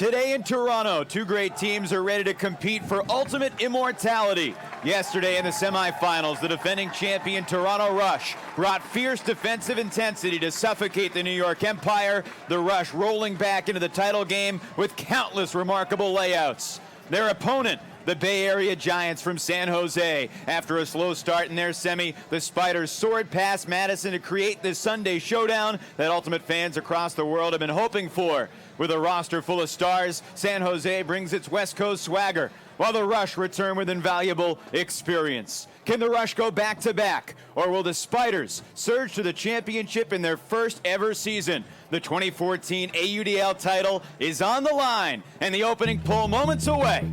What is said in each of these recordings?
Today in Toronto, two great teams are ready to compete for ultimate immortality. Yesterday in the semifinals, the defending champion Toronto Rush brought fierce defensive intensity to suffocate the New York Empire, the Rush rolling back into the title game with countless remarkable layouts. Their opponent, the Bay Area Giants from San Jose. After a slow start in their semi, the Spiders soared past Madison to create this Sunday showdown that Ultimate fans across the world have been hoping for. With a roster full of stars, San Jose brings its West Coast swagger, while the Rush return with invaluable experience. Can the Rush go back-to-back, or will the Spiders surge to the championship in their first ever season? The 2014 AUDL title is on the line, and the opening poll moments away.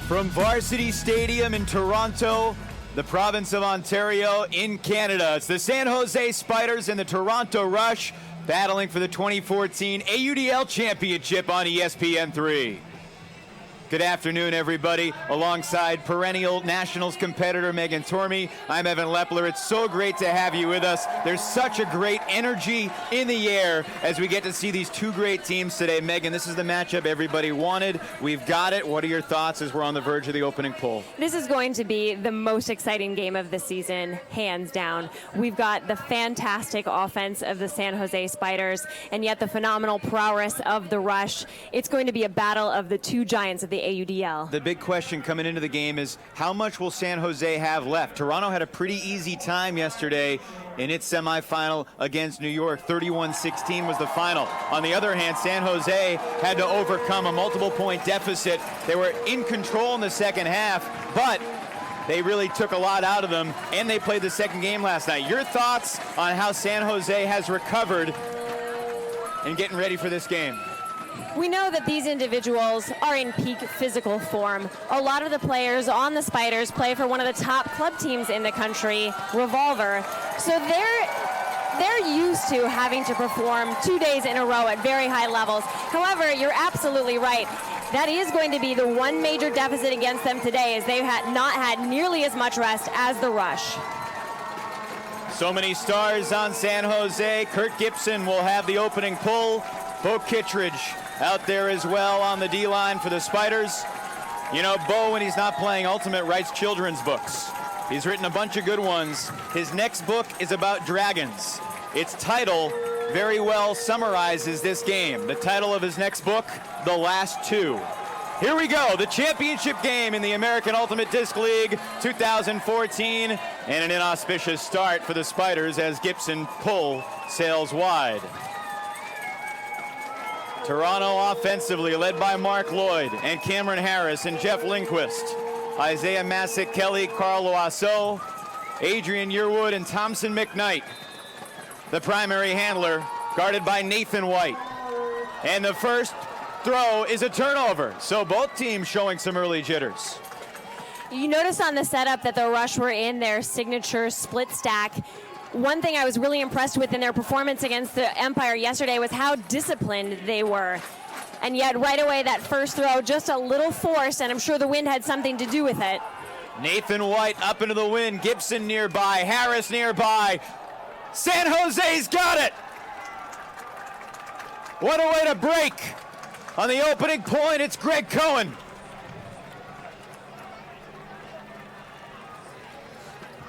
From Varsity Stadium in Toronto, the province of Ontario in Canada, it's the San Jose Spiders and the Toronto Rush battling for the 2014 AUDL Championship on ESPN3. Good afternoon, everybody. Alongside perennial Nationals competitor Megan Tormey, I'm Evan Lepler. It's so great to have you with us. There's such a great energy in the air as we get to see these two great teams today. Megan, this is the matchup everybody wanted. We've got it. What are your thoughts as we're on the verge of the opening poll? This is going to be the most exciting game of the season, hands down. We've got the fantastic offense of the San Jose Spiders, and yet the phenomenal prowess of the Rush. It's going to be a battle of the two giants of the AUDL. The big question coming into the game is how much will San Jose have left? Toronto had a pretty easy time yesterday in its semifinal against New York. 31-16 was the final. On the other hand, San Jose had to overcome a multiple point deficit. They were in control in the second half, but they really took a lot out of them, and they played the second game last night. Your thoughts on how San Jose has recovered and getting ready for this game? We know that these individuals are in peak physical form. A lot of the players on the Spiders play for one of the top club teams in the country, Revolver. So they're used to having to perform 2 days in a row at very high levels. However, you're absolutely right. That is going to be the one major deficit against them today, as they've not had nearly as much rest as the Rush. So many stars on San Jose. Kurt Gibson will have the opening pull. Bo Kittredge out there as well on the D-line for the Spiders. You know, Bo, when he's not playing Ultimate, writes children's books. He's written a bunch of good ones. His next book is about dragons. Its title very well summarizes this game. The title of his next book, The Last Two. Here we go, the championship game in the American Ultimate Disc League 2014, and an inauspicious start for the Spiders as Gibson pull sails wide. Toronto offensively led by Mark Lloyd and Cameron Harris and Jeff Lindquist. Isaiah Masick, Kelly, Carl Loiseau, Adrian Yearwood, and Thompson McKnight. The primary handler guarded by Nathan White. And the first throw is a turnover, so both teams showing some early jitters. You notice on the setup that the Rush were in their signature split stack. One thing I was really impressed with in their performance against the Empire yesterday was how disciplined they were. And yet right away that first throw, just a little forced, and I'm sure the wind had something to do with it. Nathan White up into the wind, Gibson nearby, Harris nearby. San Jose's got it! What a way to break! On the opening point, it's Greg Cohen.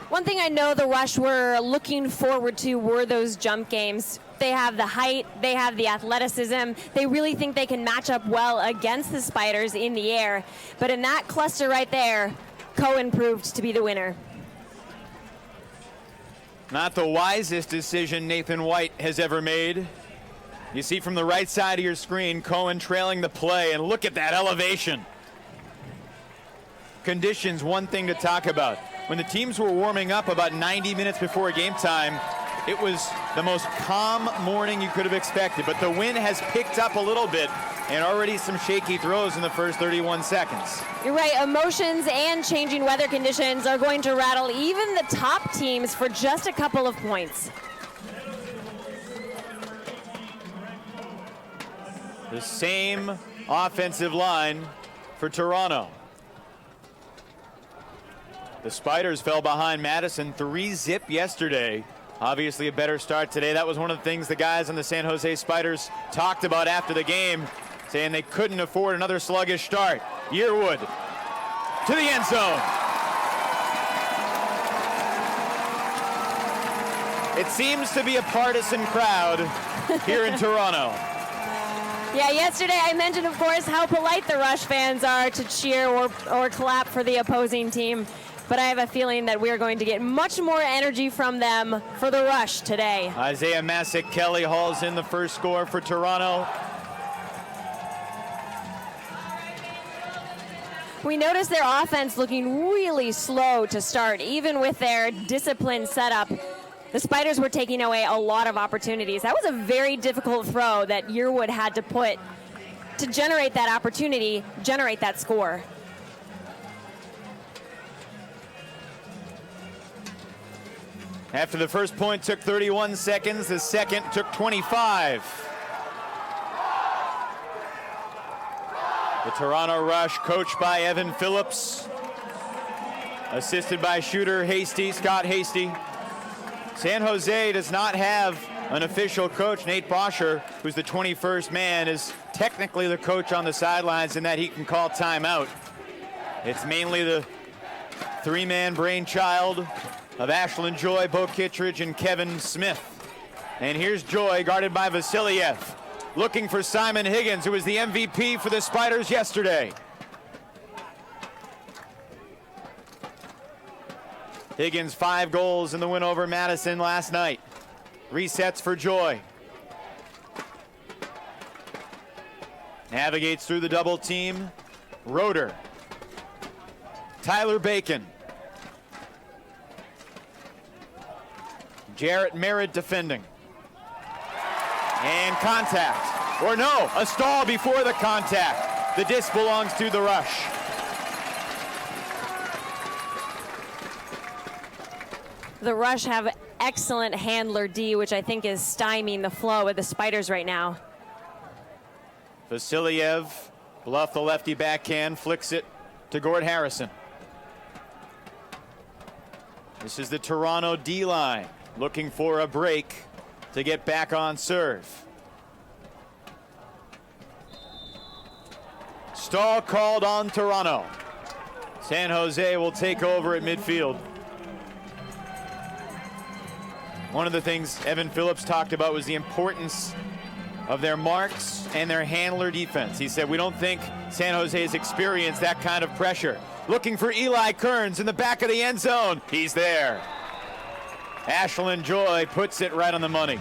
One thing I know the Rush were looking forward to were those jump games. They have the height, they have the athleticism. They really think they can match up well against the Spiders in the air. But in that cluster right there, Cohen proved to be the winner. Not the wisest decision Nathan White has ever made. You see from the right side of your screen, Cohen trailing the play, and look at that elevation. Conditions, one thing to talk about. when the teams were warming up about 90 minutes before game time, it was the most calm morning you could have expected, but the wind has picked up a little bit and already some shaky throws in the first 31 seconds. You're right, emotions and changing weather conditions are going to rattle even the top teams for just a couple of points. The same offensive line for Toronto. The Spiders fell behind Madison 3-0 yesterday. Obviously a better start today. That was one of the things the guys on the San Jose Spiders talked about after the game, saying they couldn't afford another sluggish start. Yearwood to the end zone. It seems to be a partisan crowd here in Toronto. Yeah, yesterday I mentioned, of course, how polite the Rush fans are to cheer or clap for the opposing team. But I have a feeling that we're going to get much more energy from them for the Rush today. Isaiah Masick-Kelly hauls in the first score for Toronto. We noticed their offense looking really slow to start, even with their disciplined setup. The Spiders were taking away a lot of opportunities. That was a very difficult throw that Yearwood had to put to generate that opportunity, generate that score. After the first point took 31 seconds, the second took 25. The Toronto Rush, coached by Evan Phillips, assisted by shooter Scott Hasty. San Jose does not have an official coach. Nate Bosher, who's the 21st man, is technically the coach on the sidelines in that he can call timeout. It's mainly the three-man brainchild of Ashlyn Joy, Bo Kittredge, and Kevin Smith. And here's Joy, guarded by Vasiliev, looking for Simon Higgins, who was the MVP for the Spiders yesterday. Higgins, 5 goals in the win over Madison last night. Resets for Joy. Navigates through the double team. Roeder. Tyler Bacon. Jarrett Merritt defending. And contact. Or no, a stall before the contact. The disc belongs to the Rush. The Rush have excellent handler D, which I think is stymieing the flow of the Spiders right now. Vasiliev, bluff the lefty backhand, flicks it to Gord Harrison. This is the Toronto D-line, looking for a break to get back on serve. Stall called on Toronto. San Jose will take over at midfield. One of the things Evan Phillips talked about was the importance of their marks and their handler defense. He said, we don't think San Jose has experienced that kind of pressure. Looking for Eli Kearns in the back of the end zone. He's there. Ashlyn Joy puts it right on the money.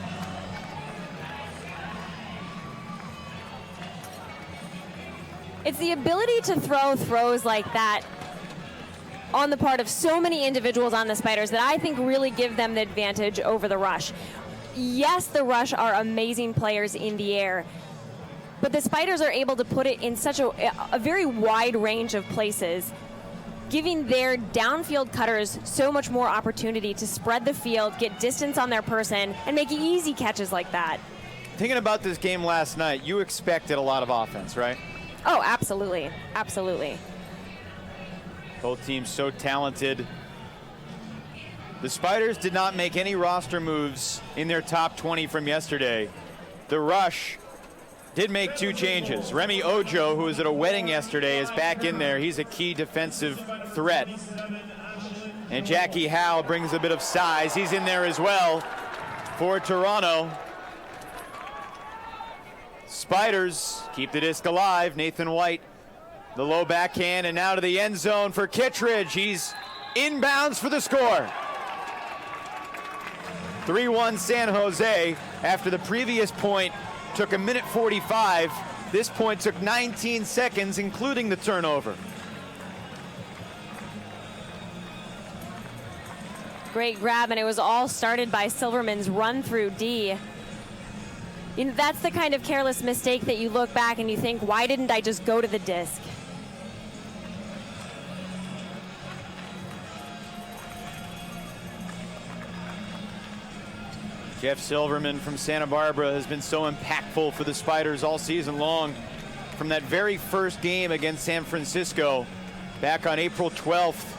It's the ability to throw throws like that on the part of so many individuals on the Spiders that I think really give them the advantage over the Rush. Yes, the Rush are amazing players in the air, but the Spiders are able to put it in such a very wide range of places, giving their downfield cutters so much more opportunity to spread the field, get distance on their person, and make easy catches like that. Thinking about this game last night, you expected a lot of offense, right? Oh, absolutely. Absolutely. Both teams so talented. The Spiders did not make any roster moves in their top 20 from yesterday. The Rush did make 2 changes. Remy Ojo, who was at a wedding yesterday, is back in there. He's a key defensive threat. And Jackie Howe brings a bit of size. He's in there as well for Toronto. Spiders keep the disc alive. Nathan White, the low backhand, and now to the end zone for Kittredge. He's inbounds for the score. 3-1 San Jose. After the previous point took 1:45, this point took 19 seconds, including the turnover. Great grab, and it was all started by Silverman's run through D. You know, that's the kind of careless mistake that you look back and you think, why didn't I just go to the disc? Jeff Silverman from Santa Barbara has been so impactful for the Spiders all season long. From that very first game against San Francisco back on April 12th,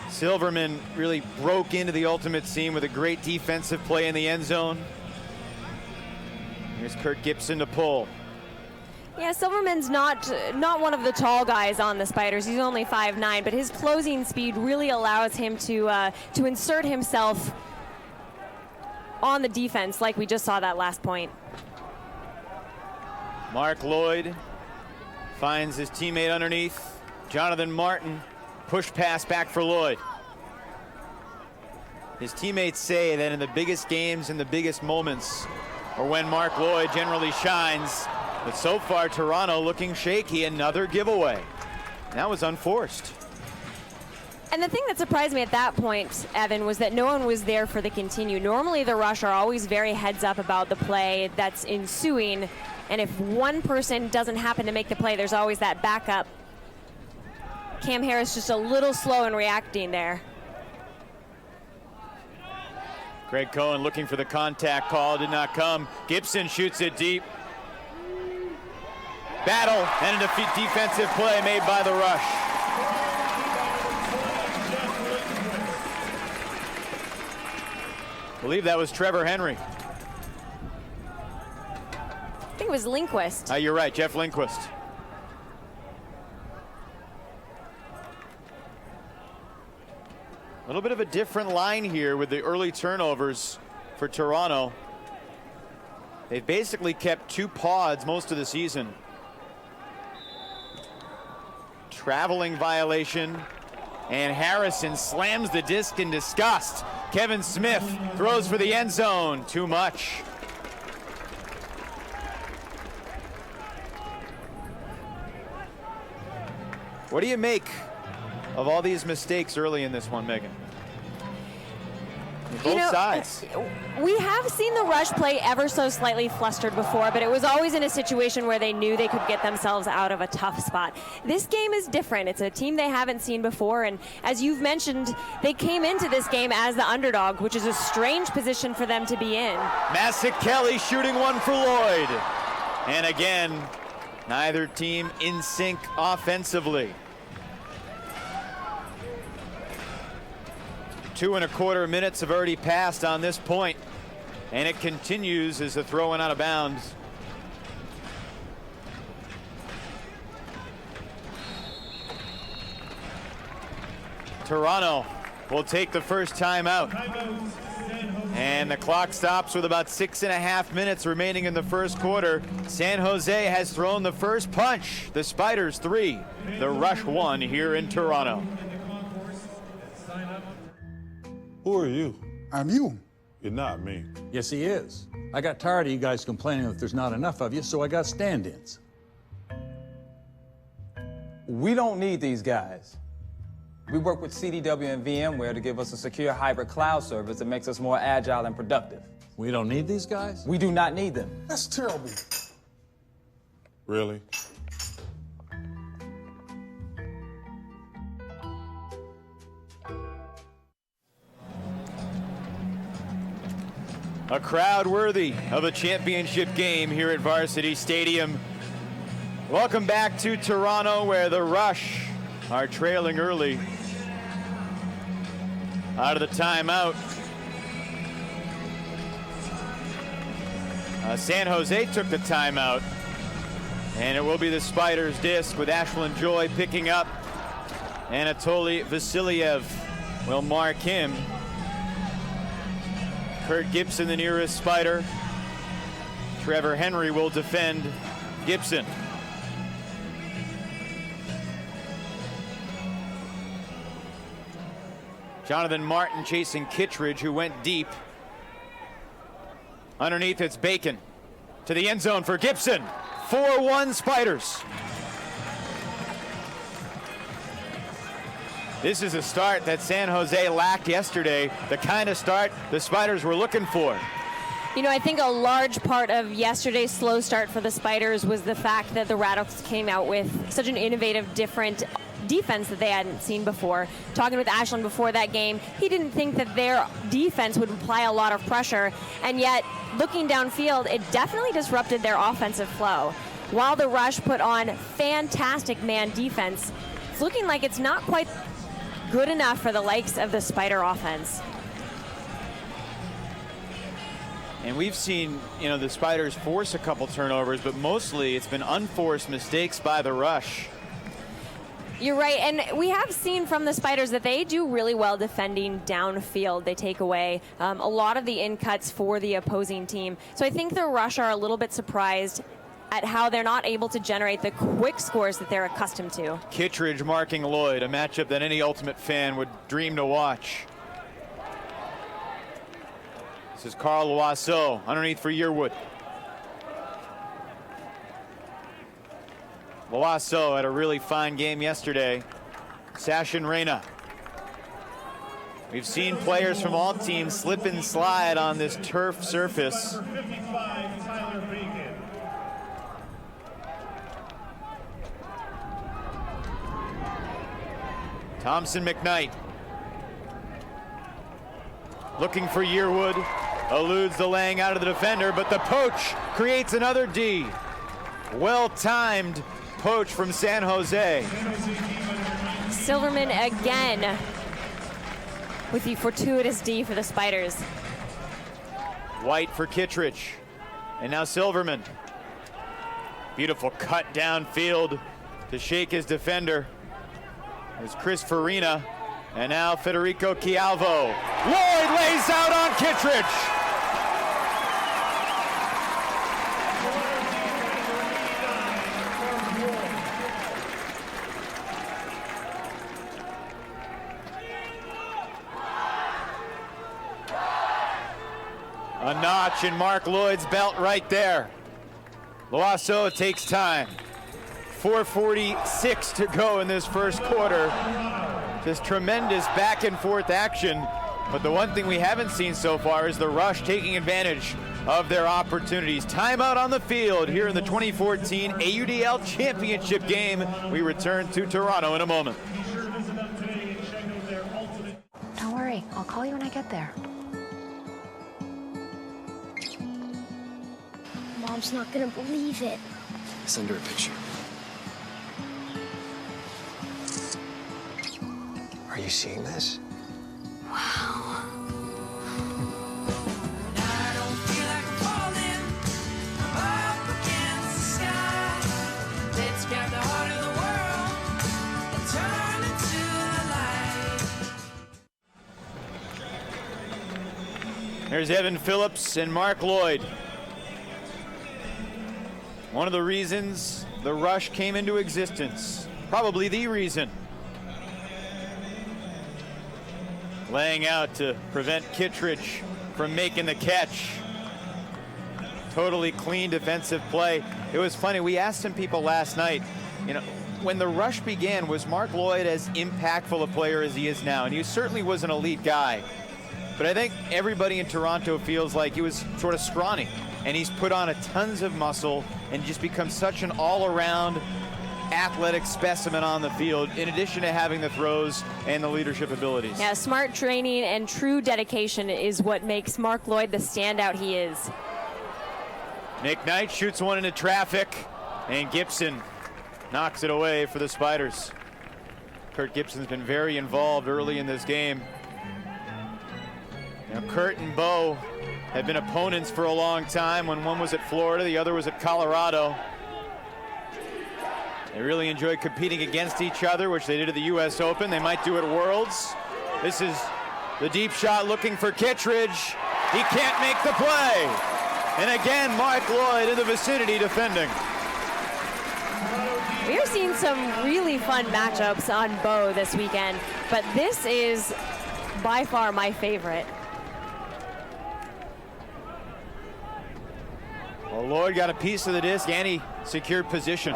Silverman really broke into the ultimate scene with a great defensive play in the end zone. Here's Kurt Gibson to pull. Yeah, Silverman's not one of the tall guys on the Spiders. He's only 5'9", but his closing speed really allows him to insert himself on the defense like we just saw that last point. Mark Lloyd finds his teammate underneath. Jonathan Martin, push pass back for Lloyd. His teammates say that in the biggest games and the biggest moments or when Mark Lloyd generally shines, but so far Toronto looking shaky. Another giveaway. That was unforced. And the thing that surprised me at that point, Evan, was that no one was there for the continue. Normally the Rush are always very heads up about the play that's ensuing, and if one person doesn't happen to make the play, there's always that backup. Cam Harris just a little slow in reacting there. Greg Cohen looking for the contact call, did not come. Gibson shoots it deep. Battle and a defensive play made by the Rush. I believe that was Trevor Henry. I think it was Lindquist. You're right, Jeff Lindquist. A little bit of a different line here with the early turnovers for Toronto. They've basically kept 2 pods most of the season. Traveling violation, and Harrison slams the disc in disgust. Kevin Smith throws for the end zone. Too much. What do you make of all these mistakes early in this one, Megan? Both sides. We have seen the Rush play ever so slightly flustered before, but it was always in a situation where they knew they could get themselves out of a tough spot. This game is different. It's a team they haven't seen before, and as you've mentioned, they came into this game as the underdog, which is a strange position for them to be in. Masik Kelly shooting one for Lloyd. And again, neither team in sync offensively. 2.25 minutes have already passed on this point, and it continues as a throw in out of bounds. Toronto will take the first time out, and the clock stops with about 6.5 minutes remaining in the first quarter. San Jose has thrown the first punch. The Spiders 3, the Rush 1 here in Toronto. Who are you? I'm you. You're not me. Yes, he is. I got tired of you guys complaining that there's not enough of you, so I got stand-ins. We don't need these guys. We work with CDW and VMware to give us a secure hybrid cloud service that makes us more agile and productive. We don't need these guys? We do not need them. That's terrible. Really? A crowd worthy of a championship game here at Varsity Stadium. Welcome back to Toronto, where the Rush are trailing early. Out of the timeout. San Jose took the timeout, and it will be the Spiders' disc with Ashlyn Joy picking up. Anatoly Vasiliev will mark him. Kurt Gibson, the nearest Spider. Trevor Henry will defend Gibson. Jonathan Martin chasing Kittredge, who went deep. Underneath, it's Bacon. To the end zone for Gibson. 4-1 Spiders. This is a start that San Jose lacked yesterday, the kind of start the Spiders were looking for. You know, I think a large part of yesterday's slow start for the Spiders was the fact that the Radicals came out with such an innovative, different defense that they hadn't seen before. Talking with Ashland before that game, he didn't think that their defense would apply a lot of pressure, and yet looking downfield, it definitely disrupted their offensive flow. While the Rush put on fantastic man defense, it's looking like it's not quite good enough for the likes of the Spider offense. And we've seen, you know, the Spiders force a couple turnovers, but mostly it's been unforced mistakes by the Rush. You're right, and we have seen from the Spiders that they do really well defending downfield. They take away a lot of the in-cuts for the opposing team. So I think the Rush are a little bit surprised at how they're not able to generate the quick scores that they're accustomed to. Kittredge marking Lloyd, a matchup that any Ultimate fan would dream to watch. This is Carl Loiseau underneath for Yearwood. Loiseau had a really fine game yesterday. Sashin Reyna. We've seen players from all teams slip and slide on this turf surface. Thompson McKnight looking for Yearwood, eludes the laying out of the defender, but the poach creates another D. Well-timed poach from San Jose. Silverman again with the fortuitous D for the Spiders. White for Kittredge, and now Silverman. Beautiful cut downfield to shake his defender. There's Chris Farina, and now Federico Chialvo. Lloyd lays out on Kittredge. A notch in Mark Lloyd's belt right there. Loiseau takes time. 4:46 to go in this first quarter. Just tremendous back and forth action. But the one thing we haven't seen so far is the Rush taking advantage of their opportunities. Timeout on the field here in the 2014 AUDL Championship Game. We return to Toronto in a moment. Don't worry, I'll call you when I get there. Mom's not gonna believe it. Send her a picture. Are you seeing this? Wow. There's Evan Phillips and Mark Lloyd. One of the reasons the Rush came into existence, probably the reason. Laying out to prevent Kittredge from making the catch. Totally clean defensive play. It was funny, we asked some people last night, you know, when the Rush began, was Mark Lloyd as impactful a player as he is now? And he certainly was an elite guy. But I think everybody in Toronto feels like he was sort of scrawny, and he's put on a tons of muscle and just become such an all-around athletic specimen on the field, in addition to having the throws and the leadership abilities. Yeah, smart training and true dedication is what makes Mark Lloyd the standout he is. Nick Knight shoots one into traffic, and Gibson knocks it away for the Spiders. Kurt Gibson's been very involved early in this game. Now, Kurt and Bo have been opponents for a long time. When one was at Florida, the other was at Colorado. They really enjoy competing against each other, which they did at the US Open. They might do at Worlds. This is the deep shot looking for Kittredge. He can't make the play. And again, Mark Lloyd in the vicinity defending. We are seeing some really fun matchups on Bo this weekend, but this is by far my favorite. Well, Lloyd got a piece of the disc and he secured position.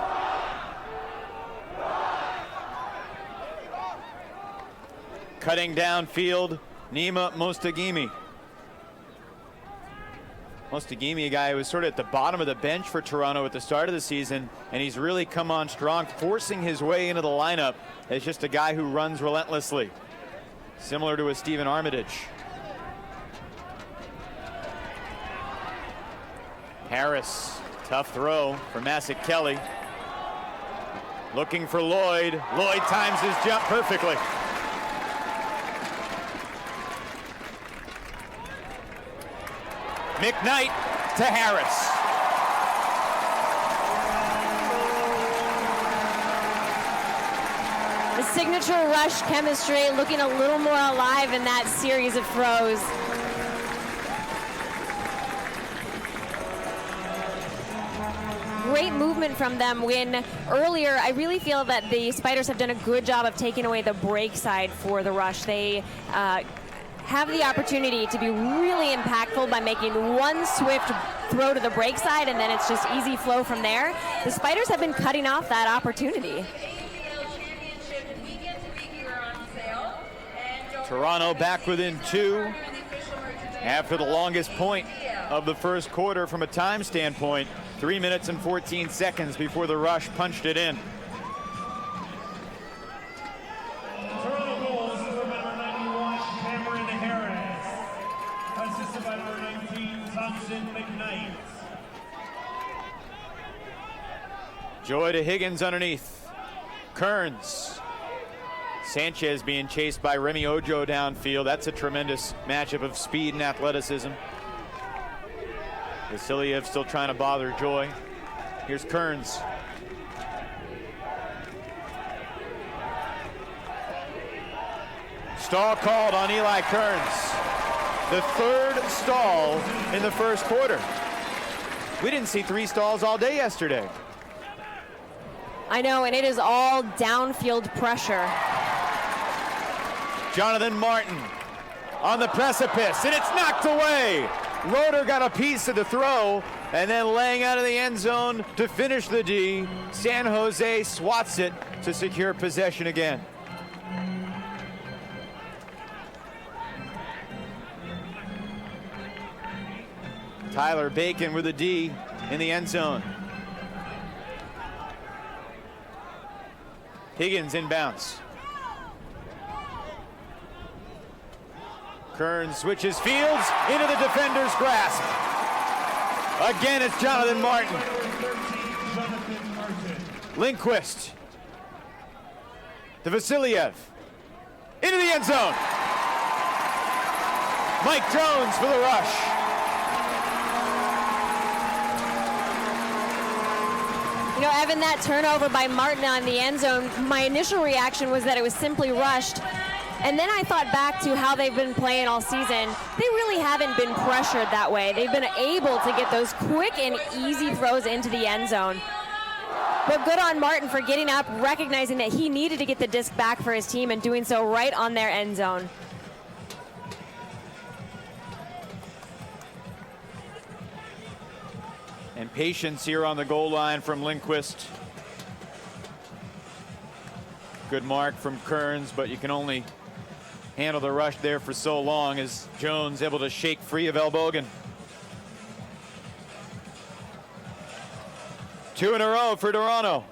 Cutting downfield, Nima Mostagimi. Mostagimi, a guy who was sort of at the bottom of the bench for Toronto at the start of the season, and he's really come on strong, forcing his way into the lineup as just a guy who runs relentlessly, similar to a Stephen Armitage. Harris, tough throw for Massac Kelly. Looking for Lloyd. Lloyd times his jump perfectly. McKnight to Harris. The signature rush chemistry looking a little more alive in that series of throws. Great movement from them when earlier I really feel that the Spiders have done a good job of taking away the break side for the rush. They have the opportunity to be really impactful by making one swift throw to the break side, and then it's just easy flow from there. The Spiders have been cutting off that opportunity. Toronto back within 2 after the longest point of the first quarter from a time standpoint. 3 minutes and 14 seconds before the Rush punched it in. Toronto goals for number 91, Cameron Harris. Assisted by number 19, Thompson McKnight. Joy to Higgins underneath. Kearns. Sanchez being chased by Remy Ojo downfield. That's a tremendous matchup of speed and athleticism. Vasiliev still trying to bother Joy. Here's Kearns. Stall called on Eli Kearns. The third stall in the first quarter. We didn't see 3 stalls all day yesterday. I know, and it is all downfield pressure. Jonathan Martin on the precipice, and it's knocked away. Roeder got a piece of the throw, and then laying out of the end zone to finish the D. San Jose swats it to secure possession again. Tyler Bacon with a D in the end zone. Higgins inbounds. Kearns switches fields into the defender's grasp. Again, it's Jonathan Martin. Lindquist to Vasiliev. Into the end zone. Mike Jones for the Rush. You know, Evan, that turnover by Martin on the end zone, my initial reaction was that it was simply rushed. And then I thought back to how they've been playing all season. They really haven't been pressured that way. They've been able to get those quick and easy throws into the end zone. But good on Martin for getting up, recognizing that he needed to get the disc back for his team and doing so right on their end zone. And patience here on the goal line from Lindquist. Good mark from Kearns, but you can only handle the rush there for so long as Jones able to shake free of Elbogen. 2 in a row for Toronto.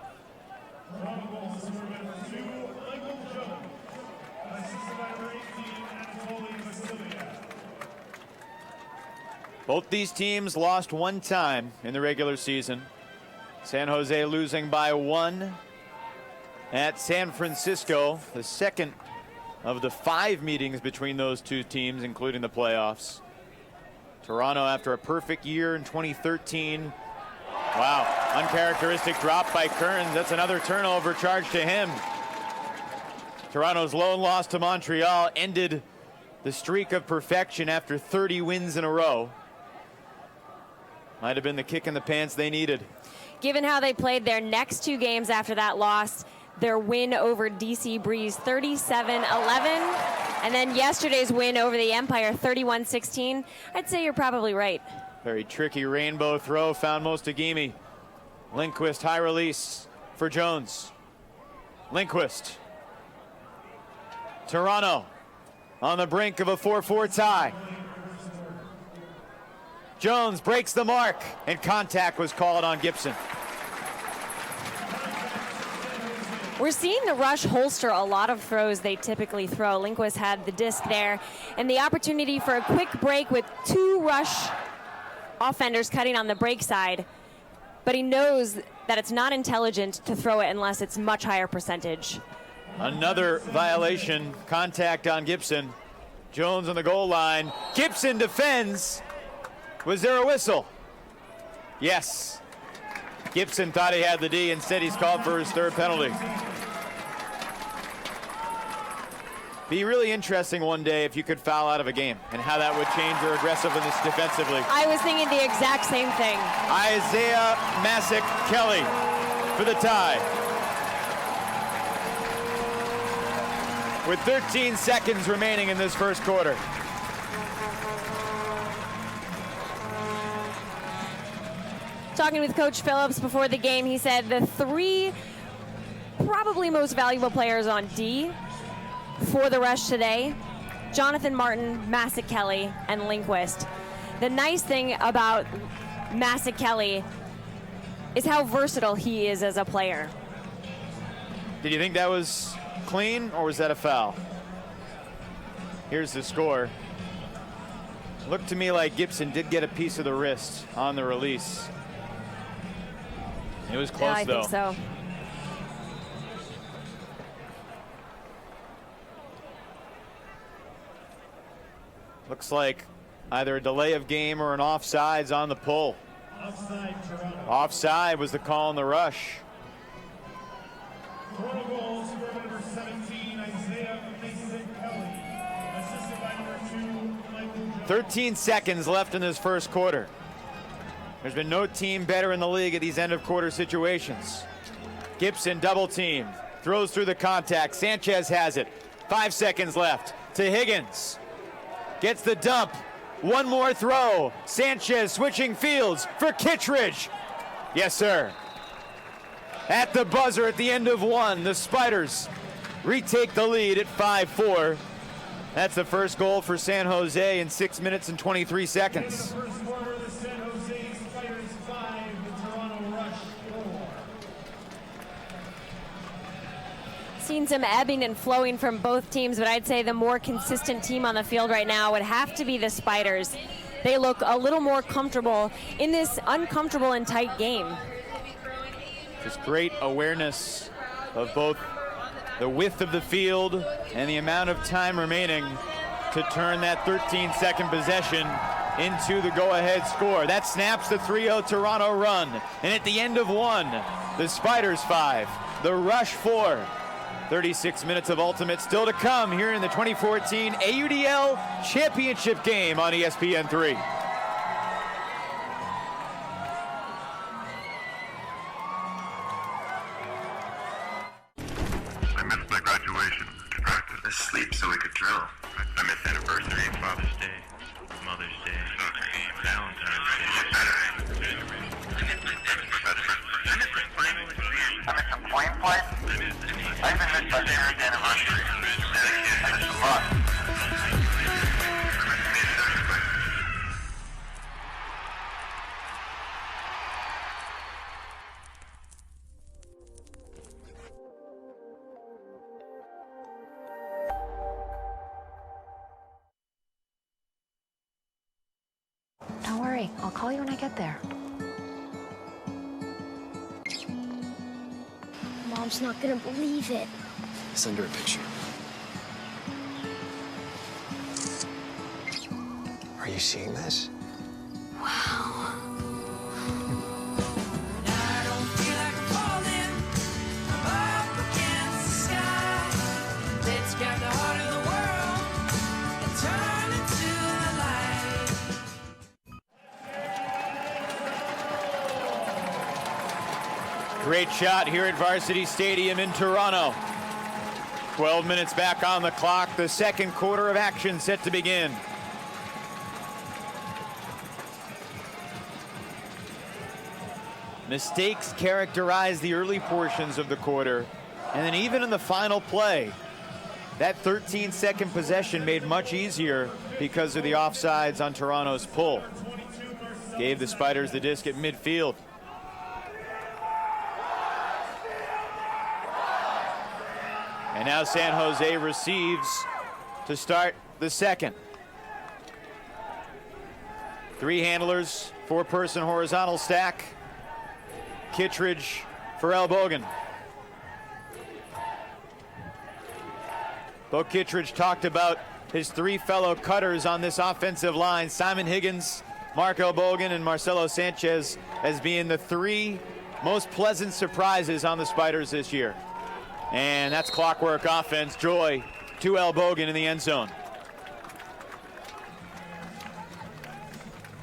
Both these teams lost one time in the regular season. San Jose losing by 1 at San Francisco, the second of the 5 meetings between those two teams, including the playoffs. Toronto, after a perfect year in 2013. Wow, uncharacteristic drop by Kearns. That's another turnover charge to him. Toronto's lone loss to Montreal ended the streak of perfection after 30 wins in a row. Might have been the kick in the pants they needed. Given how they played their next 2 games after that loss, their win over DC Breeze 37-11, and then yesterday's win over the Empire 31-16, I'd say you're probably right. Very tricky rainbow throw, found Mostagimi. Lindquist, high release for Jones. Lindquist. Toronto on the brink of a 4-4 tie. Jones breaks the mark, and contact was called on Gibson. We're seeing the Rush holster a lot of throws they typically throw. Lindquist had the disc there, and the opportunity for a quick break with 2 Rush offenders cutting on the break side. But he knows that it's not intelligent to throw it unless it's much higher percentage. Another violation, contact on Gibson. Jones on the goal line. Gibson defends. Was there a whistle? Yes. Gibson thought he had the D. Instead, he's called for his 3rd penalty. Be really interesting one day if you could foul out of a game and how that would change your aggressiveness defensively. I was thinking the exact same thing. Isaiah Masick Kelly for the tie. With 13 seconds remaining in this first quarter. Talking with Coach Phillips before the game, he said the 3 probably most valuable players on D for the Rush today: Jonathan Martin, Masick Kelly, and Lindquist. The nice thing about Masick Kelly is how versatile he is as a player. Did you think that was clean, or was that a foul? Here's the score. Looked to me like Gibson did get a piece of the wrist on the release. It was close, yeah, I though. think so. Looks like either a delay of game or an offsides on the pull. Offside, Toronto. Offside was the call on the Rush. Toronto goals for number 17, Isaiah Mason Kelly. Assisted by number 2, Michael Jones. 13 seconds left in this first quarter. There's been no team better in the league at these end of quarter situations. Gibson double team, throws through the contact. Sanchez has it. 5 seconds left to Higgins. Gets the dump. One more throw. Sanchez switching fields for Kittredge. Yes, sir. At the buzzer at the end of 1, the Spiders retake the lead at 5-4. That's the first goal for San Jose in 6 minutes and 23 seconds. First quarter, the San Jose Spiders 5, the Toronto Rush 4. Seen some ebbing and flowing from both teams, but I'd say the more consistent team on the field right now would have to be the Spiders. They look a little more comfortable in this uncomfortable and tight game. Just great awareness of both the width of the field and the amount of time remaining to turn that 13-second possession into the go-ahead score. That snaps the 3-0 Toronto run. And at the end of 1, the Spiders 5, the Rush 4. 36 minutes of ultimate still to come here in the 2014 AUDL Championship Game on ESPN3. I missed my graduation. Practice. Sleep so we could drill. I missed anniversary, Father's Day, Mother's Day, Valentine's Day. I missed some plane flight. I even missed my parents' anniversary. I missed a lot. Don't worry, I'll call you when I get there. Mom's not gonna believe it. Send her a picture. Are you seeing this? Wow. Great shot here at Varsity Stadium in Toronto. 12 minutes back on the clock. The second quarter of action set to begin. Mistakes characterize the early portions of the quarter, and then even in the final play, That 13-second possession made much easier because of the offsides on Toronto's pull. Gave the Spiders the disc at midfield. And now San Jose receives to start the second. 3 handlers, 4-person horizontal stack. Kittredge for Elbogen. Bo Kittredge talked about his 3 fellow cutters on this offensive line, Simon Higgins, Mark Elbogen, and Marcelo Sanchez, as being the 3 most pleasant surprises on the Spiders this year. And that's clockwork offense. Joy to Elbogen in the end zone.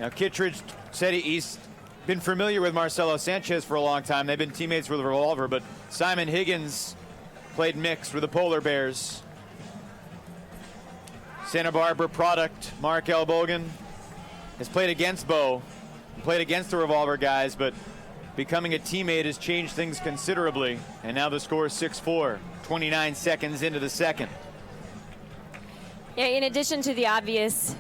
Now Kittredge said he's been familiar with Marcelo Sanchez for a long time. They've been teammates with the Revolver, but Simon Higgins played mixed with the Polar Bears. Santa Barbara product, Mark Elbogen, has played against Bo, played against the Revolver guys, but becoming a teammate has changed things considerably. And now the score is 6-4, 29 seconds into the second. Yeah, in addition to the obvious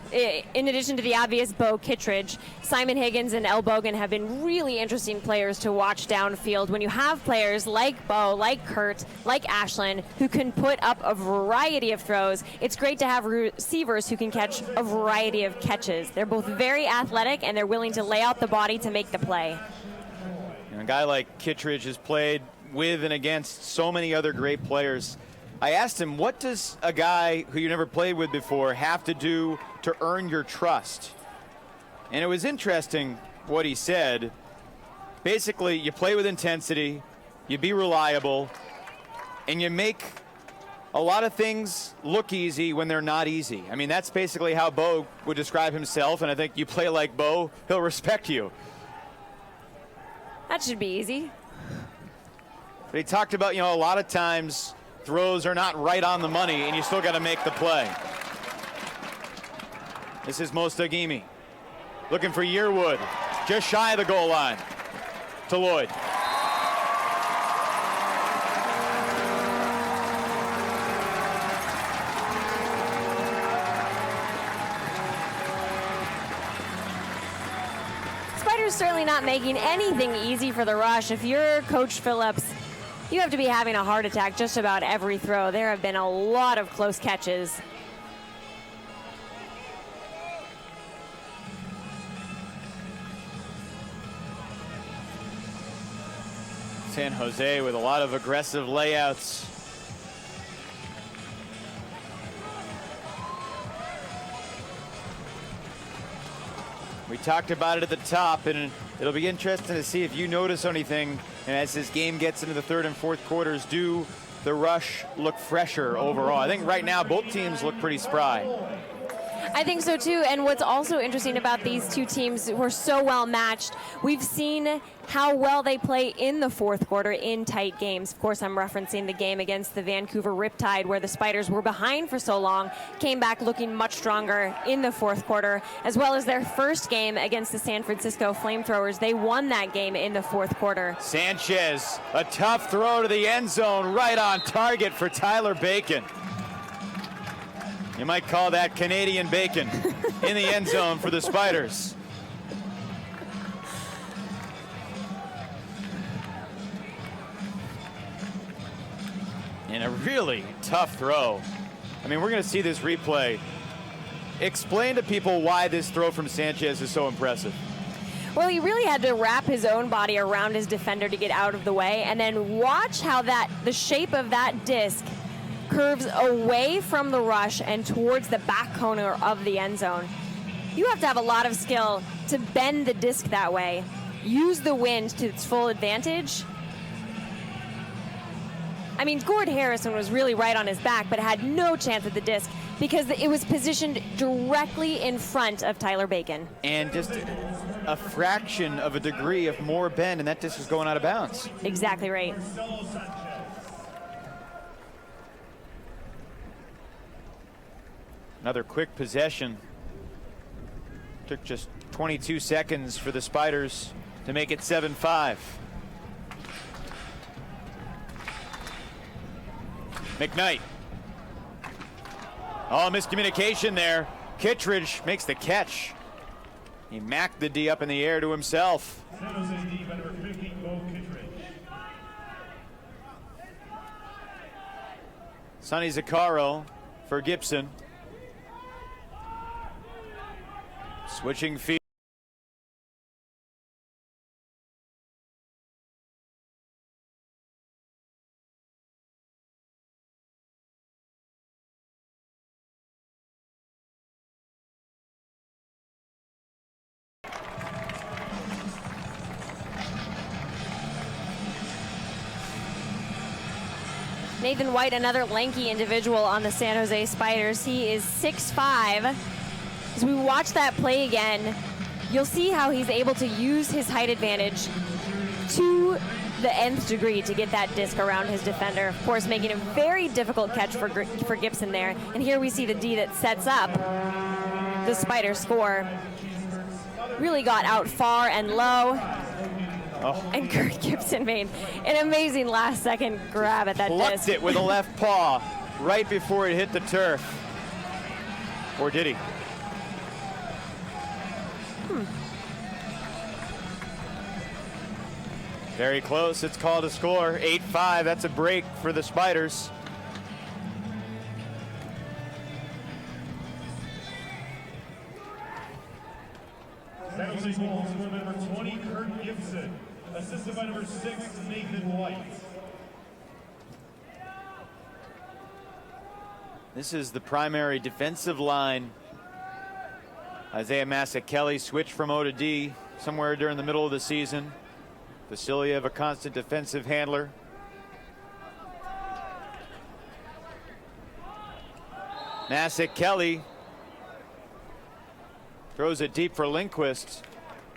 Bo Kittredge, Simon Higgins and Elbogen have been really interesting players to watch downfield. When you have players like Bo, like Kurt, like Ashlyn, who can put up a variety of throws, it's great to have receivers who can catch a variety of catches. They're both very athletic and they're willing to lay out the body to make the play. And a guy like Kittredge has played with and against so many other great players. I asked him, what does a guy who you never played with before have to do to earn your trust? And it was interesting what he said. Basically, you play with intensity, you be reliable, and you make a lot of things look easy when they're not easy. I mean, that's basically how Bo would describe himself, and I think you play like Bo, he'll respect you. That should be easy. But he talked about, a lot of times throws are not right on the money, and you still got to make the play. This is Mostagimi looking for Yearwood, just shy of the goal line to Lloyd. Spiders certainly not making anything easy for the rush. If you're Coach Phillips, you have to be having a heart attack just about every throw. There have been a lot of close catches. San Jose with a lot of aggressive layouts. We talked about it at the top, and it'll be interesting to see if you notice anything. And as this game gets into the third and fourth quarters, do the rush look fresher overall? I think right now both teams look pretty spry. I think so too, and what's also interesting about these two teams who are so well matched, we've seen how well they play in the fourth quarter in tight games. Of course, I'm referencing the game against the Vancouver Riptide, where the Spiders were behind for so long, came back looking much stronger in the fourth quarter, as well as their first game against the San Francisco Flamethrowers. They won that game in the fourth quarter. Sanchez, a tough throw to the end zone, right on target for Tyler Bacon. You might call that Canadian bacon in the end zone for the Spiders. And a really tough throw. I mean, we're going to see this replay. Explain to people why this throw from Sanchez is so impressive. Well, he really had to wrap his own body around his defender to get out of the way, and then watch how the shape of that disc curves away from the rush and towards the back corner of the end zone. You have to have a lot of skill to bend the disc that way, use the wind to its full advantage. I mean, Gord Harrison was really right on his back, but had no chance at the disc because it was positioned directly in front of Tyler Bacon. And just a fraction of a degree of more bend, and that disc was going out of bounds. Exactly right. Another quick possession. Took just 22 seconds for the Spiders to make it 7-5. McKnight Oh, miscommunication there. Kittredge makes the catch. He macked the D up in the air to himself. San Jose D by number 50, Bo Kittredge. Sonny Zaccaro for Gibson. Switching feet. Nathan White, another lanky individual on the San Jose Spiders. He is 6'5". As we watch that play again, you'll see how he's able to use his height advantage to the nth degree to get that disc around his defender. Of course, making a very difficult catch for Gibson there. And here we see the D that sets up the Spiders score. Really got out far and low. Oh. And Kurt Gibson made an amazing last-second grab at that Plucked disc. it with a left paw right before it hit the turf. Or did he? Very close. It's called a score. 8-5. That's a break for the Spiders. San Jose Bulls with number 20, Kurt Gibson. Assisted by number 6, Nathan White. This is the primary defensive line. Isaiah Massa-Kelly switched from O to D somewhere during the middle of the season. Vasiliev, a constant defensive handler. Massa-Kelly throws it deep for Lindquist,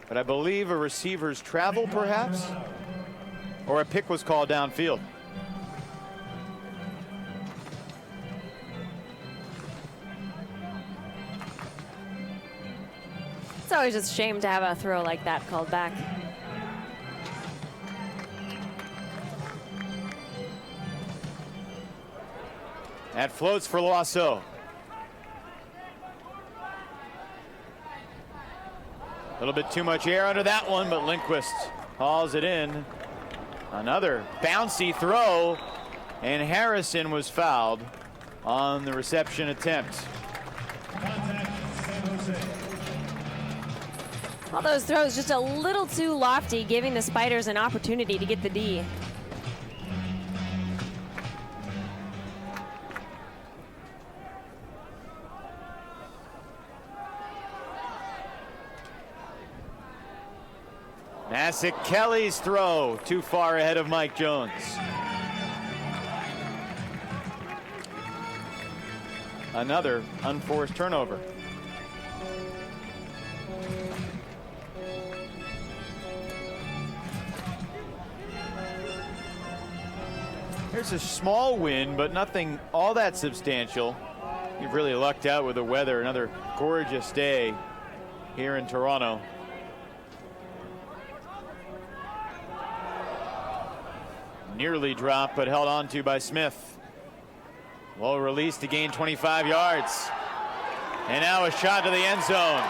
but I believe a receiver's travel perhaps, or a pick was called downfield. It's always just a shame to have a throw like that called back. That floats for Loiseau. A little bit too much air under that one, but Lindquist hauls it in. Another bouncy throw, and Harrison was fouled on the reception attempt. All those throws just a little too lofty, giving the Spiders an opportunity to get the D. Massa-Kelly's throw too far ahead of Mike Jones. Another unforced turnover. Here's a small win, but nothing all that substantial. You've really lucked out with the weather. Another gorgeous day here in Toronto. Nearly dropped, but held on to by Smith. Low release to gain 25 yards. And now a shot to the end zone.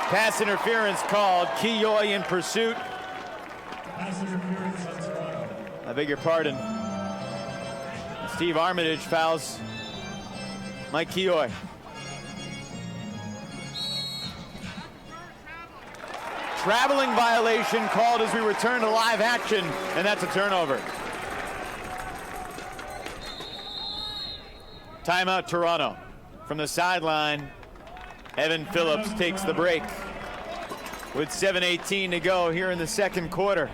Pass interference called. Kiyoy in pursuit. Pass interference on Toronto. I beg your pardon. Steve Armitage fouls Mike Kiyoy. Traveling violation called as we return to live action, and that's a turnover. Timeout Toronto. From the sideline, Evan Phillips takes the break with 7:18 to go here in the second quarter.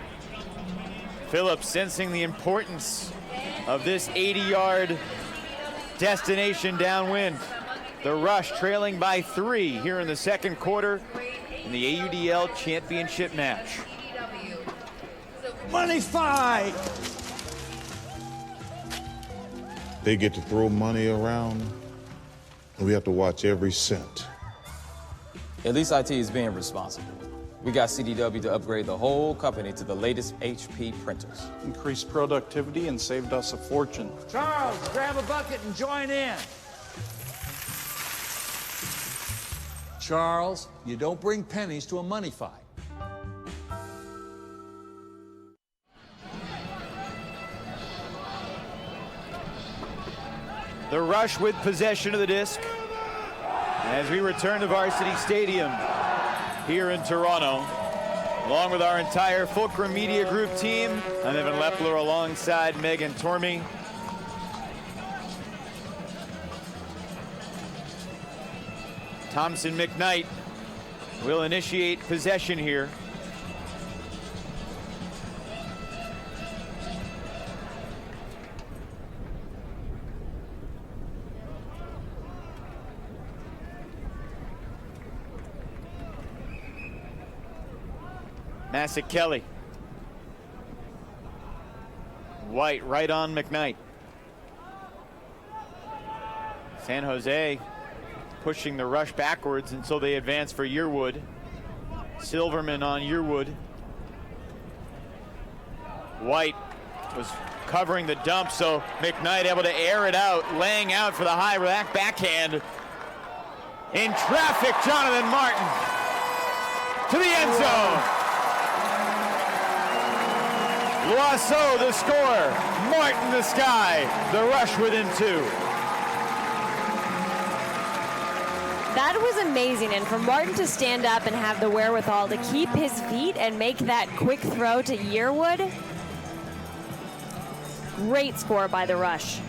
Phillips sensing the importance of this 80-yard destination downwind. The Rush trailing by 3 here in the second quarter in the AUDL championship match. Money fight! They get to throw money around, and we have to watch every cent. At least IT is being responsible. We got CDW to upgrade the whole company to the latest HP printers. Increased productivity and saved us a fortune. Charles, grab a bucket and join in. Charles, you don't bring pennies to a money fight. The Rush with possession of the disc as we return to Varsity Stadium here in Toronto. Along with our entire Fulcrum Media Group team, I'm Evan Lepler alongside Megan Tormey. Thompson McKnight will initiate possession here. Massac Kelly. White right on McKnight. San Jose pushing the Rush backwards until they advance for Yearwood. Silverman on Yearwood. White was covering the dump, so McKnight able to air it out, laying out for the high rack backhand. In traffic, Jonathan Martin to the end zone. Loiseau the score, Martin the sky, the Rush within 2. That was amazing, and for Martin to stand up and have the wherewithal to keep his feet and make that quick throw to Yearwood, great score by the Rush.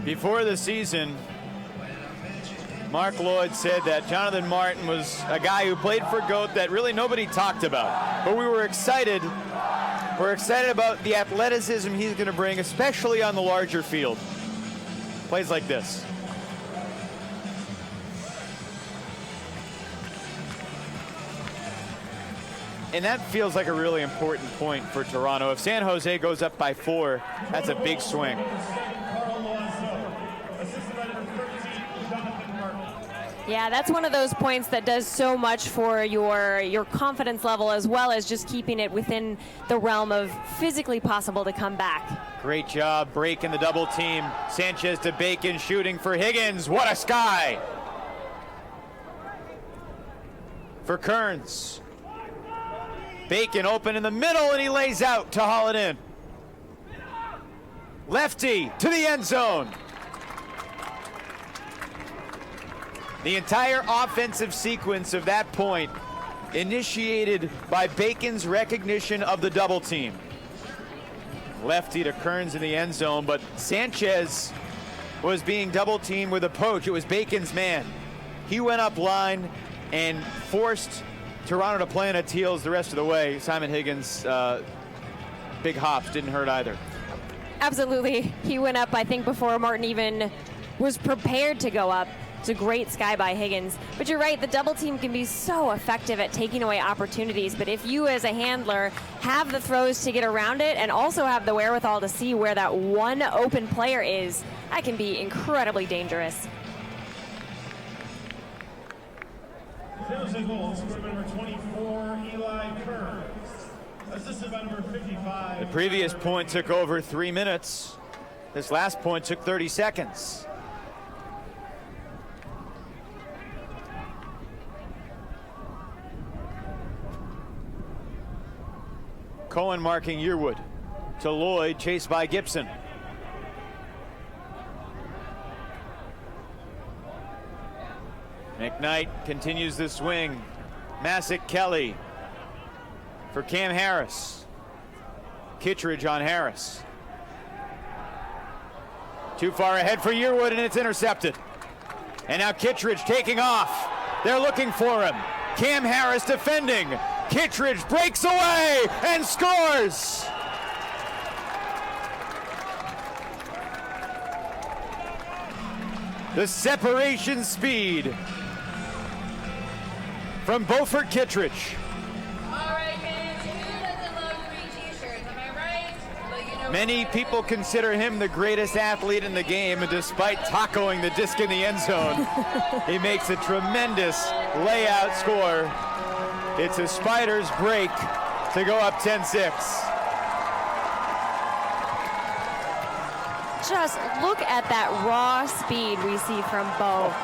Before the season, Mark Lloyd said that Jonathan Martin was a guy who played for GOAT that really nobody talked about. But we were excited. We're excited about the athleticism he's going to bring, especially on the larger field. Plays like this. And that feels like a really important point for Toronto. If San Jose goes up by 4, that's a big swing. Yeah, that's one of those points that does so much for your confidence level, as well as just keeping it within the realm of physically possible to come back. Great job breaking the double team. Sanchez to Bacon shooting for Higgins. What a sky! For Kearns. Bacon open in the middle, and he lays out to haul it in. Lefty to the end zone. The entire offensive sequence of that point initiated by Bacon's recognition of the double team. Lefty to Kearns in the end zone, but Sanchez was being double teamed with a poach. It was Bacon's man. He went up line and forced Toronto to play on its heels the rest of the way. Simon Higgins, big hops, didn't hurt either. Absolutely. He went up, I think, before Martin even was prepared to go up. It's a great sky by Higgins. But you're right, the double team can be so effective at taking away opportunities. But if you as a handler have the throws to get around it and also have the wherewithal to see where that one open player is, that can be incredibly dangerous. There's a goal, score number 24, Eli Kearns. Assisted by number 55. The previous point took over 3 minutes. This last point took 30 seconds. Cohen marking Yearwood to Lloyd, chased by Gibson. McKnight continues the swing. Massac Kelly for Cam Harris. Kittredge on Harris. Too far ahead for Yearwood, and it's intercepted. And now Kittredge taking off. They're looking for him. Cam Harris defending. Kittredge breaks away and scores. The separation speed from Beaufort Kittredge. All right, kids, who doesn't love green t-shirts? Am I right? But you know Many people consider him the greatest athlete in the game, and despite tacoing the disc in the end zone, he makes a tremendous layout score. It's a Spiders break to go up 10-6. Just look at that raw speed we see from Bo.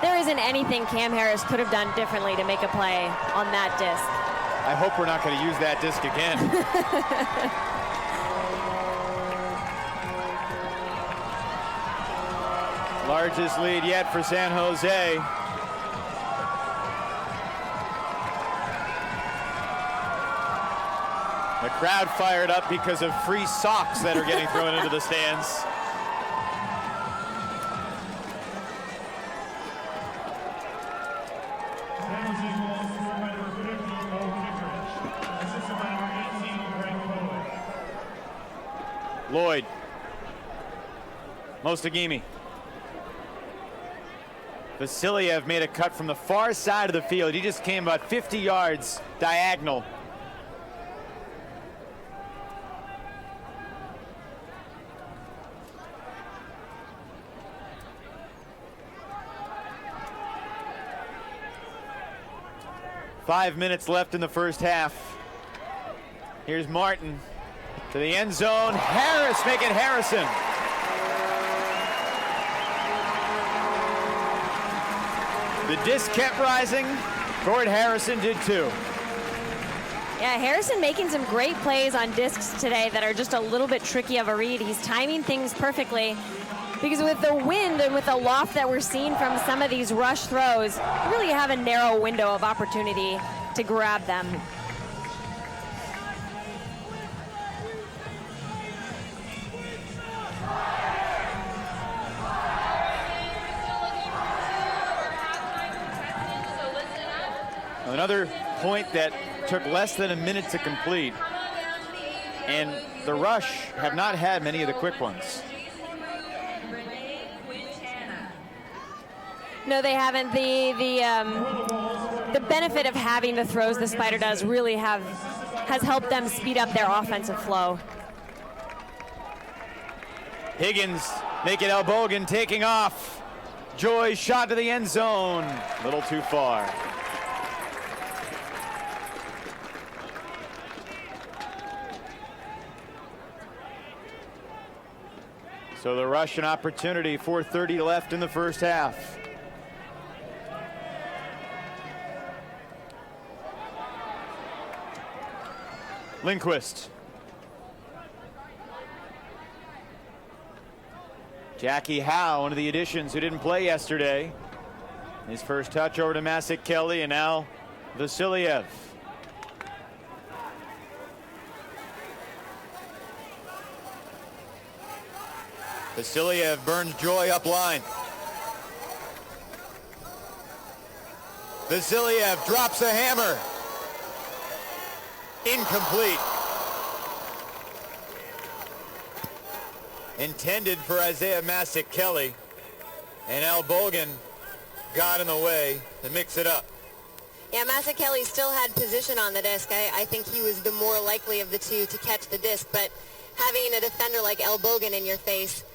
There isn't anything Cam Harris could have done differently to make a play on that disc. I hope we're not going to use that disc again. Largest lead yet for San Jose. The crowd fired up because of free socks that are getting thrown into the stands. Lloyd. Mostagimi. Vasiliev made a cut from the far side of the field. He just came about 50 yards diagonal. Five minutes left in the first half. Here's Martin to the end zone. Harris making Harrison. The disc kept rising. Gord Harrison did too. Yeah, Harrison making some great plays on discs today that are just a little bit tricky of a read. He's timing things perfectly, because with the wind and with the loft that we're seeing from some of these rush throws, you really have a narrow window of opportunity to grab them. Another point that took less than a minute to complete, and the Rush have not had many of the quick ones. No, they haven't. The benefit of having the throws the Spider does really has helped them speed up their offensive flow. Higgins making Elbogen, taking off. Joy's shot to the end zone. A little too far. So the Rush an opportunity, 4:30 left in the first half. Lindquist. Jackie Howe, one of the additions who didn't play yesterday. His first touch over to Masik Kelly, and now Vasiliev. Vasiliev burns Joy up line. Vasiliev drops a hammer. Incomplete. Intended for Isaiah Masik Kelly, and Elbogen got in the way to mix it up. Yeah, Masik Kelly still had position on the disc. I think he was the more likely of the two to catch the disc, but having a defender like Elbogen in your face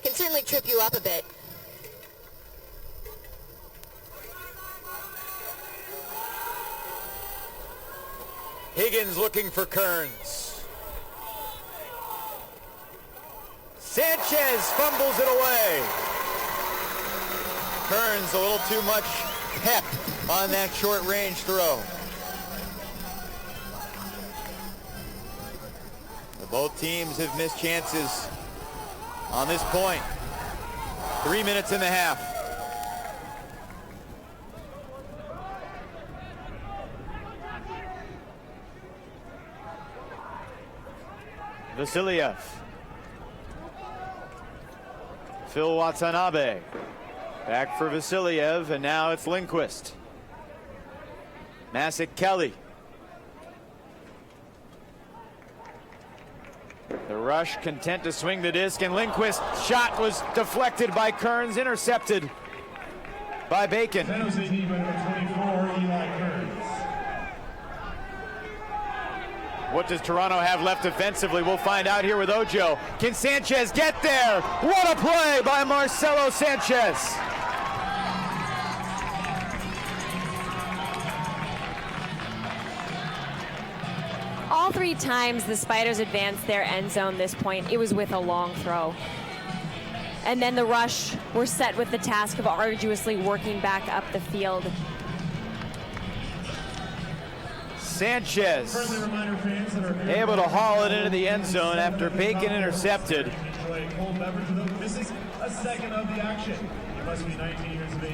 can certainly trip you up a bit. Higgins looking for Kearns. Sanchez fumbles it away. Kearns a little too much pep on that short range throw. Both teams have missed chances on this point. 3 minutes in the half. Vasiliev. Phil Watanabe. Back for Vasiliev, and now it's Lindquist. Masik Kelly. The Rush content to swing the disc, and Lindquist's shot was deflected by Kearns, intercepted by Bacon. San Jose number 24, Eli Kearns. What does Toronto have left defensively? We'll find out here with Ojo. Can Sanchez get there? What a play by Marcelo Sanchez. All 3 times the Spiders advanced their end zone this point, it was with a long throw. And then the Rush were set with the task of arduously working back up the field. Sanchez able to haul it into the end zone after Bacon intercepted.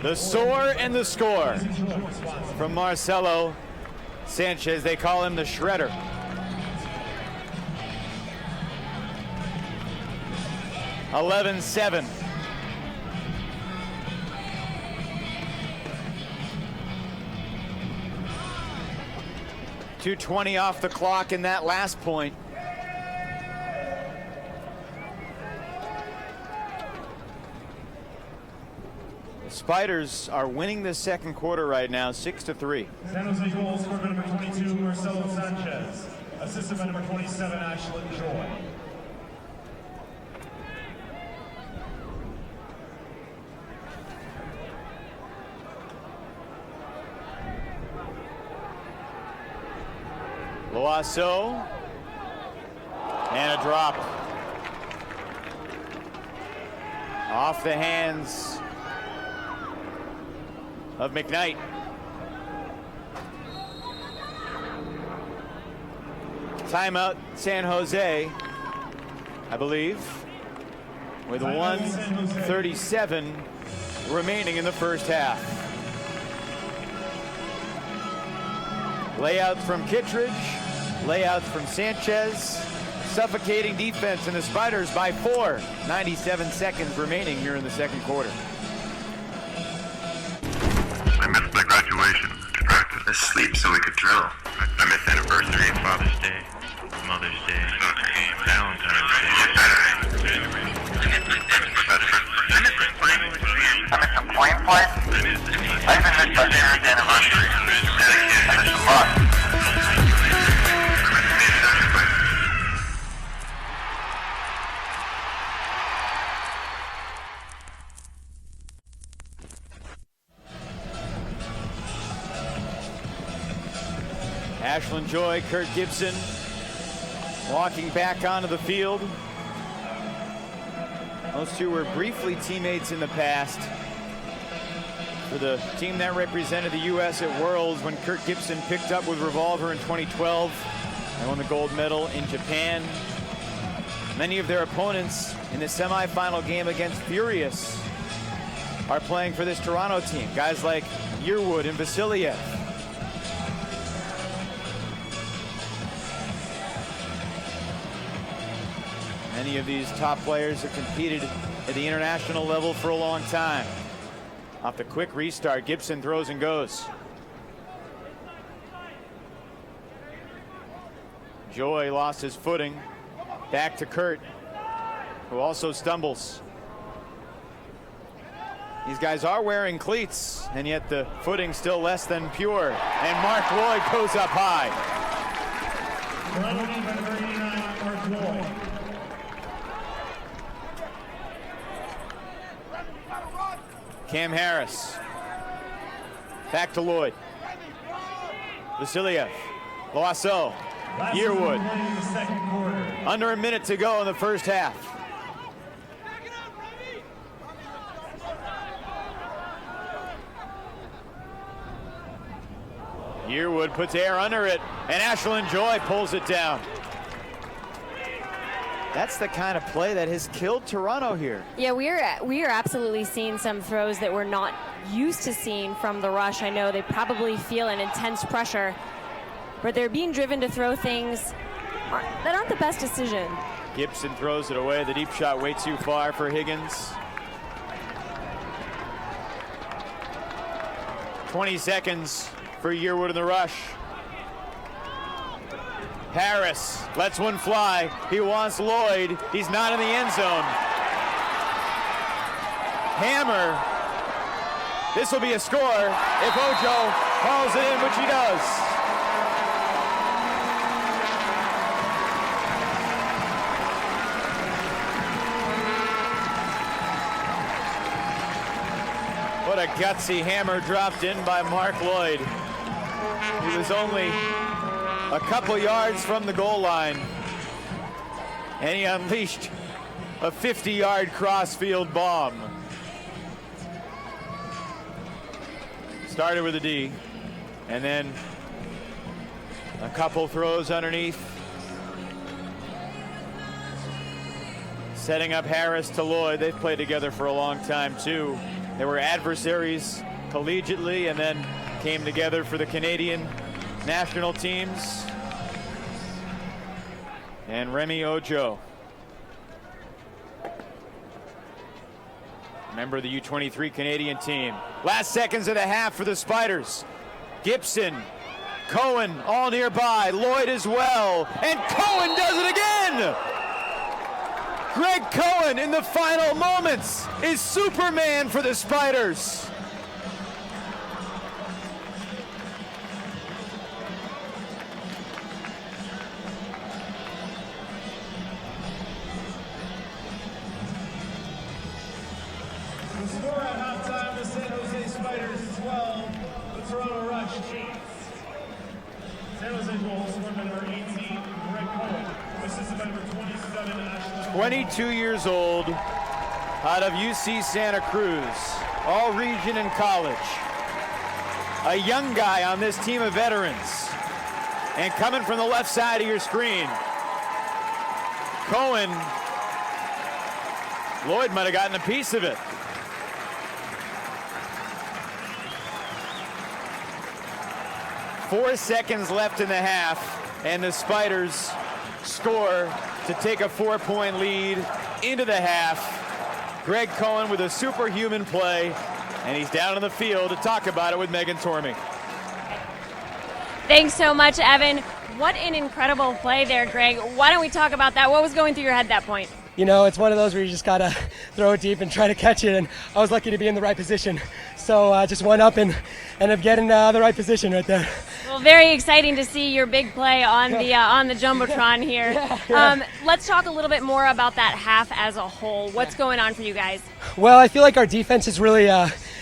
The soar and the score from Marcelo Sanchez. They call him the Shredder. (11-7). .220 off the clock in that last point. The Spiders are winning the second quarter right now, 6-3. San Jose goals for number 22, Marcelo Sanchez. Assisted by number 27, Ashlyn Joy. Loasso, and a drop. Off the hands of McKnight. Timeout, San Jose, I believe, with 1:37 remaining in the first half. Layout from Kittredge, layouts from Sanchez, suffocating defense, and the Spiders by 4. 97 seconds remaining here in the second quarter. I missed my graduation, distracted. Asleep so we could drill. I missed anniversary, Father's Day, Mother's Day, Valentine's Day, Saturday. I missed the playing. I missed the playing play? I even missed my parents' anniversary. I missed a lot. Ashlyn Joy, Kurt Gibson walking back onto the field. Those two were briefly teammates in the past for the team that represented the U.S. at Worlds when Kurt Gibson picked up with Revolver in 2012 and won the gold medal in Japan. Many of their opponents in the semifinal game against Furious are playing for this Toronto team. Guys like Yearwood and Vasiliev. Many of these top players have competed at the international level for a long time. Off the quick restart, Gibson throws and goes. Joy lost his footing. Back to Kurt, who also stumbles. These guys are wearing cleats, and yet the footing still less than pure. And Mark Lloyd goes up high. Mark Lloyd. Cam Harris. Back to Lloyd. Vasiliev. Loiseau. Yearwood. Under a minute to go in the first half. Yearwood puts air under it, and Ashlyn Joy pulls it down. That's the kind of play that has killed Toronto here. Yeah, we are absolutely seeing some throws that we're not used to seeing from the Rush. I know they probably feel an intense pressure, but they're being driven to throw things that aren't the best decision. Gibson throws it away. The deep shot way too far for Higgins. 20 seconds for Yearwood in the Rush. Harris lets one fly. He wants Lloyd. He's not in the end zone. Hammer. This will be a score if Ojo hauls it in, which he does. a gutsy hammer dropped in by Mark Lloyd. He was only a couple yards from the goal line, and he unleashed a 50-yard cross-field bomb. Started with a D, and then a couple throws underneath. Setting up Harris to Lloyd. They've played together for a long time, too. They were adversaries collegiately and then came together for the Canadian national teams. And Remy Ojo, member of the U23 Canadian team. Last seconds of the half for the Spiders. Gibson, Cohen all nearby, Lloyd as well, and Cohen does it again! Greg Cohen in the final moments is Superman for the Spiders. The score at halftime, the San Jose Spiders 12, the Toronto Rush 8. San Jose goals scored by number 18, Greg Cohen, assisted by number 27, Ashley. 22 years old, out of UC Santa Cruz, all region in college. A young guy on this team of veterans. And coming from the left side of your screen, Cohen, Lloyd might have gotten a piece of it. Four seconds left in the half, and the Spiders score to take a 4-point lead into the half. Greg Cohen with a superhuman play, and he's down on the field to talk about it with Megan Tormey. Thanks so much, Evan. What an incredible play there, Greg. Why don't we talk about that? What was going through your head at that point? You know, it's one of those where you just got to throw it deep and try to catch it, and I was lucky to be in the right position. So just went up and ended up getting the right position right there. Well, very exciting to see your big play on the Jumbotron here. Yeah. Let's talk a little bit more about that half as a whole. What's going on for you guys? Well, I feel like our defense is really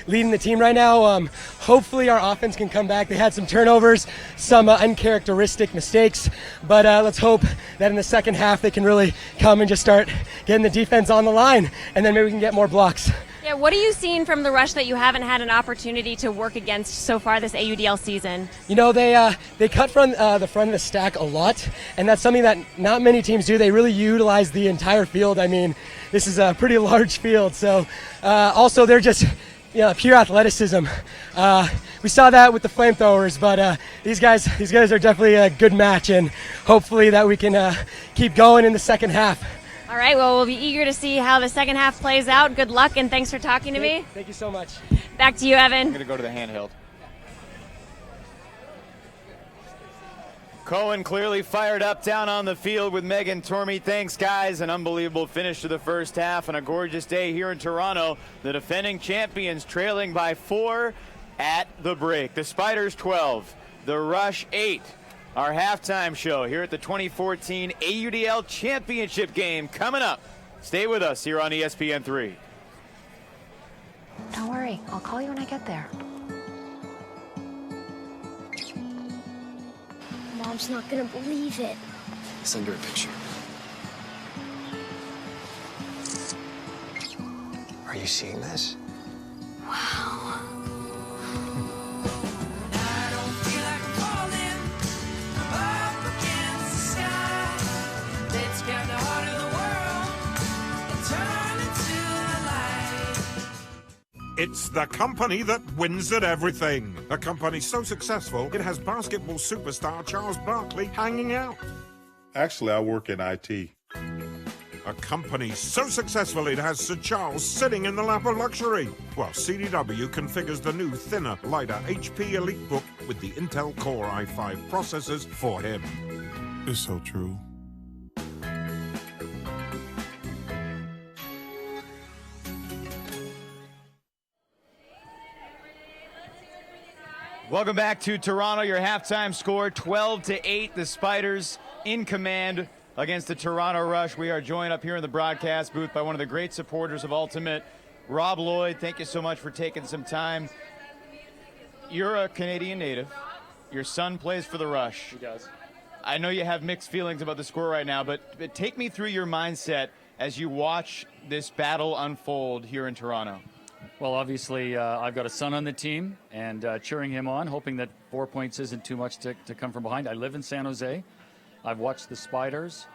leading the team right now. Hopefully our offense can come back. They had some turnovers, some uncharacteristic mistakes, but let's hope that in the second half they can really come and just start getting the defense on the line, and then maybe we can get more blocks. Yeah, what are you seeing from the Rush that you haven't had an opportunity to work against so far this AUDL season? You know, they cut from the front of the stack a lot, and that's something that not many teams do. They really utilize the entire field. I mean, this is a pretty large field, so also they're just pure athleticism. We saw that with the flamethrowers, but these guys are definitely a good match, and hopefully that we can keep going in the second half. All right, well, we'll be eager to see how the second half plays out. Good luck, and thanks for talking to me. Thank you so much. Back to you, Evan. I'm going to go to the handheld. Cohen clearly fired up down on the field with Megan Tormey. Thanks, guys. An unbelievable finish to the first half and a gorgeous day here in Toronto. The defending champions trailing by 4 at the break. The Spiders 12, the Rush 8. Our halftime show here at the 2014 AUDL Championship Game coming up. Stay with us here on ESPN3. Don't worry, I'll call you when I get there. Mom's not gonna believe it. Send her a picture. Are you seeing this? Wow. It's the company that wins at everything. A company so successful, it has basketball superstar Charles Barkley hanging out. Actually, I work in IT. A company so successful, it has Sir Charles sitting in the lap of luxury, while CDW configures the new, thinner, lighter HP EliteBook with the Intel Core i5 processors for him. It's so true. Welcome back to Toronto. Your halftime score 12-8. The Spiders in command against the Toronto Rush. We are joined up here in the broadcast booth by one of the great supporters of Ultimate, Rob Lloyd, thank you so much for taking some time. You're a Canadian native. Your son plays for the Rush. He does. I know you have mixed feelings about the score right now, but take me through your mindset as you watch this battle unfold here in Toronto. Well, obviously, I've got a son on the team and cheering him on, hoping that 4 points isn't too much to come from behind. I live in San Jose. I've watched the Spiders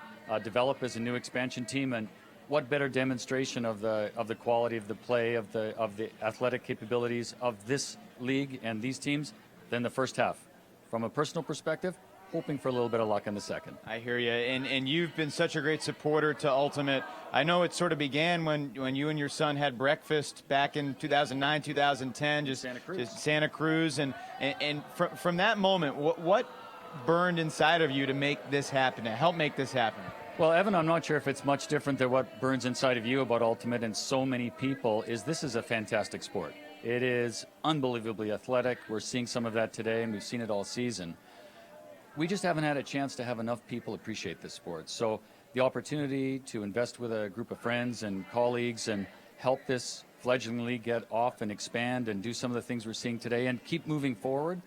develop as a new expansion team, and what better demonstration of the quality of the play, of the athletic capabilities of this league and these teams than the first half. From a personal perspective, hoping for a little bit of luck in the second. I hear you, and you've been such a great supporter to Ultimate. I know it sort of began when you and your son had breakfast back in 2009, 2010, just Santa Cruz, and from that moment, what burned inside of you to make this happen, to help make this happen? Well, Evan, I'm not sure if it's much different than what burns inside of you about Ultimate and so many people. This is a fantastic sport. It is unbelievably athletic. We're seeing some of that today, and we've seen it all season. We just haven't had a chance to have enough people appreciate this sport. So the opportunity to invest with a group of friends and colleagues and help this fledgling league get off and expand and do some of the things we're seeing today and keep moving forward,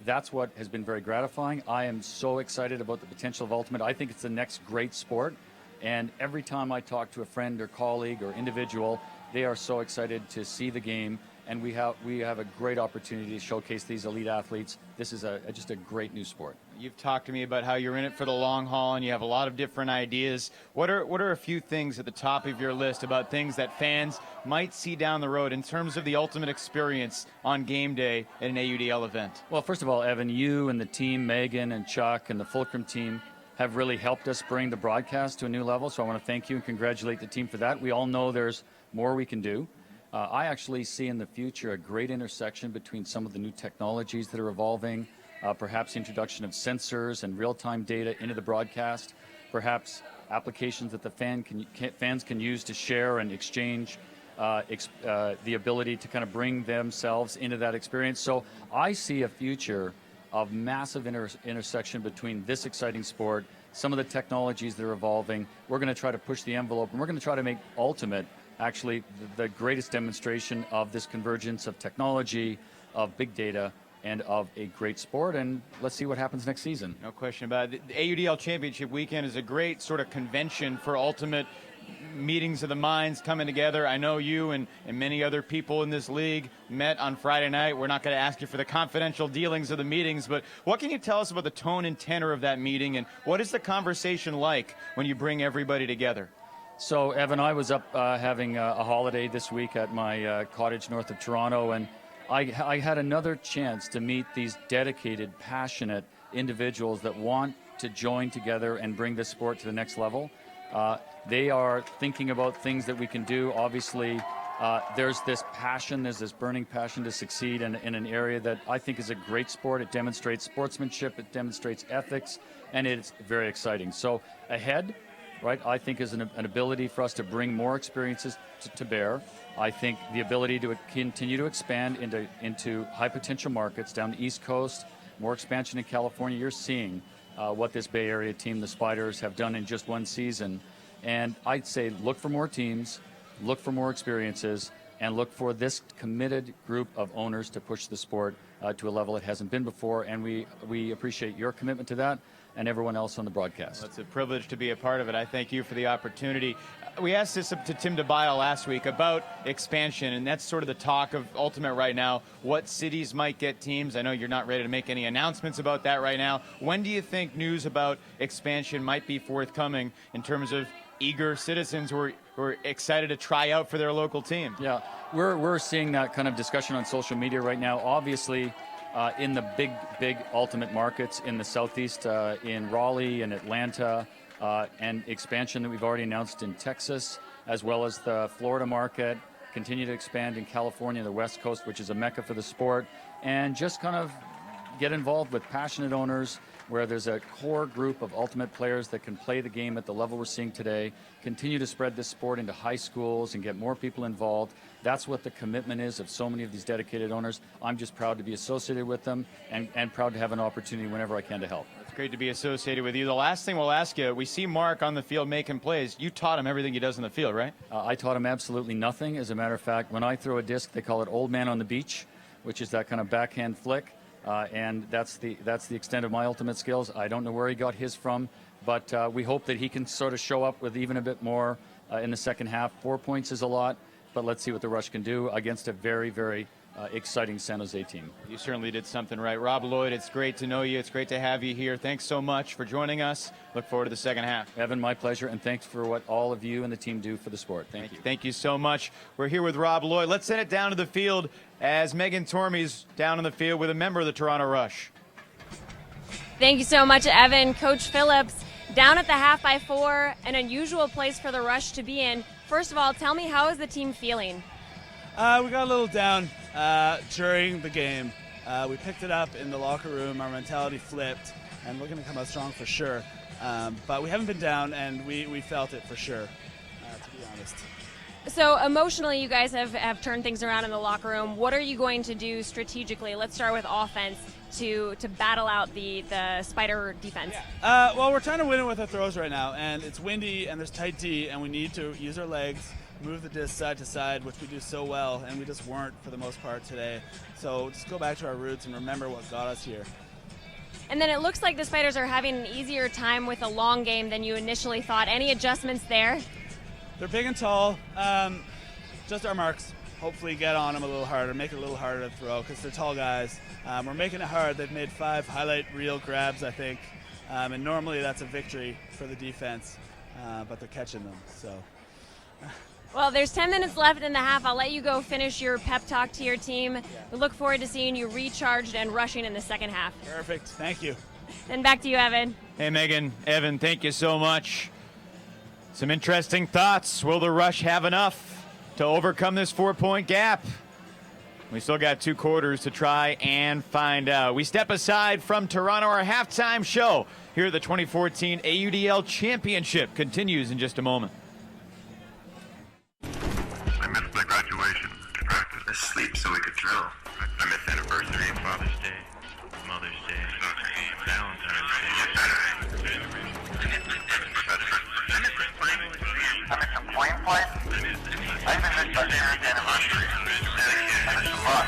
that's what has been very gratifying. I am so excited about the potential of Ultimate. I think it's the next great sport. And every time I talk to a friend or colleague or individual, they are so excited to see the game. And we have a great opportunity to showcase these elite athletes. This is just a great new sport. You've talked to me about how you're in it for the long haul and you have a lot of different ideas. What are a few things at the top of your list about things that fans might see down the road in terms of the Ultimate experience on game day at an AUDL event? Well, first of all, Evan, you and the team, Megan and Chuck and the Fulcrum team, have really helped us bring the broadcast to a new level. So I want to thank you and congratulate the team for that. We all know there's more we can do. I actually see in the future a great intersection between some of the new technologies that are evolving, perhaps introduction of sensors and real-time data into the broadcast, perhaps applications that the fans can use to share and exchange the ability to kind of bring themselves into that experience. So I see a future of massive intersection between this exciting sport, some of the technologies that are evolving. We're going to try to push the envelope, and we're going to try to make Ultimate actually the greatest demonstration of this convergence of technology, of big data, and of a great sport. And let's see what happens next season. No question about it. The AUDL Championship Weekend is a great sort of convention for Ultimate, meetings of the minds coming together. I know you and many other people in this league met on Friday night. We're not going to ask you for the confidential dealings of the meetings, but what can you tell us about the tone and tenor of that meeting, and what is the conversation like when you bring everybody together? So, Evan, I was up having a holiday this week at my cottage north of Toronto, and I had another chance to meet these dedicated, passionate individuals that want to join together and bring this sport to the next level. They are thinking about things that we can do. Obviously, there's this passion, there's this burning passion to succeed in an area that I think is a great sport. It demonstrates sportsmanship, it demonstrates ethics, and it's very exciting. So ahead, right, I think is an ability for us to bring more experiences to bear. I think the ability to continue to expand into high potential markets down the East Coast, more expansion in California. You're seeing what this Bay Area team, the Spiders, have done in just one season. And I'd say look for more teams, look for more experiences, and look for this committed group of owners to push the sport to a level it hasn't been before. And we appreciate your commitment to that and everyone else on the broadcast. Well, it's a privilege to be a part of it. I thank you for the opportunity. We asked this to Tim DeBile last week about expansion, and that's sort of the talk of Ultimate right now. What cities might get teams? I know you're not ready to make any announcements about that right now. When do you think news about expansion might be forthcoming in terms of eager citizens who are excited to try out for their local team? Yeah, we're seeing that kind of discussion on social media right now. Obviously, in the big Ultimate markets in the Southeast, in Raleigh and Atlanta, and expansion that we've already announced in Texas, as well as the Florida market, continue to expand in California, the West Coast, which is a mecca for the sport, and just kind of get involved with passionate owners where there's a core group of Ultimate players that can play the game at the level we're seeing today, continue to spread this sport into high schools and get more people involved. That's what the commitment is of so many of these dedicated owners. I'm just proud to be associated with them and proud to have an opportunity whenever I can to help. That's Great to be associated with you. The last thing we'll ask you, we see Mark on the field making plays. You taught him everything he does on the field, right? I taught him absolutely nothing. As a matter of fact, when I throw a disc, they call it old man on the beach, which is that kind of backhand flick. And that's the extent of my ultimate skills. I don't know where he got his from, but we hope that he can sort of show up with even a bit more in the second half. 4 points is a lot, but let's see what the Rush can do against a very, very exciting San Jose team. You certainly did something right. Rob Lloyd, it's great to know you. It's great to have you here. Thanks so much for joining us. Look forward to the second half. Evan, my pleasure, and thanks for what all of you and the team do for the sport. Thank you. Thank you so much. We're here with Rob Lloyd. Let's send it down to the field as Megan Tormey's down on the field with a member of the Toronto Rush. Thank you so much, Evan. Coach Phillips, down at the half by 4, an unusual place for the Rush to be in. First of all, tell me, how is the team feeling? We got a little down during the game. We picked it up in the locker room. Our mentality flipped, and we're going to come out strong for sure. But we haven't been down, and we felt it for sure, to be honest. So emotionally, you guys have turned things around in the locker room. What are you going to do strategically? Let's start with offense to battle out the Spider defense. Well, we're trying to win it with our throws right now, and it's windy, and there's tight D, and we need to use our legs, move the disc side to side, which we do so well, and we just weren't for the most part today. So just go back to our roots and remember what got us here. And then it looks like the Spiders are having an easier time with a long game than you initially thought. Any adjustments there? They're big and tall. Just our marks. Hopefully get on them a little harder, make it a little harder to throw because they're tall guys. We're making it hard. They've made 5 highlight reel grabs, I think. And normally that's a victory for the defense, but they're catching them. So. Well, there's 10 minutes left in the half. I'll let you go finish your pep talk to your team. We look forward to seeing you recharged and rushing in the second half. Perfect. Thank you. Then back to you, Evan. Hey, Megan, Evan, thank you so much. Some interesting thoughts. Will the Rush have enough to overcome this 4-point gap? We still got 2 quarters to try and find out. We step aside from Toronto. Our halftime show here at the 2014 AUDL Championship continues in just a moment. I missed my graduation, practice, asleep so we could drill. I missed anniversary, Father's Day, Mother's Day, Valentine's Day, Saturday. I missed some playing play. I even missed my parents' anniversary. I missed a lot.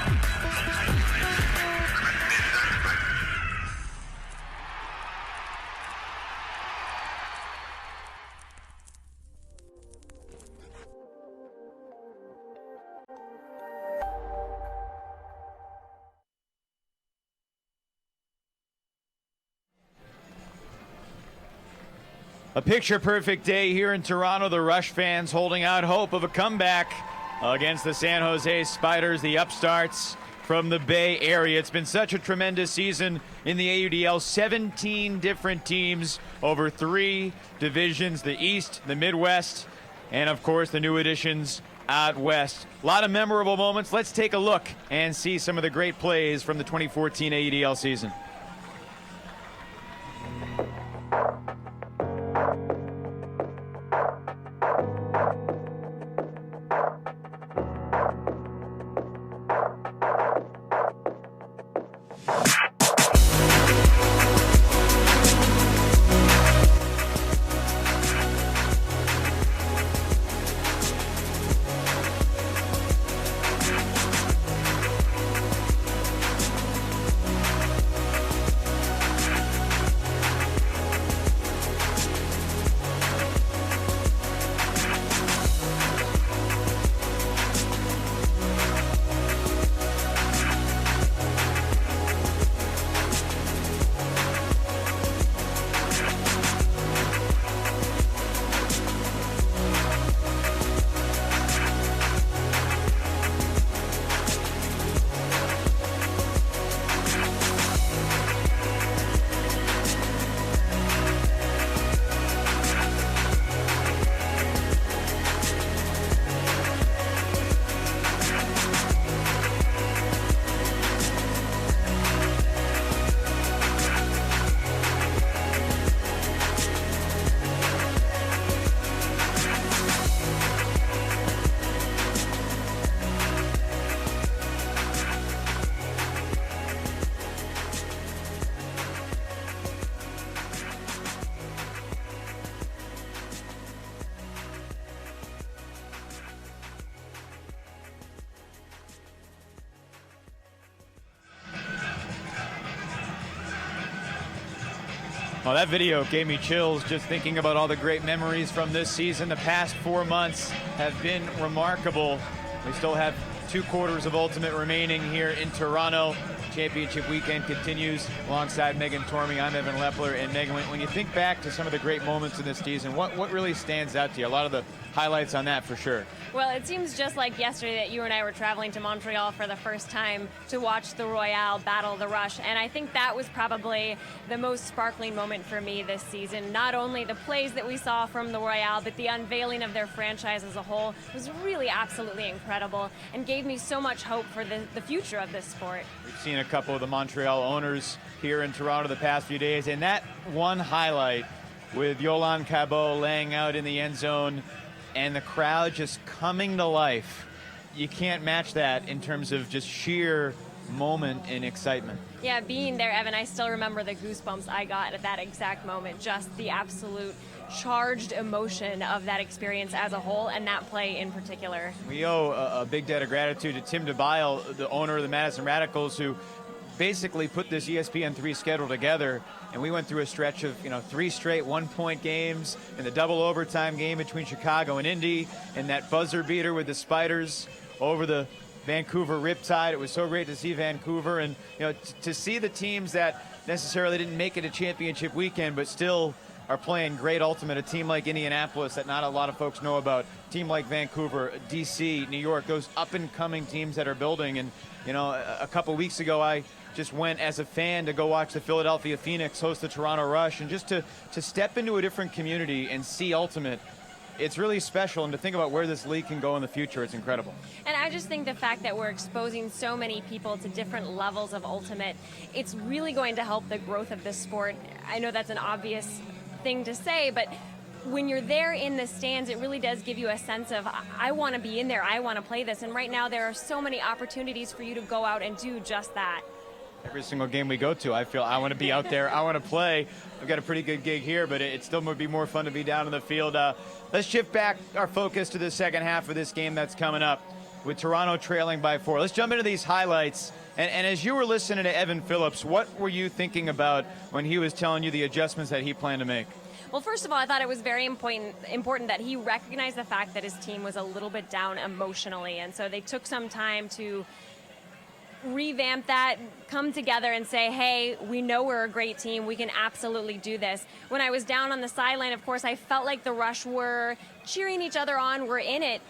A picture-perfect day here in Toronto. The Rush fans holding out hope of a comeback against the San Jose Spiders, the upstarts from the Bay Area. It's been such a tremendous season in the AUDL. 17 different teams over 3 divisions, the East, the Midwest, and of course the new additions out west. A lot of memorable moments. Let's take a look and see some of the great plays from the 2014 AUDL season. Well, that video gave me chills just thinking about all the great memories from this season. The past 4 months have been remarkable. We still have 2 quarters of Ultimate remaining here in Toronto. Championship weekend continues alongside Megan Tormey. I'm Evan Lepler. And Megan, when you think back to some of the great moments in this season, what really stands out to you? A lot of the highlights on that for sure. Well, it seems just like yesterday that you and I were traveling to Montreal for the first time to watch the Royale battle the Rush, and I think that was probably the most sparkling moment for me this season. Not only the plays that we saw from the Royale, but the unveiling of their franchise as a whole was really absolutely incredible and gave me so much hope for the future of this sport. We've seen a couple of the Montreal owners here in Toronto the past few days, and that one highlight with Yolande Cabot laying out in the end zone and the crowd just coming to life. You can't match that in terms of just sheer moment and excitement. Yeah, being there, Evan, I still remember the goosebumps I got at that exact moment. Just the absolute charged emotion of that experience as a whole, and that play in particular. We owe a big debt of gratitude to Tim DeBile, the owner of the Madison Radicals, who basically put this ESPN3 schedule together, and we went through a stretch of 3 straight 1-point games, and the double overtime game between Chicago and Indy, and that buzzer beater with the Spiders over the Vancouver Riptide. It was so great to see Vancouver, and to see the teams that necessarily didn't make it a championship weekend but still are playing great Ultimate. A team like Indianapolis that not a lot of folks know about, a team like Vancouver, DC, New York, those up and coming teams that are building. And a couple weeks ago I just went as a fan to go watch the Philadelphia Phoenix host the Toronto Rush, and just to step into a different community and see Ultimate, it's really special. And to think about where this league can go in the future, it's incredible. And I just think the fact that we're exposing so many people to different levels of Ultimate, it's really going to help the growth of this sport. I know that's an obvious thing to say, but when you're there in the stands, it really does give you a sense of, I want to be in there, I want to play this. And right now there are so many opportunities for you to go out and do just that. Every single game we go to, I feel I want to be out there, I want to play. I've got a pretty good gig here, but it still would be more fun to be down in the field. Let's shift back our focus to the second half of this game that's coming up with Toronto trailing by 4. Let's jump into these highlights. And as you were listening to Evan Phillips, what were you thinking about when he was telling you the adjustments that he planned to make? Well, first of all, I thought it was very important that he recognized the fact that his team was a little bit down emotionally. And so they took some time to revamp that, come together and say, hey, we know we're a great team. We can absolutely do this. When I was down on the sideline, of course, I felt like the Rush were cheering each other on. We're in it.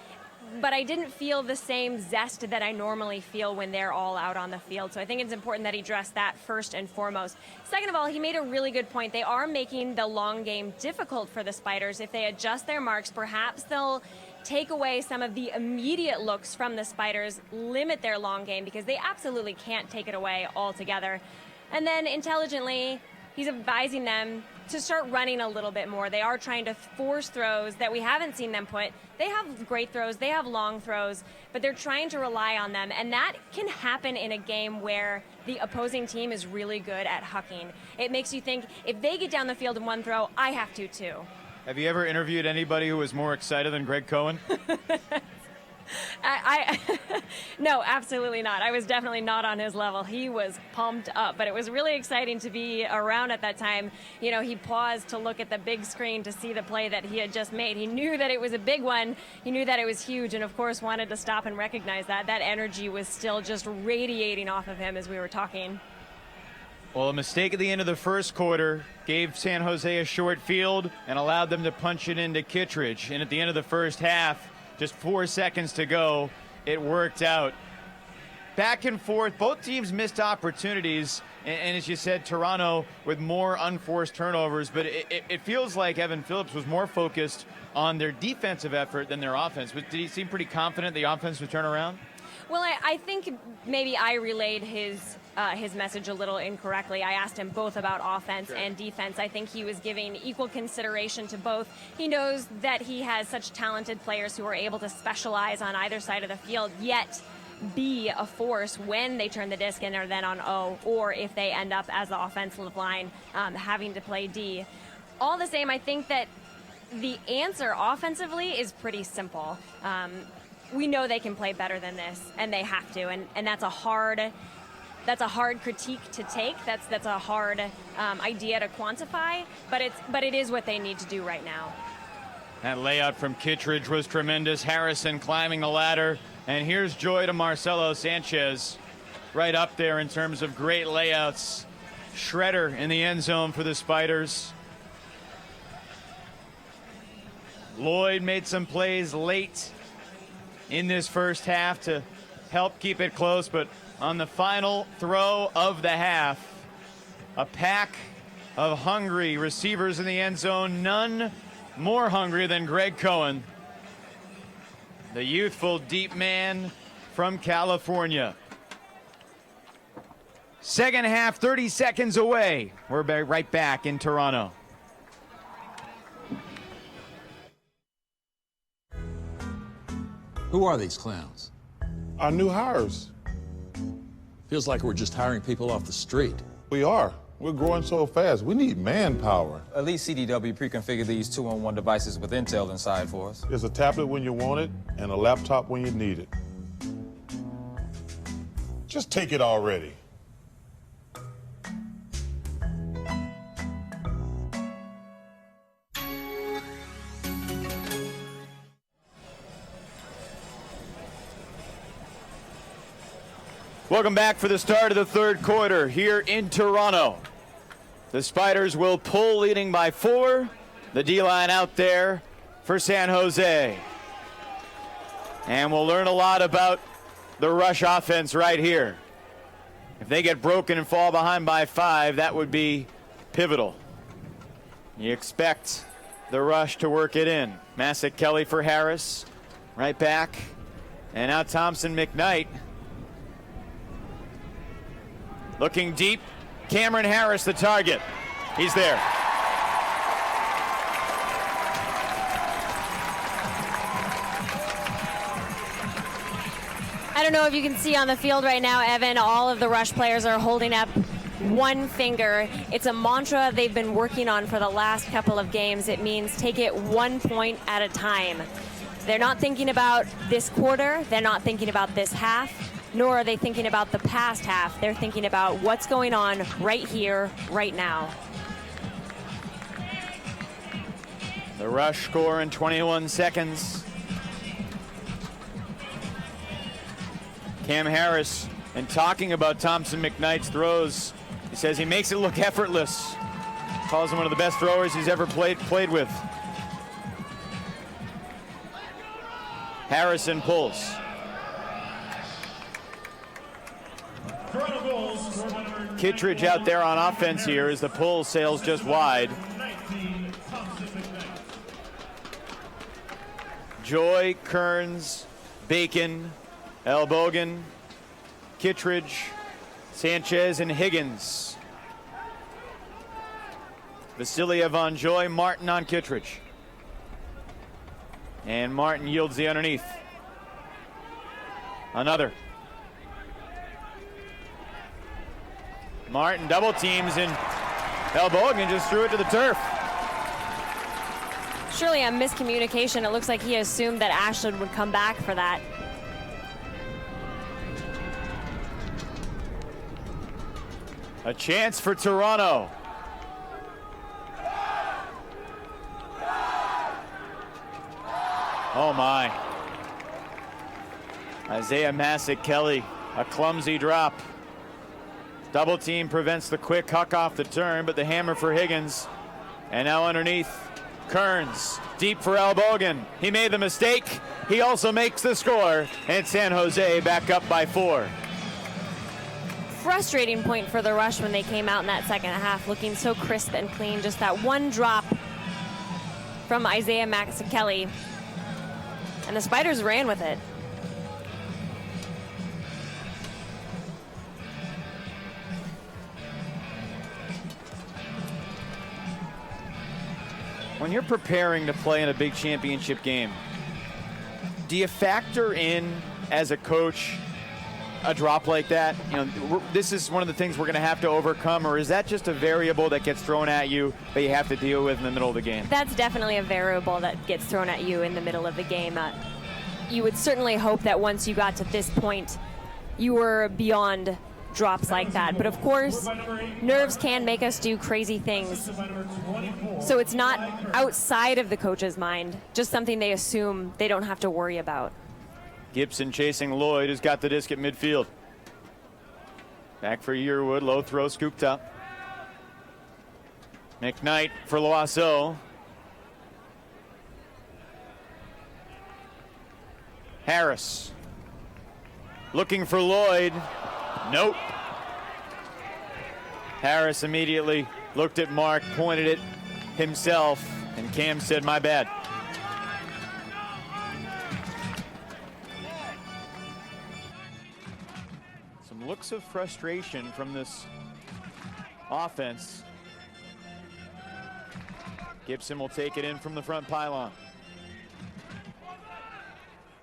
But I didn't feel the same zest that I normally feel when they're all out on the field. So I think it's important that he address that first and foremost. Second of all, he made a really good point. They are making the long game difficult for the Spiders. If they adjust their marks, perhaps they'll take away some of the immediate looks from the Spiders, limit their long game, because they absolutely can't take it away altogether. And then intelligently, he's advising them to start running a little bit more. They are trying to force throws that we haven't seen them put. They have great throws, they have long throws, but they're trying to rely on them. And that can happen in a game where the opposing team is really good at hucking. It makes you think, if they get down the field in one throw, I have to too. Have you ever interviewed anybody who was more excited than Greg Cohen? No, absolutely not. I was definitely not on his level. He was pumped up, but it was really exciting to be around at that time. He paused to look at the big screen to see the play that he had just made. He knew that it was a big one. He knew that it was huge, and of course wanted to stop and recognize that. That energy was still just radiating off of him as we were talking. Well, a mistake at the end of the first quarter gave San Jose a short field and allowed them to punch it into Kittredge. And at the end of the first half, just 4 seconds to go, it worked out. Back and forth, both teams missed opportunities. And as you said, Toronto with more unforced turnovers. But it feels like Evan Phillips was more focused on their defensive effort than their offense. But did he seem pretty confident the offense would turn around? Well, I think maybe I relayed his message a little incorrectly. I asked him both about offense and defense. I think he was giving equal consideration to both. He knows that he has such talented players who are able to specialize on either side of the field, yet be a force when they turn the disc and are then on O, or if they end up as the offensive line having to play D. All the same, I think that the answer offensively is pretty simple. We know they can play better than this, and they have to, and that's a hard that's a hard critique to take. That's a hard idea to quantify, but it is what they need to do right now. That layout from Kittredge was tremendous. Harrison climbing the ladder. And here's joy to Marcelo Sanchez, right up there in terms of great layouts. Shredder in the end zone for the Spiders. Lloyd made some plays late in this first half to help keep it close, but on the final throw of the half, a pack of hungry receivers in the end zone, none more hungry than Greg Cohen, the youthful deep man from California. Second half, 30 seconds away. We're right back in Toronto. Who are these clowns? Our new hires. Feels like we're just hiring people off the street. We are. We're growing so fast. We need manpower. At least CDW pre-configured these 2-in-1 devices with Intel inside for us. There's a tablet when you want it and a laptop when you need it. Just take it already. Welcome back for the start of the third quarter here in Toronto. The Spiders will pull, leading by 4. The D-line out there for San Jose. And we'll learn a lot about the rush offense right here. If they get broken and fall behind by 5, that would be pivotal. You expect the rush to work it in. Massac Kelly for Harris, right back. And now Thompson McKnight. Looking deep, Cameron Harris the target. He's there. I don't know if you can see on the field right now, Evan, all of the rush players are holding up one finger. It's a mantra they've been working on for the last couple of games. It means take it 1 point at a time. They're not thinking about this quarter. They're not thinking about this half. Nor are they thinking about the past half. They're thinking about what's going on right here, right now. The rush score in 21 seconds. Cam Harris, and talking about Thompson McKnight's throws, he says he makes it look effortless. Calls him one of the best throwers he's ever played with. Harrison pulls. Kittredge out there on offense here as the pull sails just wide. Joy, Kearns, Bacon, Elbogen, Kittredge, Sanchez, and Higgins. Vasilia Von Joy, Martin on Kittredge. And Martin yields the underneath. Martin double teams and Elbogen just threw it to the turf. Surely a miscommunication. It looks like he assumed that Ashland would come back for that. A chance for Toronto. Oh my. Isaiah Massac Kelly, a clumsy drop. Double team prevents the quick huck off the turn, but the hammer for Higgins. And now underneath, Kearns, deep for Elbogen. He made the mistake. He also makes the score, and San Jose back up by 4. Frustrating point for the rush when they came out in that second half, looking so crisp and clean. Just that one drop from Isaiah Massac Kelly. And the Spiders ran with it. When you're preparing to play in a big championship game, do you factor in, as a coach, a drop like that? You know, this is one of the things we're going to have to overcome, or is that just a variable that gets thrown at you that you have to deal with in the middle of the game? That's definitely a variable that gets thrown at you in the middle of the game. You would certainly hope that once you got to this point, you were beyond drops like that. But of course, nerves can make us do crazy things. So it's not outside of the coach's mind, just something they assume they don't have to worry about. Gibson chasing Lloyd, who's got the disc at midfield. Back for Yearwood, low throw scooped up. McKnight for Loiseau. Harris looking for Lloyd. Nope. Harris immediately looked at Mark, pointed it himself, and Cam said, my bad. Some looks of frustration from this offense. Gibson will take it in from the front pylon.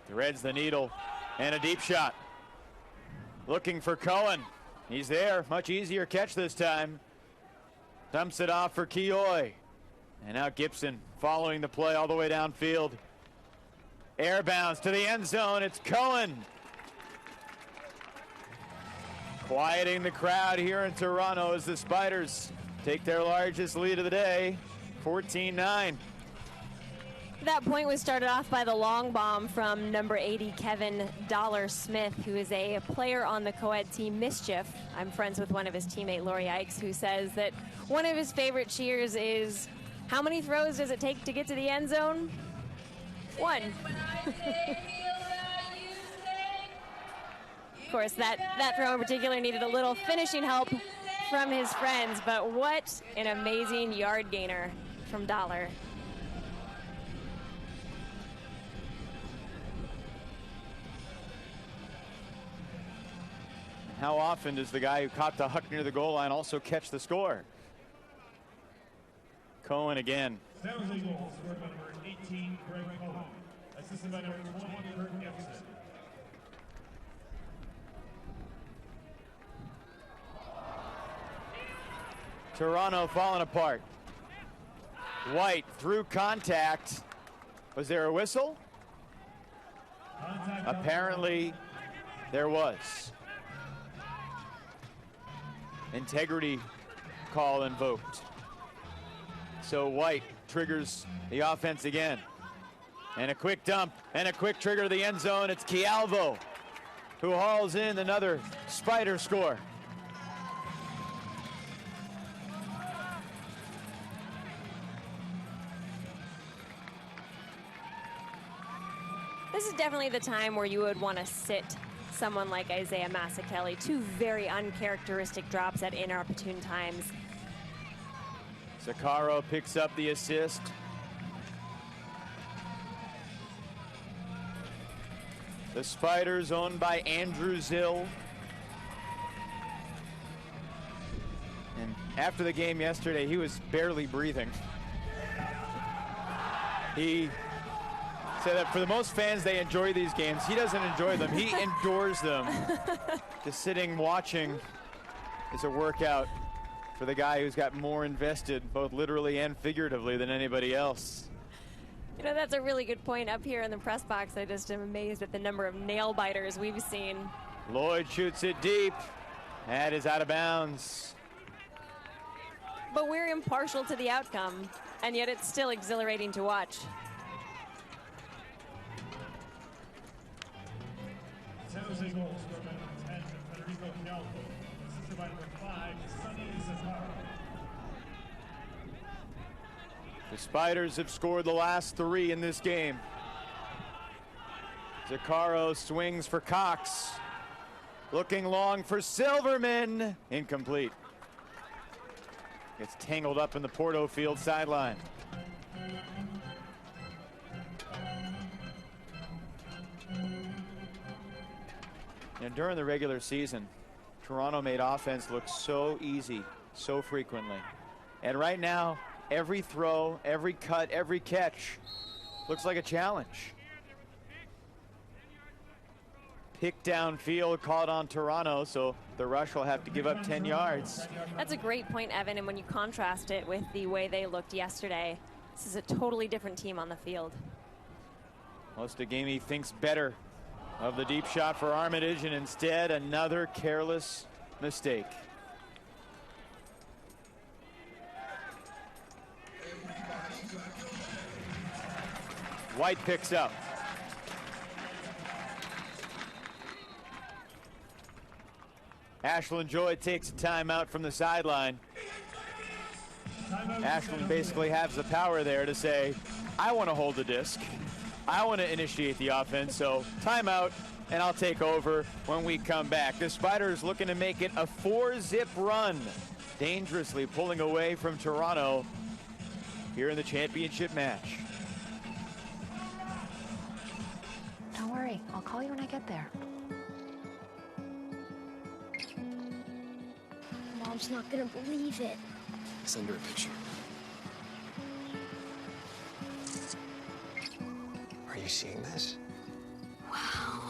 Threads the needle, and a deep shot. Looking for Cohen. He's there, much easier catch this time. Dumps it off for Keoy. And now Gibson following the play all the way downfield. Air bounce to the end zone, it's Cohen. Quieting the crowd here in Toronto as the Spiders take their largest lead of the day, 14-9. That point was started off by the long bomb from number 80, Kevin Dollar-Smith, who is a player on the co-ed team Mischief. I'm friends with one of his teammate, Lori Ikes, who says that one of his favorite cheers is, how many throws does it take to get to the end zone? One. Of course, that throw in particular needed a little finishing help from his friends, but what an amazing yard gainer from Dollar. How often does the guy who caught the huck near the goal line also catch the score? Cohen again. San Jose goal scored by number 18, Greg Cohen. Assisted by number 20, Kurt Gibson. Toronto falling apart. White through contact. Was there a whistle? Apparently there was. Integrity call invoked. So White triggers the offense again. And a quick dump and a quick trigger to the end zone. It's Chialvo who hauls in another Spider score. This is definitely the time where you would want to sit someone like Isaiah Mazzucchelli. Two very uncharacteristic drops at inopportune times. Zaccaro picks up the assist. The Spiders owned by Andrew Zill. And after the game yesterday, he was barely breathing. He said that for the most fans, they enjoy these games. He doesn't enjoy them. He endures them. Just sitting watching is a workout for the guy who's got more invested, both literally and figuratively, than anybody else. You know, that's a really good point. Up here in the press box, I just am amazed at the number of nail biters we've seen. Lloyd shoots it deep. That is out of bounds. But we're impartial to the outcome, and yet it's still exhilarating to watch. San Jose goal scored by number 10, Federico Chialvo. Assisted by number 5, Sonny Zaccaro. The Spiders have scored the last 3 in this game. Zaccaro swings for Cox. Looking long for Silverman. Incomplete. Gets tangled up in the Porto Field sideline. And during the regular season, Toronto made offense look so easy, so frequently. And right now, every throw, every cut, every catch looks like a challenge. Pick downfield, caught on Toronto, so the Rush will have to give up 10 yards. That's a great point, Evan, and when you contrast it with the way they looked yesterday, this is a totally different team on the field. Mostagimi thinks better of the deep shot for Armitage, and instead another careless mistake. White picks up. Ashlyn Joy takes a timeout from the sideline. Ashlyn basically has the power there to say, I want to hold the disc. I want to initiate the offense, so timeout, and I'll take over when we come back. The Spiders looking to make it a 4-zip run, dangerously pulling away from Toronto here in the championship match. Don't worry, I'll call you when I get there. Mom's not gonna believe it. Send her a picture. Are you seeing this? Wow.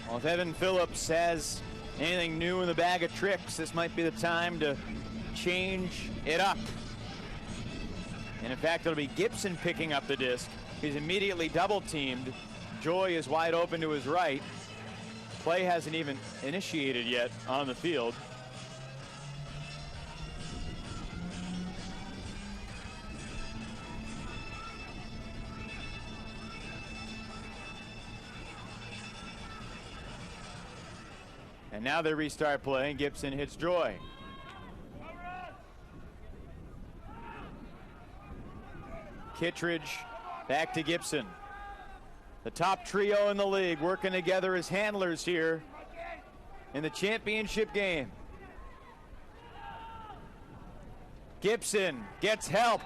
Well, if Evan Phillips has anything new in the bag of tricks, this might be the time to change it up. And in fact, it'll be Gibson picking up the disc. He's immediately double teamed. Joy is wide open to his right. Play hasn't even initiated yet on the field. And now they restart play, and Gibson hits Joy. Kittredge back to Gibson. The top trio in the league working together as handlers here in the championship game. Gibson gets help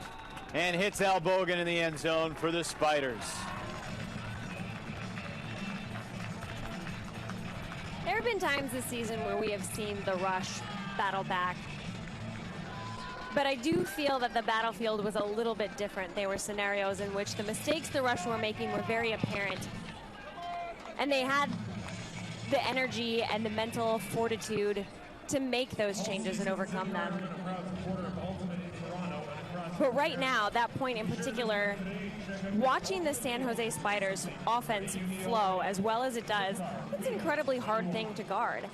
and hits Al Bogan in the end zone for the Spiders. There have been times this season where we have seen the Rush battle back. But I do feel that the battlefield was a little bit different. There were scenarios in which the mistakes the Rush were making were very apparent. And they had the energy and the mental fortitude to make those changes and overcome them. But right now, that point in particular, watching the San Jose Spiders offense flow as well as it does, it's an incredibly hard thing to guard.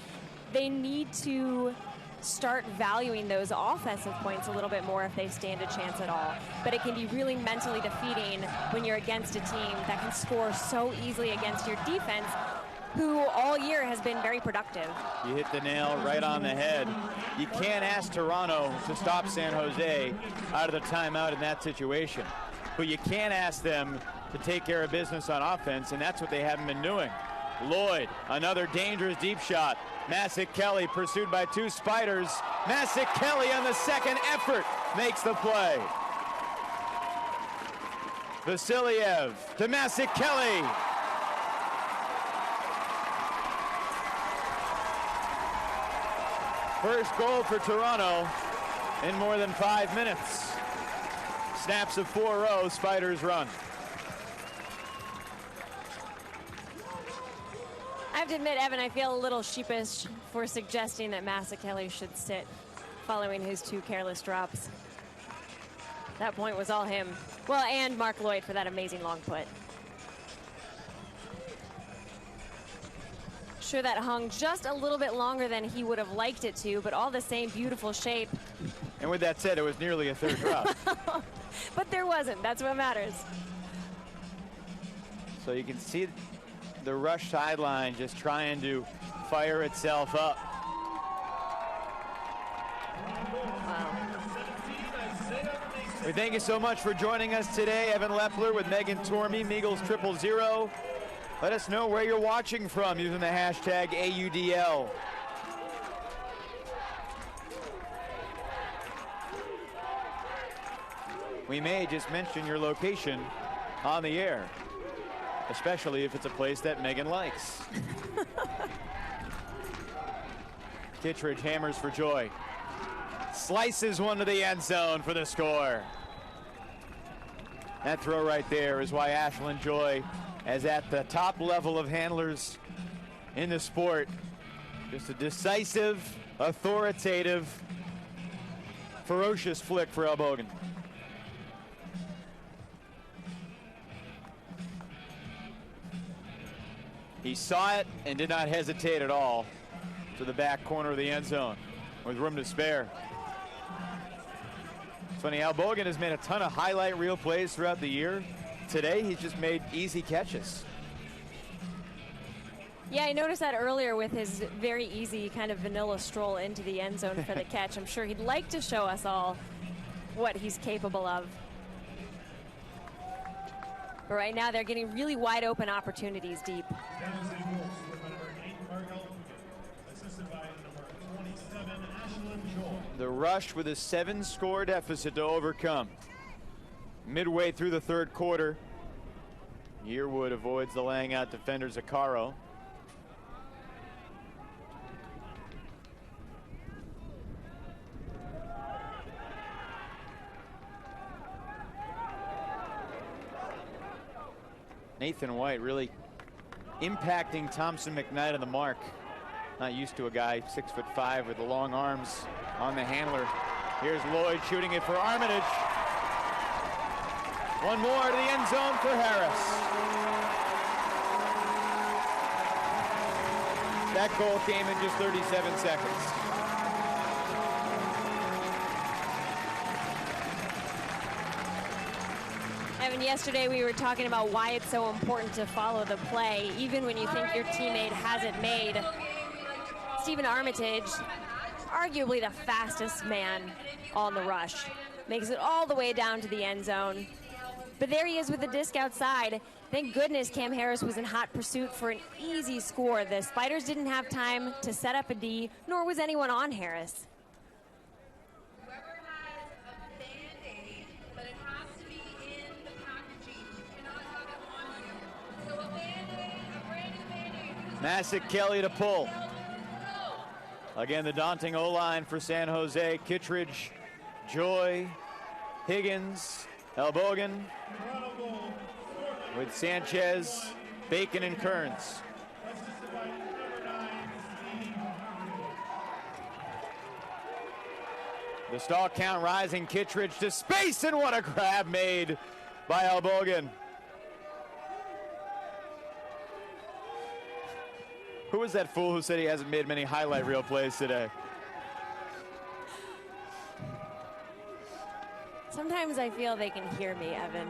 They need to start valuing those offensive points a little bit more if they stand a chance at all. But it can be really mentally defeating when you're against a team that can score so easily against your defense, who all year has been very productive. You hit the nail right on the head. You can't ask Toronto to stop San Jose out of the timeout in that situation. But you can ask them to take care of business on offense, and that's what they haven't been doing. Lloyd, another dangerous deep shot. Masik Kelly pursued by two Spiders. Masik Kelly on the second effort makes the play. Vasiliev to Masik Kelly. First goal for Toronto in more than 5 minutes. Snaps of 4-0, Spiders run. I have to admit, Evan, I feel a little sheepish for suggesting that Masik Kelly should sit following his two careless drops. That point was all him. Well, and Mark Lloyd for that amazing long put. Sure, that hung just a little bit longer than he would have liked it to, but all the same beautiful shape. And with that said, it was nearly a third drop. But there wasn't. That's what matters. So you can see the Rush sideline just trying to fire itself up. We thank you so much for joining us today. Evan Lepler with Megan Tormey, Meagles 000. Let us know where you're watching from using the hashtag AUDL. We may just mention your location on the air, especially if it's a place that Megan likes. Kittredge hammers for Joy. Slices one to the end zone for the score. That throw right there is why Ashlyn Joy is at the top level of handlers in the sport. Just a decisive, authoritative, ferocious flick for Elbogen. He saw it and did not hesitate at all to the back corner of the end zone with room to spare. It's funny, Elbogen has made a ton of highlight reel plays throughout the year. Today, he's just made easy catches. Yeah, I noticed that earlier with his very easy kind of vanilla stroll into the end zone for the catch. I'm sure he'd like to show us all what he's capable of. But right now, they're getting really wide open opportunities deep. The Rush with a 7-score deficit to overcome. Midway through the third quarter, Yearwood avoids the laying out defender Zaccaro. Nathan White really impacting Thompson McKnight on the mark. Not used to a guy 6'5" with the long arms on the handler. Here's Lloyd shooting it for Armitage. One more to the end zone for Harris. That goal came in just 37 seconds. Evan, yesterday we were talking about why it's so important to follow the play, even when you think your teammate has it made. Stephen Armitage, arguably the fastest man on the Rush, makes it all the way down to the end zone. But there he is with the disc outside. Thank goodness Cam Harris was in hot pursuit for an easy score. The Spiders didn't have time to set up a D, nor was anyone on Harris. Masick Kelly to pull. Again, the daunting O-line for San Jose. Kittredge, Joy, Higgins, Elbogen, with Sanchez, Bacon, and Kearns. The stall count rising. Kittredge to space, and what a grab made by Elbogen. Who was that fool who said he hasn't made many highlight reel plays today? Sometimes I feel they can hear me, Evan.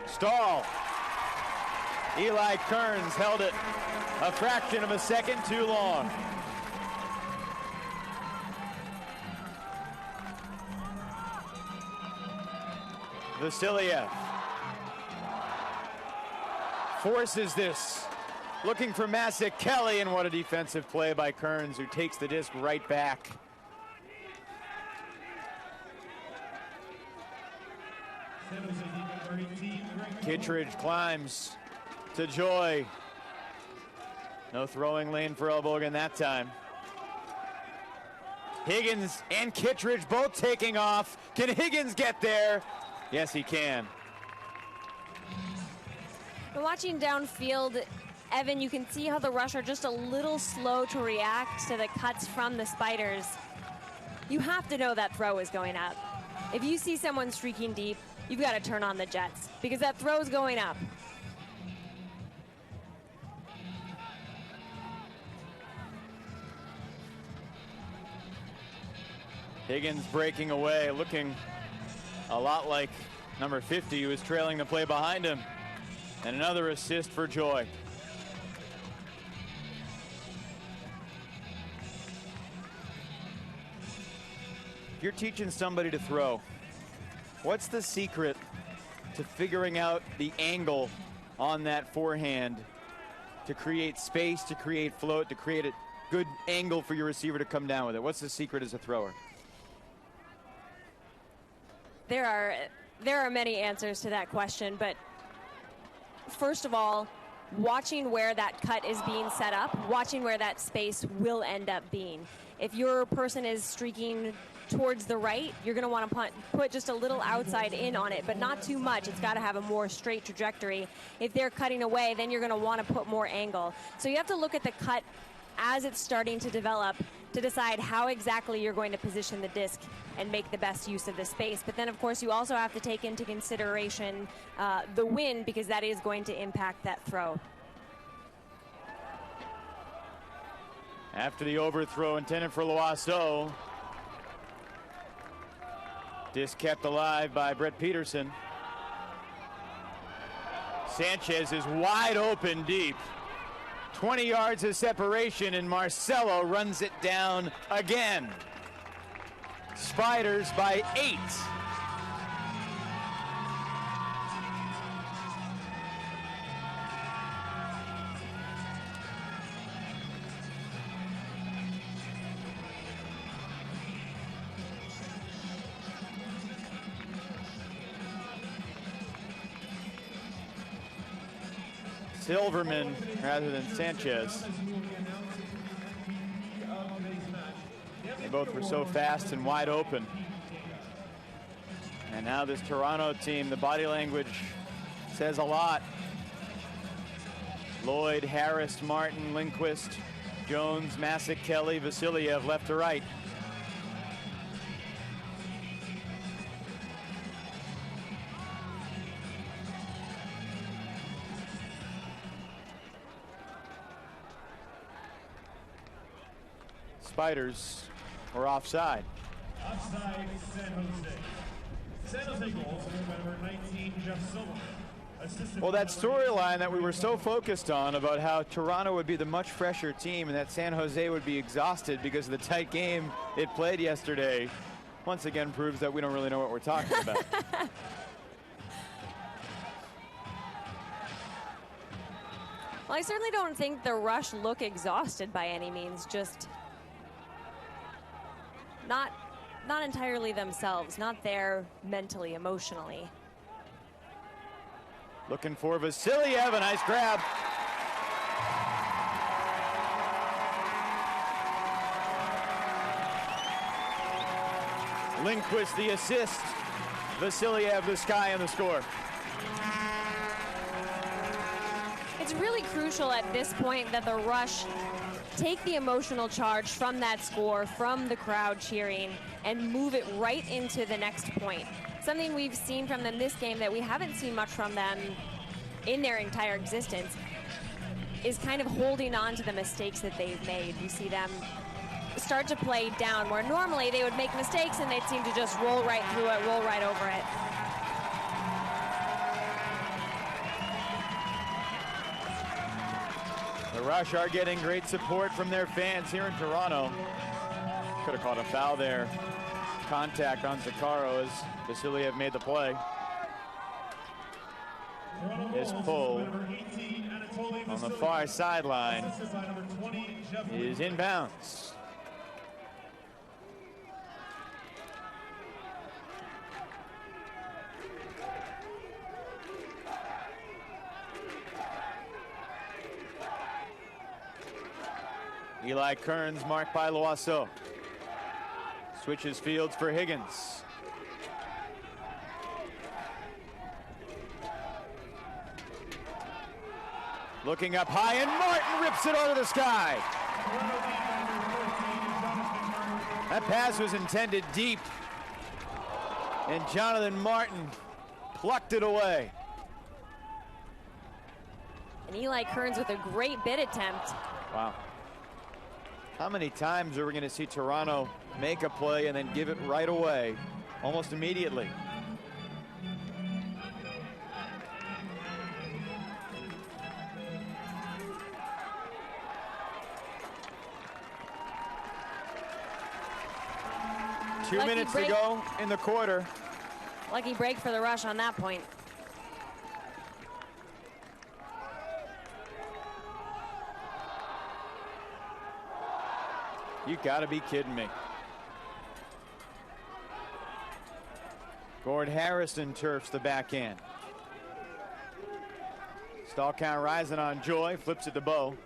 Stall. Eli Kearns held it a fraction of a second too long. Vasiliev forces this, looking for Masick Kelly, and what a defensive play by Kearns, who takes the disc right back. Kittredge climbs to Joy. No throwing lane for Elbogen that time. Higgins and Kittredge both taking off. Can Higgins get there? Yes, he can. But watching downfield, Evan, you can see how the Rush are just a little slow to react to the cuts from the Spiders. You have to know that throw is going up. If you see someone streaking deep, you've got to turn on the jets because that throw is going up. Higgins breaking away, looking a lot like number 50, who was trailing the play behind him. And another assist for Joy. If you're teaching somebody to throw, what's the secret to figuring out the angle on that forehand to create space, to create float, to create a good angle for your receiver to come down with it? What's the secret as a thrower? There are many answers to that question, but first of all, watching where that cut is being set up, watching where that space will end up being. If your person is streaking towards the right, you're going to want to put just a little outside in on it, but not too much. It's got to have a more straight trajectory. If they're cutting away, then you're going to want to put more angle. So you have to look at the cut as it's starting to develop to decide how exactly you're going to position the disc and make the best use of the space. But then, of course, you also have to take into consideration the wind, because that is going to impact that throw. After the overthrow intended for Loiseau, disc kept alive by Brett Peterson. Sanchez is wide open deep. 20 yards of separation, and Marcelo runs it down again. Spiders by 8. Silverman rather than Sanchez. They both were so fast and wide open. And now this Toronto team, the body language says a lot. Lloyd, Harris, Martin, Lindquist, Jones, Masick, Kelly, Vasiliev left to right. Spiders were offside. Offside, San Jose. San Jose goals from number 19, Jeff Silver. Well, that storyline that we were so focused on about how Toronto would be the much fresher team and that San Jose would be exhausted because of the tight game it played yesterday, once again proves that we don't really know what we're talking about. Well, I certainly don't think the Rush look exhausted by any means, just not entirely themselves, not there mentally, emotionally. Looking for Vasiliev, a nice grab. Lindquist the assist. Vasiliev the sky and the score. It's really crucial at this point that the Rush take the emotional charge from that score, from the crowd cheering, and move it right into the next point. Something we've seen from them this game that we haven't seen much from them in their entire existence is kind of holding on to the mistakes that they've made. We see them start to play down, where normally they would make mistakes and they'd seem to just roll right through it, roll right over it. The Rush are getting great support from their fans here in Toronto. Could have caught a foul there. Contact on Zaccaro as Vasiliev made the play. His pull on the far sideline is inbounds. Eli Kearns marked by Loiseau. Switches fields for Higgins. Looking up high, and Martin rips it over the sky. That pass was intended deep, and Jonathan Martin plucked it away. And Eli Kearns with a great bid attempt. Wow. How many times are we going to see Toronto make a play and then give it right away, almost immediately? Two minutes to go in the quarter. Lucky break for the Rush on that point. You gotta be kidding me. Gord Harrison turfs the backhand. Stall count rising on Joy, flips it to Bo.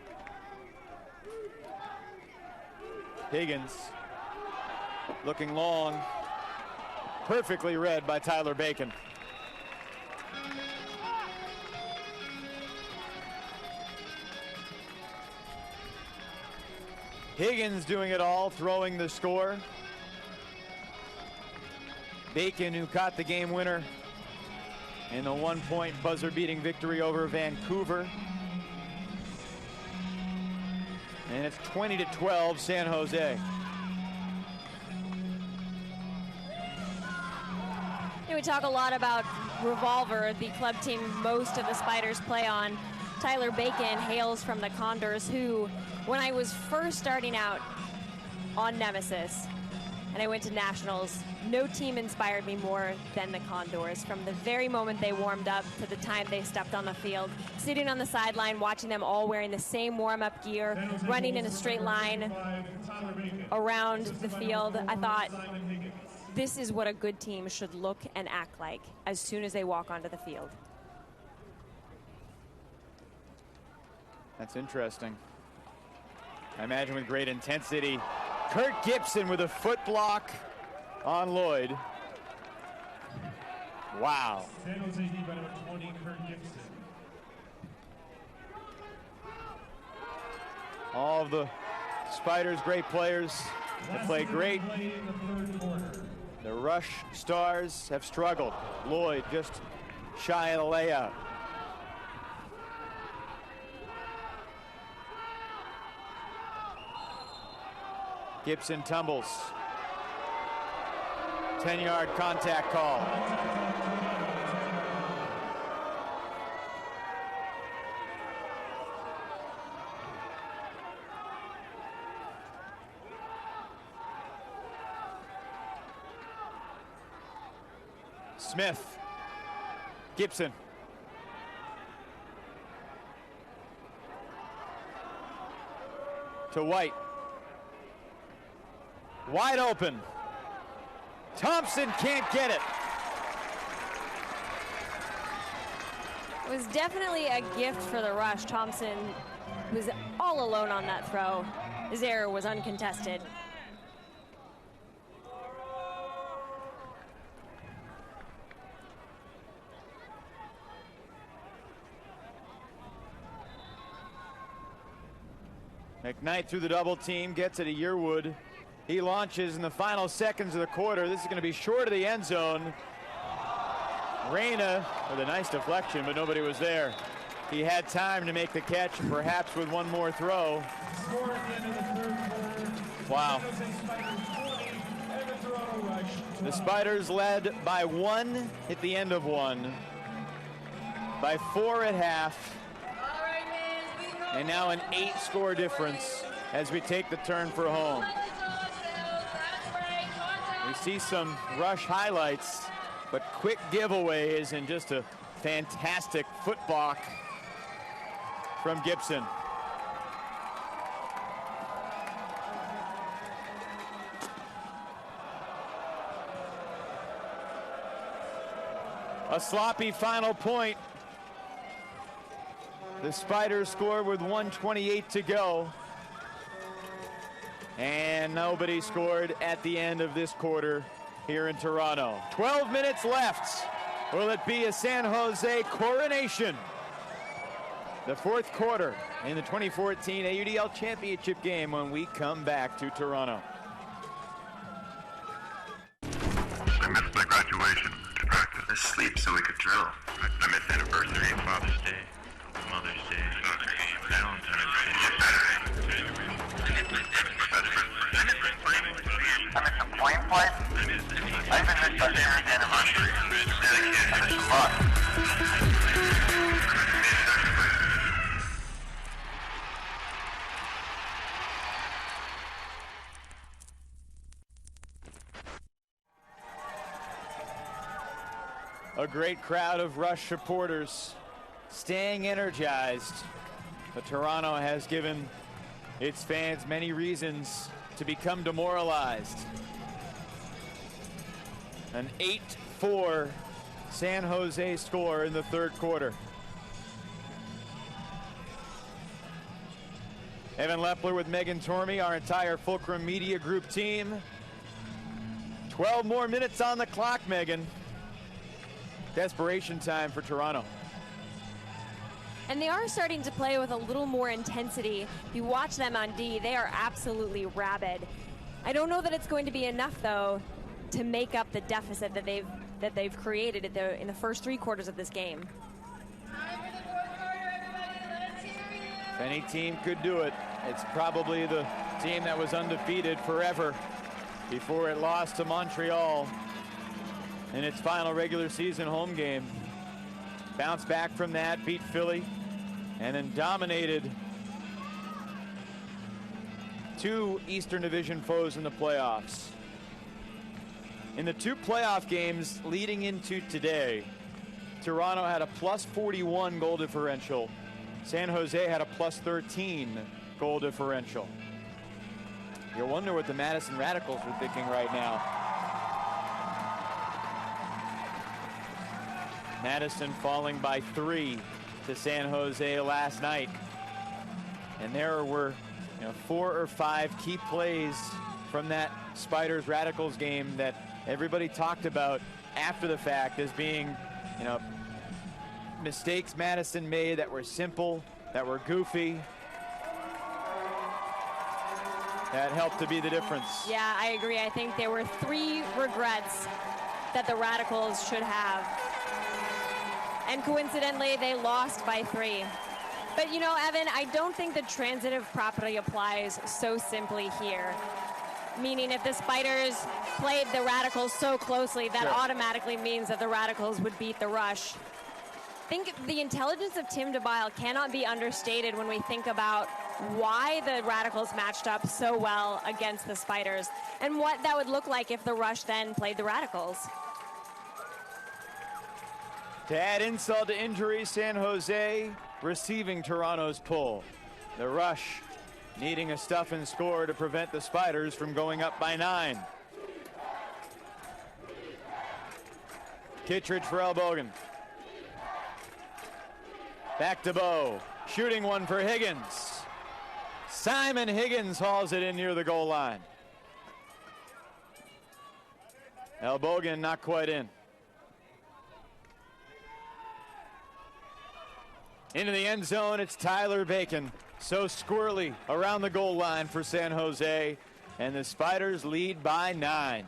looking long. Perfectly read by Tyler Bacon. Higgins doing it all, throwing the score. Bacon, who caught the game winner in the 1-point buzzer-beating victory over Vancouver. And it's 20-12 San Jose. We talk a lot about Revolver, the club team most of the Spiders play on. Tyler Bacon hails from the Condors, who, when I was first starting out on Nemesis and I went to Nationals, no team inspired me more than the Condors. From the very moment they warmed up to the time they stepped on the field, sitting on the sideline, watching them all wearing the same warm-up gear, running in a straight line around the field, I thought, this is what a good team should look and act like as soon as they walk onto the field. That's interesting. I imagine with great intensity. Kurt Gibson with a foot block on Lloyd. Wow. San Jose D by number 20, Kurt Gibson. All of the Spiders, great players that play great. The Rush Stars have struggled. Lloyd just shy of the layout. Gibson tumbles. 10-yard contact call. Smith. Gibson. To White. Wide open. Thompson can't get it. It was definitely a gift for the Rush. Thompson was all alone on that throw. His error was uncontested. McKnight through the double team, gets it to Yearwood. He launches in the final seconds of the quarter. This is going to be short of the end zone. Reyna with a nice deflection, but nobody was there. He had time to make the catch, perhaps with one more throw. Wow. The Spiders led by 1 at the end of 1, by 4 at half, and now an 8-score difference as we take the turn for home. We see some Rush highlights, but quick giveaways and just a fantastic foot block from Gibson. A sloppy final point. The Spiders score with 1:28 to go. And nobody scored at the end of this quarter here in Toronto. 12 minutes left. Will it be a San Jose coronation? The fourth quarter in the 2014 AUDL Championship Game when we come back to Toronto. I missed my graduation, distracted. I sleep so we could drill. I missed anniversary, Father's Day, Mother's Day, Valentine's Day, Saturday. I missed some plane flights. I even missed our parents' anniversary. I missed a lot. A great crowd of Rush supporters staying energized. But Toronto has given its fans many reasons to become demoralized. An 8-4 San Jose score in the third quarter. Evan Lepler with Megan Tormey, our entire Fulcrum Media Group team. 12 more minutes on the clock, Megan. Desperation time for Toronto. And they are starting to play with a little more intensity. If you watch them on D, they are absolutely rabid. I don't know that it's going to be enough, though, to make up the deficit that they've created in the first 3 quarters of this game. If any team could do it, it's probably the team that was undefeated forever before it lost to Montreal in its final regular season home game. Bounced back from that, beat Philly, and then dominated 2 Eastern Division foes in the playoffs. In the 2 playoff games leading into today, Toronto had a +41 goal differential. San Jose had a +13 goal differential. You wonder what the Madison Radicals are thinking right now. Madison falling by 3 to San Jose last night. And there were 4 or 5 key plays from that Spiders Radicals game that everybody talked about after the fact as being, mistakes Madison made that were simple, that were goofy. That helped to be the difference. Yeah, I agree. I think there were 3 regrets that the Radicals should have. And coincidentally, they lost by 3. But Evan, I don't think the transitive property applies so simply here. Meaning if the Spiders played the Radicals so closely, that automatically means that the Radicals would beat the Rush. I think the intelligence of Tim DeBile cannot be understated when we think about why the Radicals matched up so well against the Spiders and what that would look like if the Rush then played the Radicals. To add insult to injury, San Jose receiving Toronto's pull. The Rush needing a stuff and score to prevent the Spiders from going up by 9. Kittredge for Elbogen. Back to Bow. Shooting one for Higgins. Simon Higgins hauls it in near the goal line. Elbogen not quite in. Into the end zone, it's Tyler Bacon. So squirrely around the goal line for San Jose, and the Spiders lead by 9.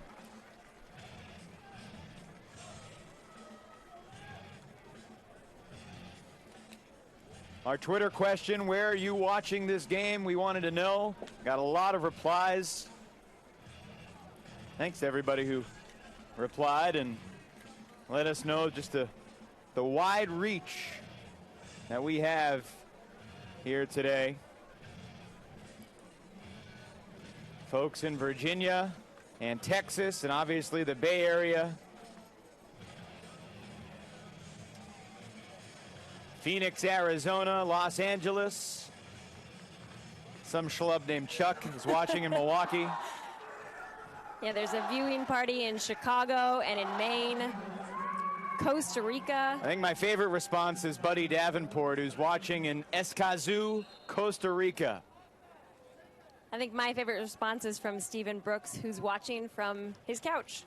Our Twitter question, where are you watching this game? We wanted to know. Got a lot of replies. Thanks to everybody who replied and let us know just the wide reach that we have here today. Folks in Virginia and Texas and obviously the Bay Area. Phoenix, Arizona, Los Angeles. Some schlub named Chuck is watching in Milwaukee. Yeah, there's a viewing party in Chicago and in Maine. Costa Rica. I think my favorite response is Buddy Davenport, who's watching in Escazú, Costa Rica. I think my favorite response is from Stephen Brooks, who's watching from his couch.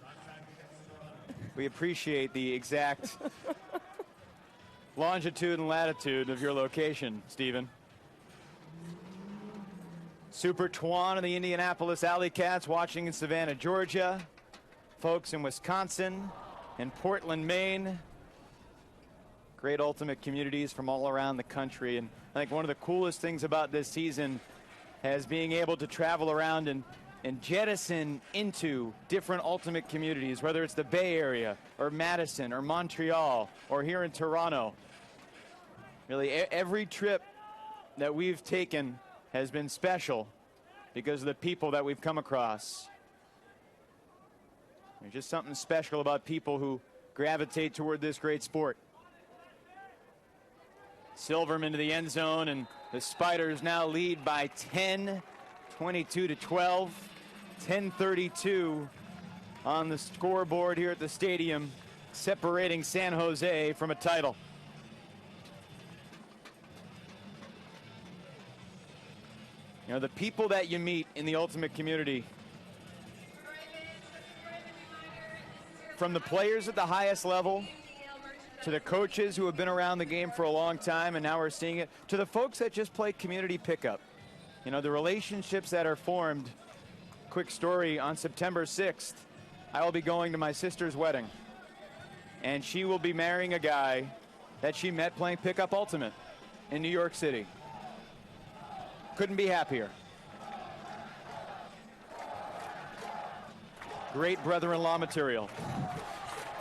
We appreciate the exact longitude and latitude of your location, Stephen. Super Twan and the Indianapolis AlleyCats watching in Savannah, Georgia. Folks in Wisconsin and Portland, Maine. Great ultimate communities from all around the country. And I think one of the coolest things about this season is being able to travel around and jettison into different ultimate communities, whether it's the Bay Area or Madison or Montreal or here in Toronto. Really, every trip that we've taken has been special because of the people that we've come across. There's just something special about people who gravitate toward this great sport. Silverman to the end zone, and the Spiders now lead by 10, 22-12, 10:32 on the scoreboard here at the stadium, separating San Jose from a title. The people that you meet in the ultimate community from the players at the highest level to the coaches who have been around the game for a long time and now we're seeing it, to the folks that just play community pickup. You know, the relationships that are formed. Quick story, on September 6th, I will be going to my sister's wedding. And she will be marrying a guy that she met playing Pickup Ultimate in New York City. Couldn't be happier. Great brother-in-law material.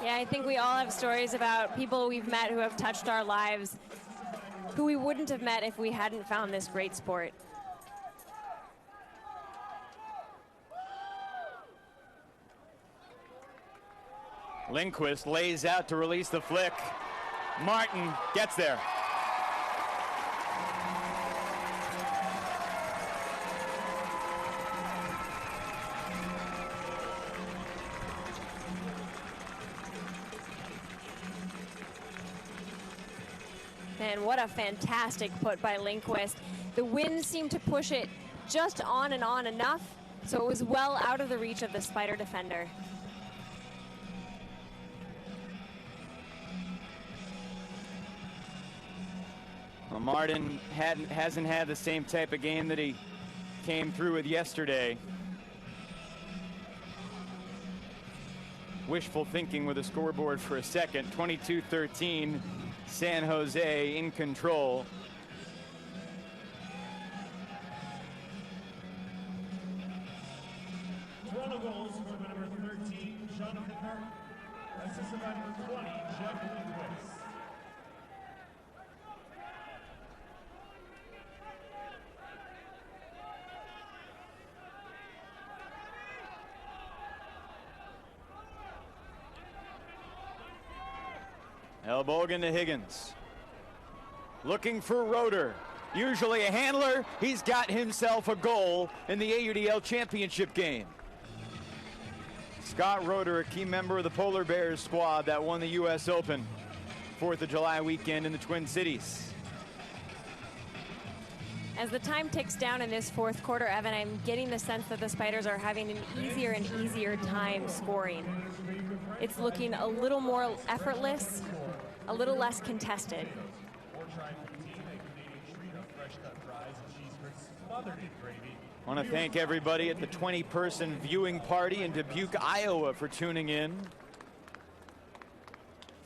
Yeah, I think we all have stories about people we've met who have touched our lives, who we wouldn't have met if we hadn't found this great sport. Lindquist lays out to release the flick. Martin gets there. And what a fantastic put by Lindquist. The wind seemed to push it just on and on enough, so it was well out of the reach of the Spider defender. Well, Martin hasn't had the same type of game that he came through with yesterday. Wishful thinking with the scoreboard for a second. 22-13, San Jose in control. Toronto goals for number 13, Jonathan Hart. Assist by number 20, Jeff Lindquist. Elbogen to Higgins. Looking for Roeder. Usually a handler. He's got himself a goal in the AUDL Championship Game. Scott Roeder, a key member of the Polar Bears squad that won the U.S. Open 4th of July weekend in the Twin Cities. As the time ticks down in this fourth quarter, Evan, I'm getting the sense that the Spiders are having an easier and easier time scoring. It's looking a little more effortless, a little less contested. I want to thank everybody at the 20-person viewing party in Dubuque, Iowa for tuning in.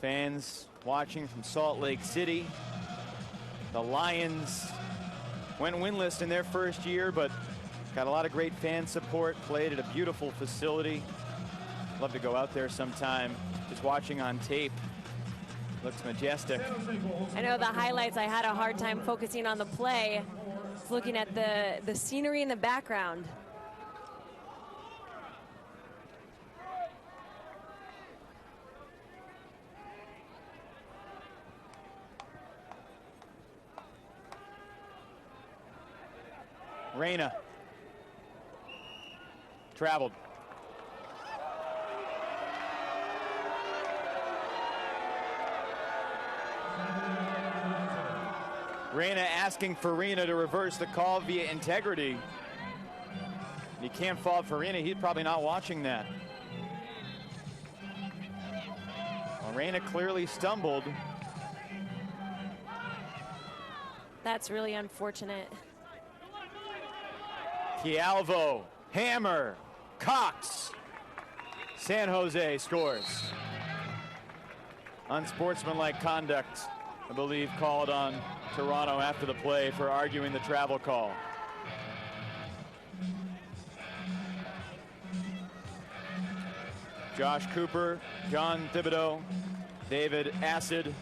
Fans watching from Salt Lake City. The Lions went winless in their first year, but got a lot of great fan support, played at a beautiful facility. Love to go out there sometime. Just watching on tape. Looks majestic. I know the highlights, I had a hard time focusing on the play. Just looking at the scenery in the background. Reyna. Traveled. Reyna asking Farina to reverse the call via integrity. You can't fault Farina. He's probably not watching that. Well, Reyna clearly stumbled. That's really unfortunate. Chialvo, hammer, Cox. San Jose scores. Unsportsmanlike conduct, I believe, called on Toronto after the play for arguing the travel call. Josh Cooper, John Thibodeau, David Acid,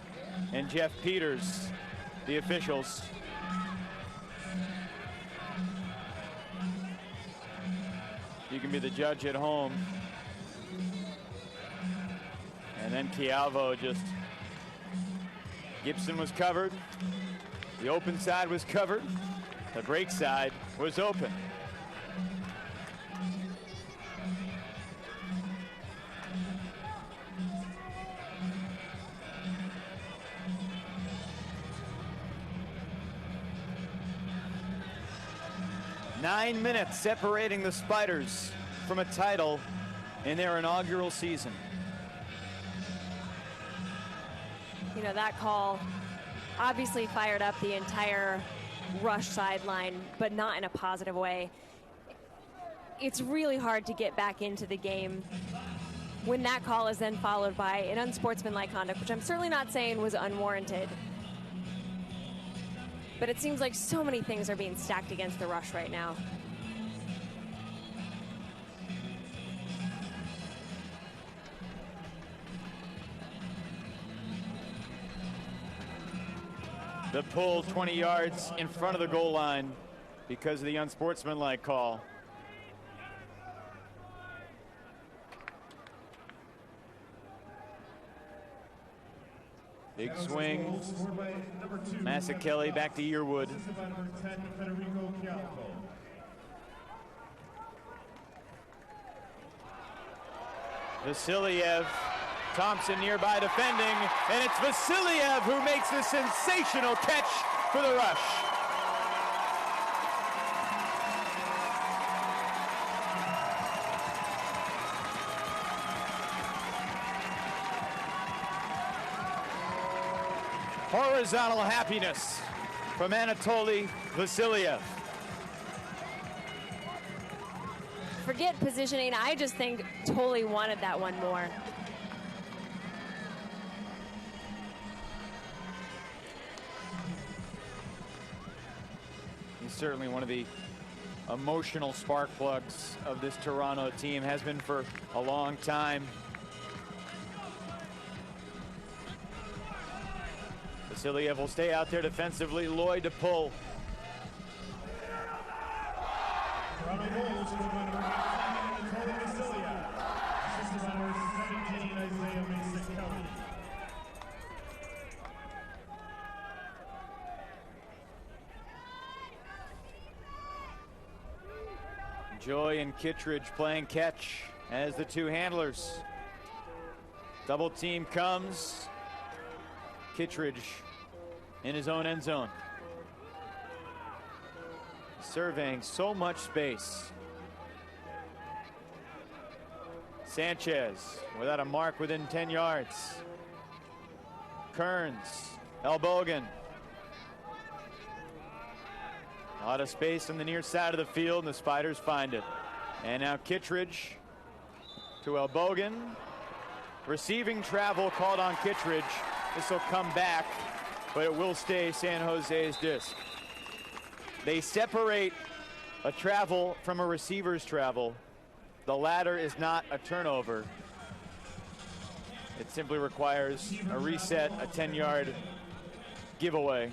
and Jeff Peters, the officials. You can be the judge at home. And then Chialvo just, Gibson was covered. The open side was covered. The break side was open. Nine minutes separating the Spiders from a title in their inaugural season. You know, that call obviously fired up the entire Rush sideline, but not in a positive way. It's really hard to get back into the game when that call is then followed by an unsportsmanlike conduct, which I'm certainly not saying was unwarranted. But it seems like so many things are being stacked against the Rush right now. The pull 20 yards in front of the goal line because of the unsportsmanlike call. Big swing. Mazzucchelli back to Yearwood. Vasiliev. Thompson nearby defending, and it's Vasiliev who makes the sensational catch for the Rush. Horizontal happiness from Anatoly Vasiliev. Forget positioning, I just think Tolley wanted that one more. He's certainly one of the emotional spark plugs of this Toronto team, has been for a long time. Vasiliev will stay out there defensively. Lloyd to pull. Joy and Kittredge playing catch as the two handlers. Double team comes. Kittredge in his own end zone. Surveying so much space. Sanchez without a mark within 10 yards. Kearns, Elbogen. A lot of space on the near side of the field, and the Spiders find it. And now Kittredge to Elbogen. Receiving travel called on Kittredge. This will come back, but it will stay San Jose's disc. They separate a travel from a receiver's travel. The latter is not a turnover. It simply requires a reset, a 10-yard giveaway,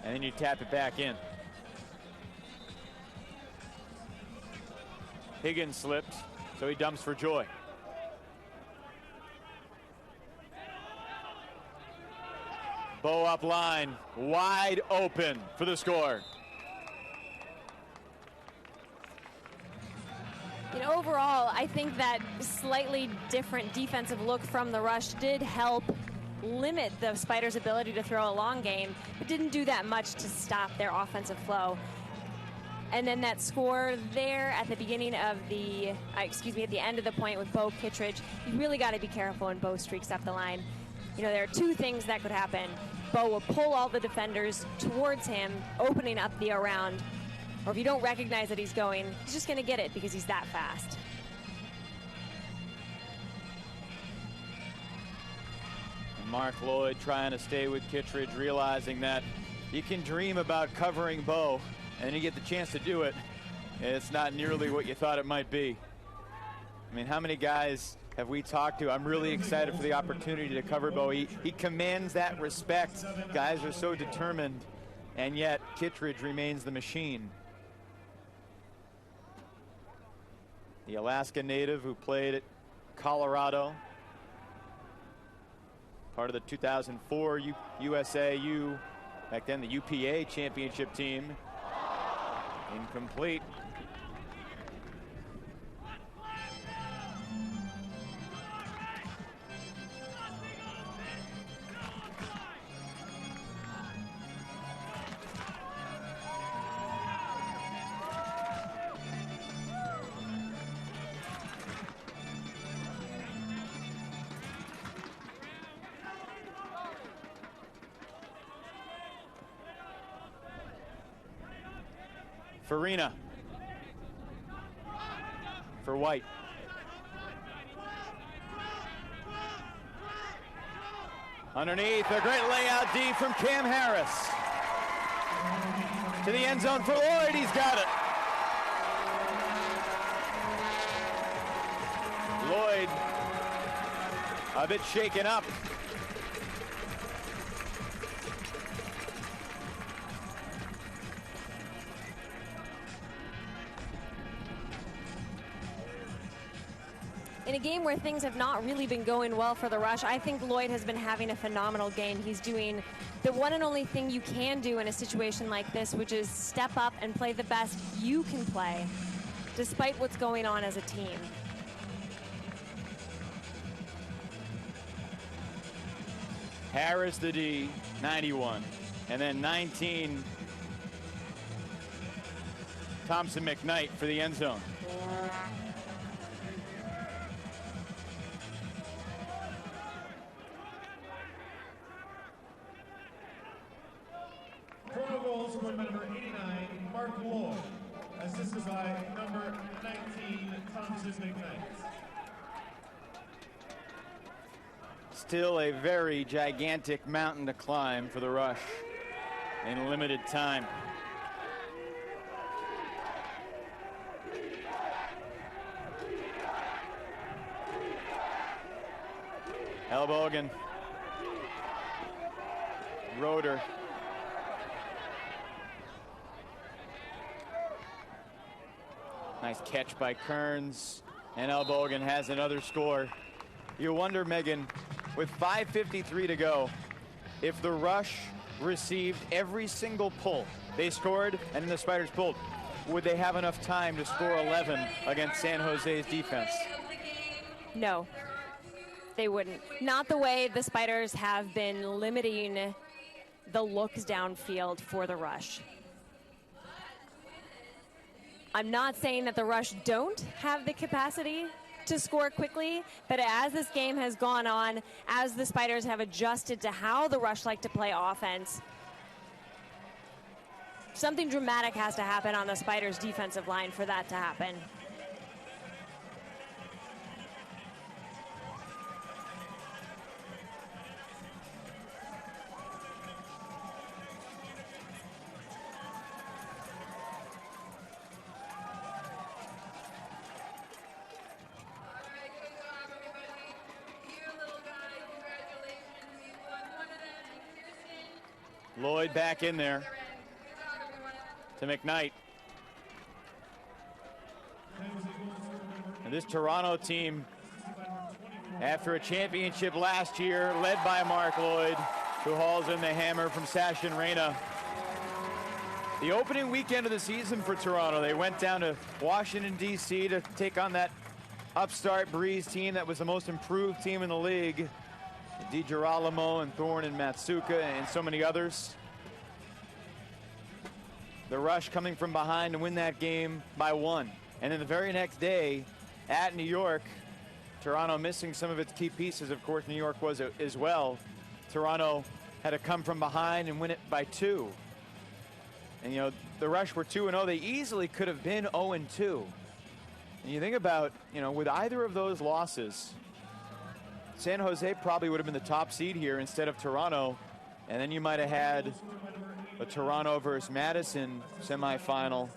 and then you tap it back in. Higgins slipped, so he dumps for Joy. Bow up line, wide open for the score. You know, overall, I think that slightly different defensive look from the Rush did help limit the Spiders' ability to throw a long game, but didn't do that much to stop their offensive flow. And then that score there at the beginning of the, at the end of the point with Bo Kittredge, you really got to be careful when Bo streaks up the line. You know, there are two things that could happen. Bo will pull all the defenders towards him, opening up the around. Or if you don't recognize that he's going, he's just going to get it because he's that fast. And Mark Lloyd trying to stay with Kittredge, realizing that you can dream about covering Bo, and then you get the chance to do it, and it's not nearly what you thought it might be. I mean, how many guys have we talked to? I'm really excited for the opportunity to cover Bo. He commands that respect. Guys are so determined, and yet Kittredge remains the machine. The Alaska native who played at Colorado, part of the 2004 USAU, back then the UPA championship team. Incomplete. Farina. For White. Underneath, a great layout D from Cam Harris. To the end zone for Lloyd, he's got it. Lloyd, a bit shaken up. In a game where things have not really been going well for the Rush, I think Lloyd has been having a phenomenal game. He's doing the one and only thing you can do in a situation like this, which is step up and play the best you can play, despite what's going on as a team. Harris the D, 91. And then 19, Thompson McKnight for the end zone. Toronto goals scored by number 89, Mark Lloyd, assisted by number 19, Thompson McKnight. Still a very gigantic mountain to climb for the Rush in limited time. Elbogen. Roeder. Nice catch by Kearns, and Elbogen has another score. You wonder, Megan, with 5:53 to go, if the Rush received every single pull, they scored and then the Spiders pulled, would they have enough time to score 11 against San Jose's defense? No, they wouldn't. Not the way the Spiders have been limiting the looks downfield for the Rush. I'm not saying that the Rush don't have the capacity to score quickly, but as this game has gone on, as the Spiders have adjusted to how the Rush like to play offense, something dramatic has to happen on the Spiders' defensive line for that to happen. Lloyd back in there to McKnight. And this Toronto team, after a championship last year, led by Mark Lloyd, who hauls in the hammer from Sash and Reyna. The opening weekend of the season for Toronto, they went down to Washington, D.C. to take on that upstart Breeze team that was the most improved team in the league. DiGirolamo and Thorne and Matsuka and so many others. The Rush coming from behind to win that game by 1. And then the very next day at New York, Toronto missing some of its key pieces. Of course, New York was as well. Toronto had to come from behind and win it by 2. And, you know, the Rush were 2-0. They easily could have been 0-2. And you think about, you know, with either of those losses, San Jose probably would have been the top seed here instead of Toronto. And then you might have had a Toronto versus Madison semifinal.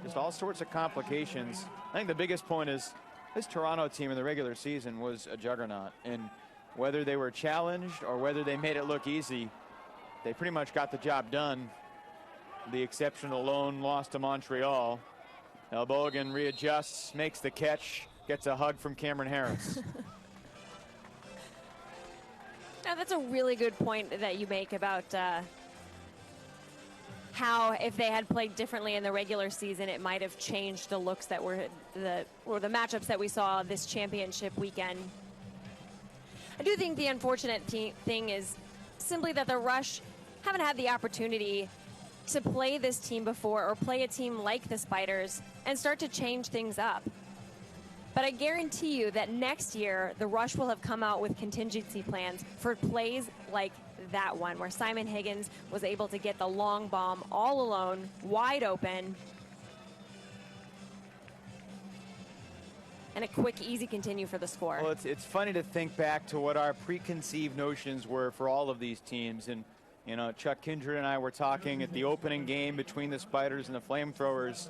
Just all sorts of complications. I think the biggest point is this Toronto team in the regular season was a juggernaut. And whether they were challenged or whether they made it look easy, they pretty much got the job done. The exception of the lone loss to Montreal. Elbogen readjusts, makes the catch, gets a hug from Cameron Harris. Now, that's a really good point that you make about how if they had played differently in the regular season, it might have changed the looks that were the matchups that we saw this championship weekend. I do think the unfortunate thing is simply that the Rush haven't had the opportunity to play this team before or play a team like the Spiders and start to change things up. But I guarantee you that next year, the Rush will have come out with contingency plans for plays like that one, where Simon Higgins was able to get the long bomb all alone, wide open, and a quick, easy continue for the score. Well, it's funny to think back to what our preconceived notions were for all of these teams. And, you know, Chuck Kindred and I were talking at the opening game between the Spiders and the Flamethrowers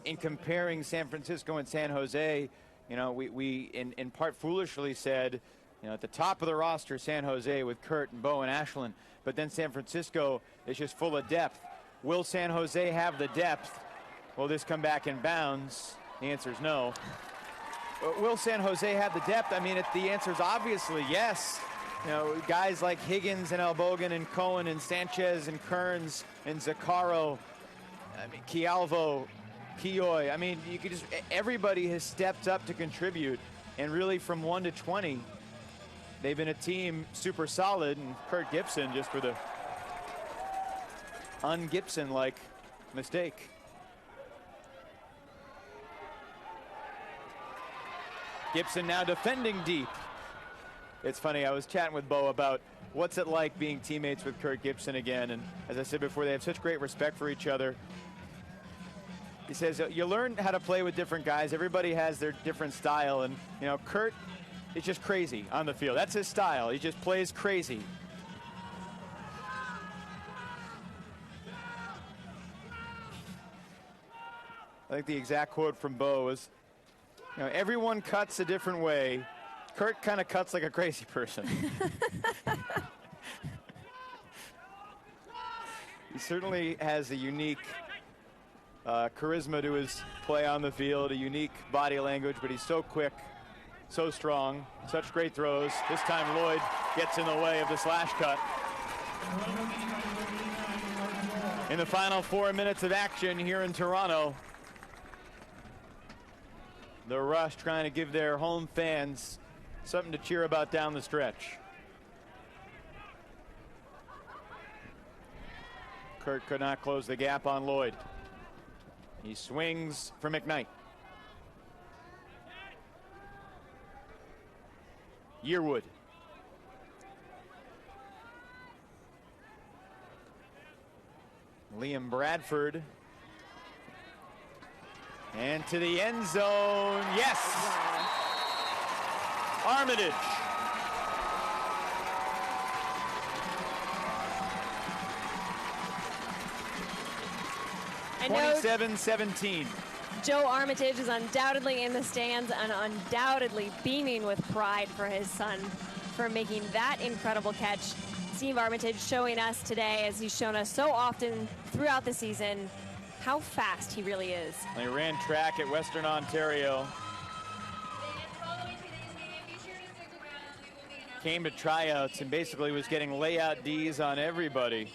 in comparing San Francisco and San Jose. You know, we in part foolishly said, you know, at the top of the roster, San Jose with Kurt and Bo and Ashlyn, but then San Francisco is just full of depth. Will San Jose have the depth? Will this come back in bounds? The answer is no. Will San Jose have the depth? I mean, the answer is obviously yes. You know, guys like Higgins and Albogan and Cohen and Sanchez and Kearns and Zaccaro, I mean, Kialvo, Kioy. I mean, you could just, everybody has stepped up to contribute. And really from 1 to 20, they've been a team super solid. And Kurt Gibson just for the un-Gibson-like mistake. Gibson now defending deep. It's funny, I was chatting with Bo about what's it like being teammates with Kurt Gibson again, and as I said before, they have such great respect for each other. He says you learn how to play with different guys. Everybody has their different style, and you know, Kurt is just crazy on the field. That's his style. He just plays crazy. I think the exact quote from Bo was, you know, everyone cuts a different way. Kurt kind of cuts like a crazy person. He certainly has a unique charisma to his play on the field, a unique body language, but he's so quick, so strong, such great throws. This time Lloyd gets in the way of the slash cut. In the final 4 minutes of action here in Toronto, the Rush trying to give their home fans something to cheer about down the stretch. Kurt could not close the gap on Lloyd. He swings for McKnight. Yearwood. Liam Bradford. And to the end zone, yes! Armitage. I know 27-17. Joe Armitage is undoubtedly in the stands and undoubtedly beaming with pride for his son for making that incredible catch. Steve Armitage showing us today, as he's shown us so often throughout the season, how fast he really is. They ran track at Western Ontario. Came to tryouts and basically was getting layout Ds on everybody.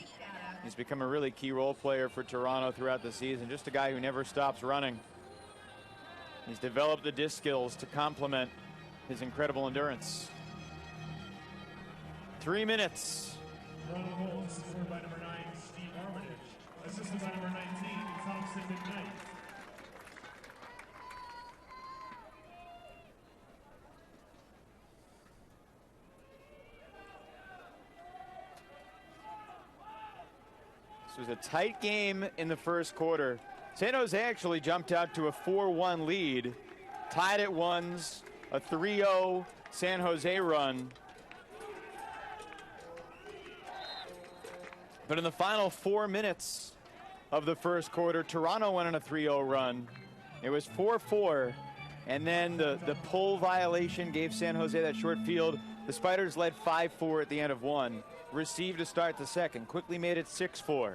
He's become a really key role player for Toronto throughout the season. Just a guy who never stops running. He's developed the disc skills to complement his incredible endurance. 3 minutes. Toronto goal scored by number 9, Steve Armitage. Assisted by number 19, Thompson McKnight. This was a tight game in the first quarter. San Jose actually jumped out to a 4-1 lead, tied at ones, a 3-0 San Jose run. But in the final 4 minutes of the first quarter, Toronto went on a 3-0 run. It was 4-4, and then the pull violation gave San Jose that short field. The Spiders led 5-4 at the end of one. Received to start the second, quickly made it 6-4.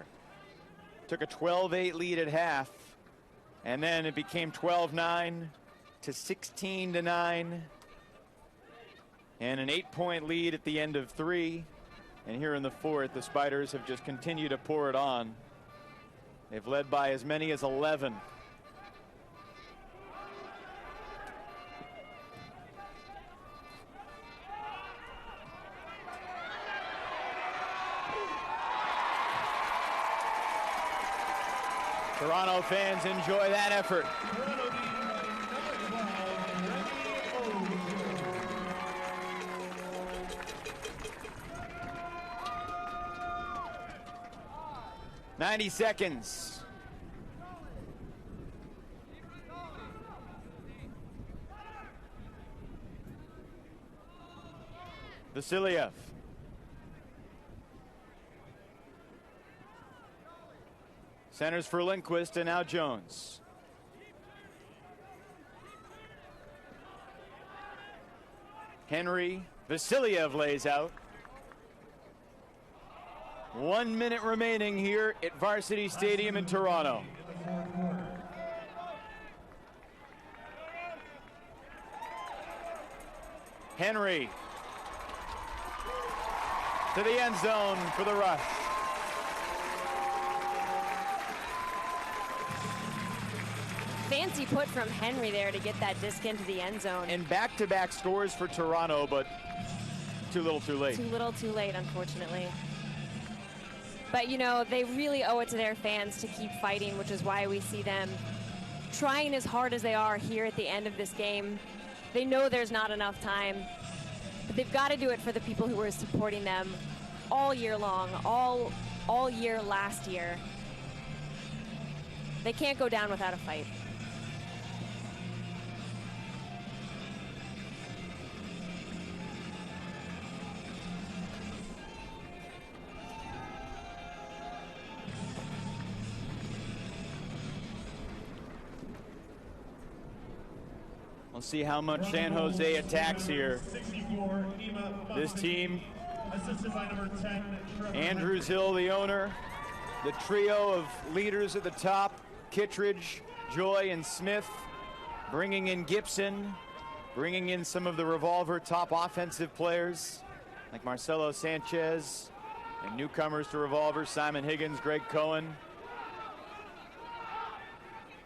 Took a 12-8 lead at half, and then it became 12-9 to 16-9, and an 8-point lead at the end of three. And here in the fourth, the Spiders have just continued to pour it on. They've led by as many as 11. Toronto fans enjoy that effort. 90 seconds. Vasiliev. Centers for Lindquist and now Jones. Henry. Vasiliev lays out. 1 minute remaining here at Varsity Stadium in Toronto. Henry to the end zone for the Rush. Fancy put from Henry there to get that disc into the end zone. And back-to-back scores for Toronto, but too little, too late. Too little, too late, unfortunately. But, you know, they really owe it to their fans to keep fighting, which is why we see them trying as hard as they are here at the end of this game. They know there's not enough time, but they've got to do it for the people who are supporting them all year long, all year last year. They can't go down without a fight. We'll see how much San Jose attacks here. This team, Andrews Hill, the owner, the trio of leaders at the top, Kittredge, Joy, and Smith, bringing in Gibson, bringing in some of the Revolver top offensive players like Marcelo Sanchez, and newcomers to Revolver, Simon Higgins, Greg Cohen.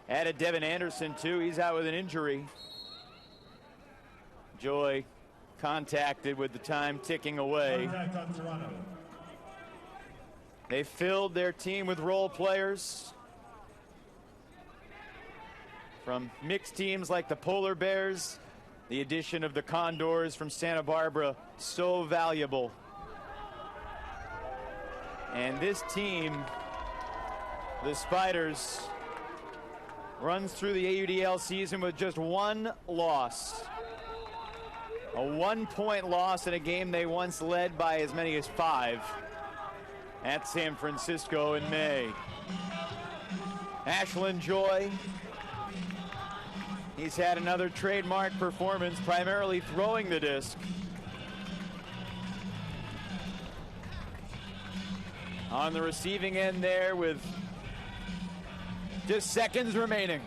Added Devin Anderson too, he's out with an injury. Joy contacted with the time ticking away. They filled their team with role players from mixed teams like the Polar Bears. The addition of the Condors from Santa Barbara, so valuable. And this team, the Spiders, runs through the AUDL season with just one loss. A 1-point loss in a game they once led by as many as 5 at San Francisco in May. Ashland Joy, he's had another trademark performance, primarily throwing the disc. On the receiving end there with just seconds remaining.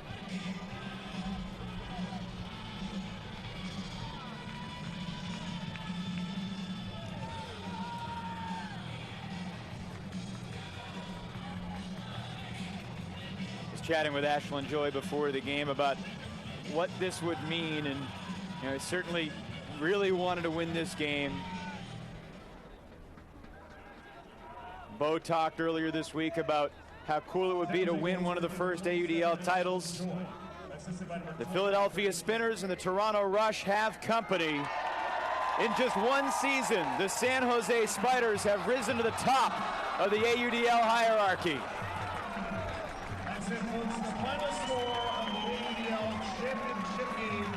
Chatting with Ashland Joy before the game about what this would mean, and you know, he certainly really wanted to win this game. Bo talked earlier this week about how cool it would be to win one of the first AUDL titles. The Philadelphia Spinners and the Toronto Rush have company. In just one season, the San Jose Spiders have risen to the top of the AUDL hierarchy. The final score of the AUDL Championship Game,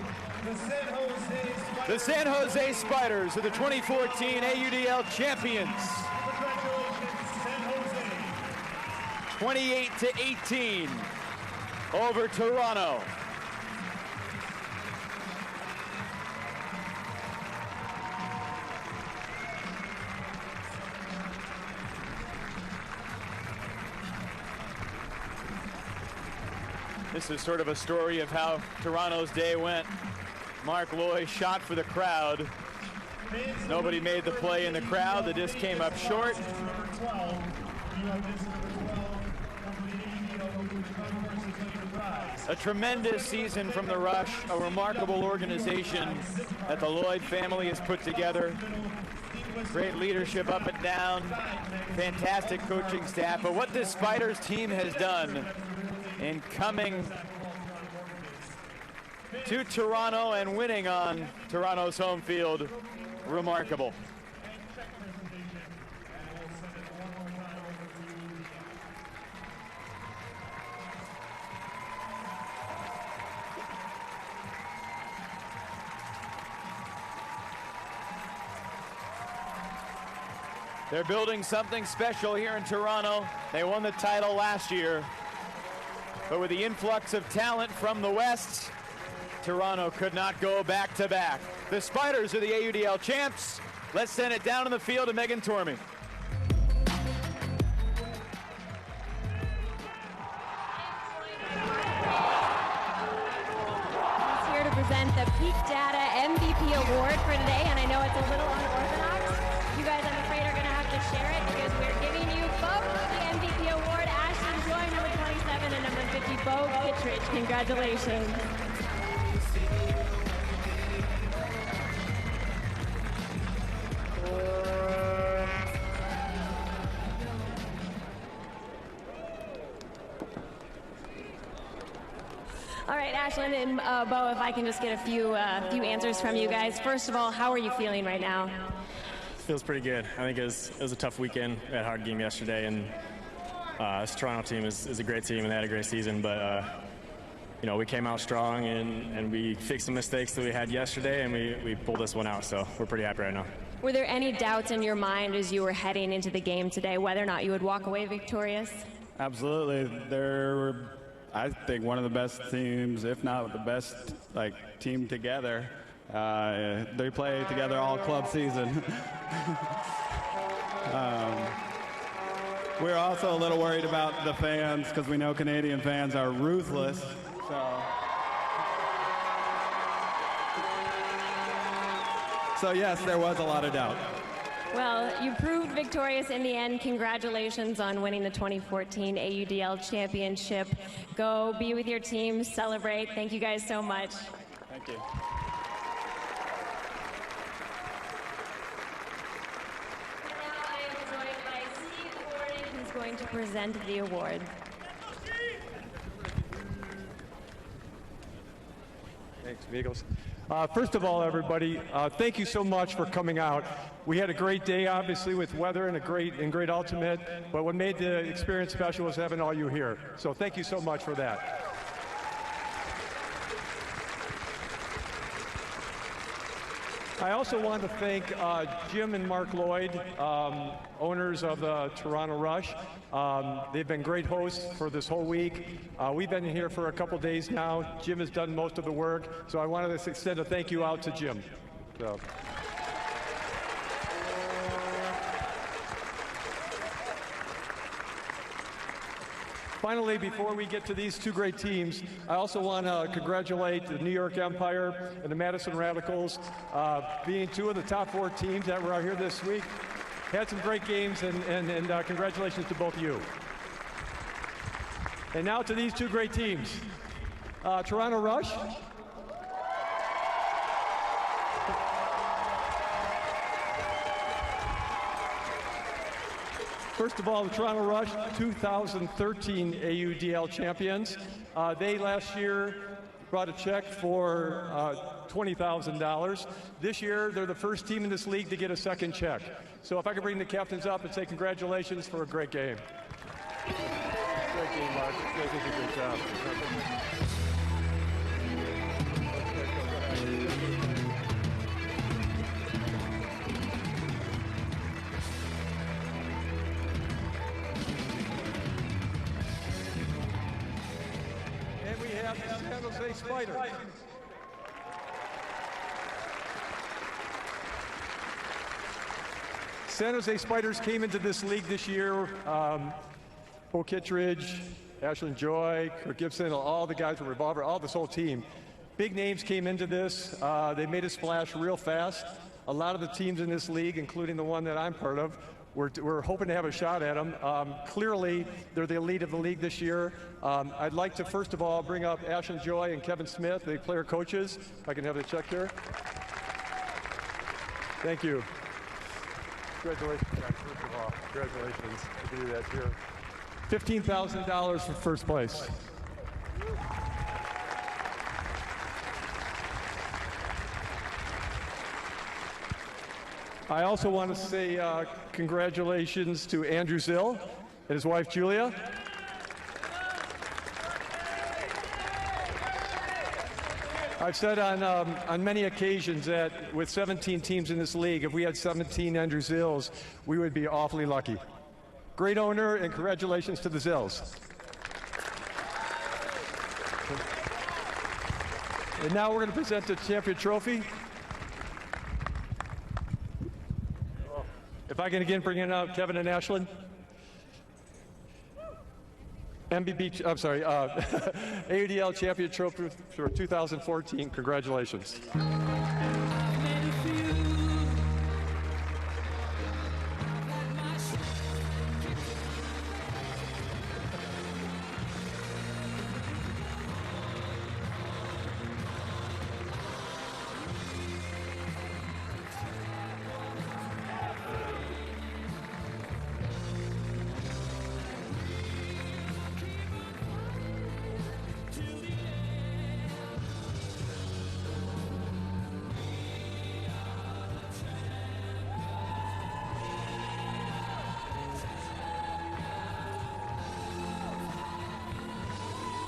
the San Jose Spiders are the 2014 AUDL champions. Congratulations, San Jose. 28-18 over Toronto. This is sort of a story of how Toronto's day went. Mark Loy shot for the crowd. Nobody made the play in the crowd. The disc came up short. A tremendous season from the Rush, a remarkable organization that the Lloyd family has put together. Great leadership up and down, fantastic coaching staff. But what this Spiders team has done in coming to Toronto and winning on Toronto's home field, remarkable. They're building something special here in Toronto. They won the title last year. But with the influx of talent from the West, Toronto could not go back-to-back. The Spiders are the AUDL champs. Let's send it down on the field to Megan Tormey. He's here to present the Peak Data MVP Award for today, and I know it's a little unorthodox. You guys, I'm afraid, are going to have to share it because we're giving you both the MVP Award. Ashlyn Joy, number 27, and number 50, Bo Kittredge. Congratulations. All right, Ashlyn and Bo, if I can just get a few answers from you guys. First of all, how are you feeling right now? Feels pretty good. I think it was a tough weekend. We had a hard game yesterday, and this Toronto team is a great team, and they had a great season. But you know, we came out strong, and we fixed the mistakes that we had yesterday, and we pulled this one out. So we're pretty happy right now. Were there any doubts in your mind as you were heading into the game today whether or not you would walk away victorious? Absolutely. They're, I think, one of the best teams, if not the best, team together. They play together all club season. We're also a little worried about the fans because we know Canadian fans are ruthless. So yes, there was a lot of doubt. Well, you proved victorious in the end. Congratulations on winning the 2014 AUDL Championship. Go be with your team, celebrate. Thank you guys so much. Thank you. Now I am joined by Steve Gordon, who's going to present the award. Thanks, amigos. First of all, everybody, thank you so much for coming out. We had a great day, obviously, with weather and a great ultimate, but what made the experience special was having all you here. So thank you so much for that. I also want to thank Jim and Mark Lloyd, owners of the Toronto Rush. They've been great hosts for this whole week. We've been here for a couple days now. Jim has done most of the work, so I wanted to extend a thank you out to Jim. So. Finally, before we get to these two great teams, I also want to congratulate the New York Empire and the Madison Radicals, being two of the top 4 teams that were out here this week. Had some great games, and congratulations to both of you. And now to these two great teams. Toronto Rush. First of all, the Toronto Rush, 2013 AUDL champions. They last year brought a check for $20,000. This year, they're the first team in this league to get a second check. So if I could bring the captains up and say congratulations for a great game. Great game, Mark. You guys did a great job. San Jose Spiders. San Jose Spiders came into this league this year. Bo Kittredge, Ashlyn Joy, Kirk Gibson, all the guys from Revolver, all this whole team. Big names came into this. They made a splash real fast. A lot of the teams in this league, including the one that I'm part of, we're hoping to have a shot at them. Clearly, they're the elite of the league this year. I'd like to, first of all, bring up Ashlyn Joy and Kevin Smith, the player coaches. If I can have the check here. Thank you. Congratulations, guys, first of all. Congratulations. I can do that here. $15,000 for first place. I also want to say congratulations to Andrew Zill and his wife Julia. I've said on many occasions that with 17 teams in this league, if we had 17 Andrew Zills, we would be awfully lucky. Great owner, and congratulations to the Zills. And now we're going to present the champion trophy. If I can again bring in Kevin and Ashlyn. MBB, I'm sorry, AUDL Champion Trophy for 2014. Congratulations.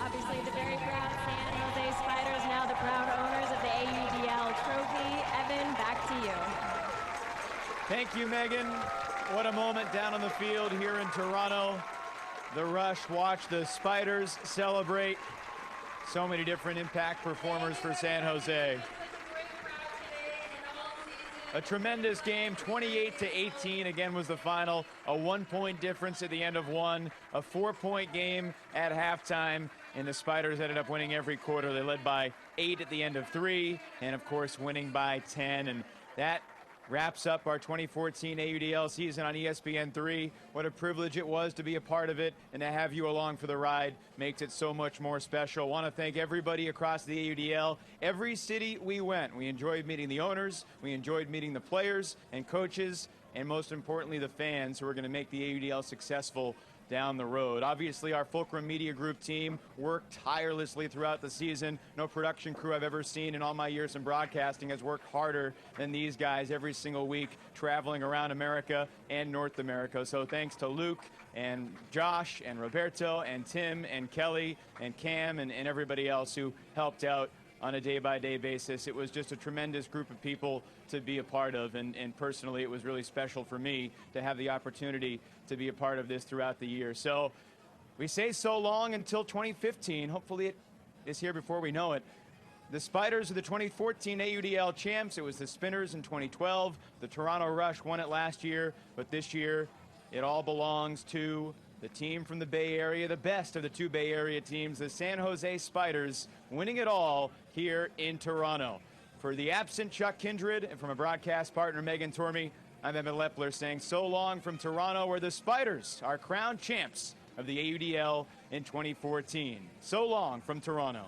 Obviously, the very proud San Jose Spiders, now the proud owners of the AUDL trophy. Evan, back to you. Thank you, Megan. What a moment down on the field here in Toronto. The Rush watch the Spiders celebrate. So many different impact performers for San Jose. A tremendous game, 28-18 again was the final. A 1-point difference at the end of one, a 4-point game at halftime, and the Spiders ended up winning every quarter. They led by 8 at the end of 3, and of course winning by 10, and that wraps up our 2014 AUDL season on ESPN3. What a privilege it was to be a part of it, and to have you along for the ride makes it so much more special. I want to thank everybody across the AUDL. Every city we went, we enjoyed meeting the owners, we enjoyed meeting the players and coaches, and most importantly, the fans who are going to make the AUDL successful down the road. Obviously, our Fulcrum Media Group team worked tirelessly throughout the season. No production crew I've ever seen in all my years in broadcasting has worked harder than these guys every single week, traveling around America and North America. So thanks to Luke and Josh and Roberto and Tim and Kelly and Cam and everybody else who helped out on a day-by-day basis. It was just a tremendous group of people to be a part of, and personally it was really special for me to have the opportunity to be a part of this throughout the year. So we say so long until 2015. Hopefully it is here before we know it. The Spiders are the 2014 AUDL champs. It was the Spinners in 2012. The Toronto Rush won it last year, but this year it all belongs to the team from the Bay Area, the best of the two Bay Area teams, the San Jose Spiders, winning it all here in Toronto. For the absent Chuck Kindred and from a broadcast partner, Megan Tormey, I'm Evan Lepler saying so long from Toronto, where the Spiders are crowned champs of the AUDL in 2014. So long from Toronto.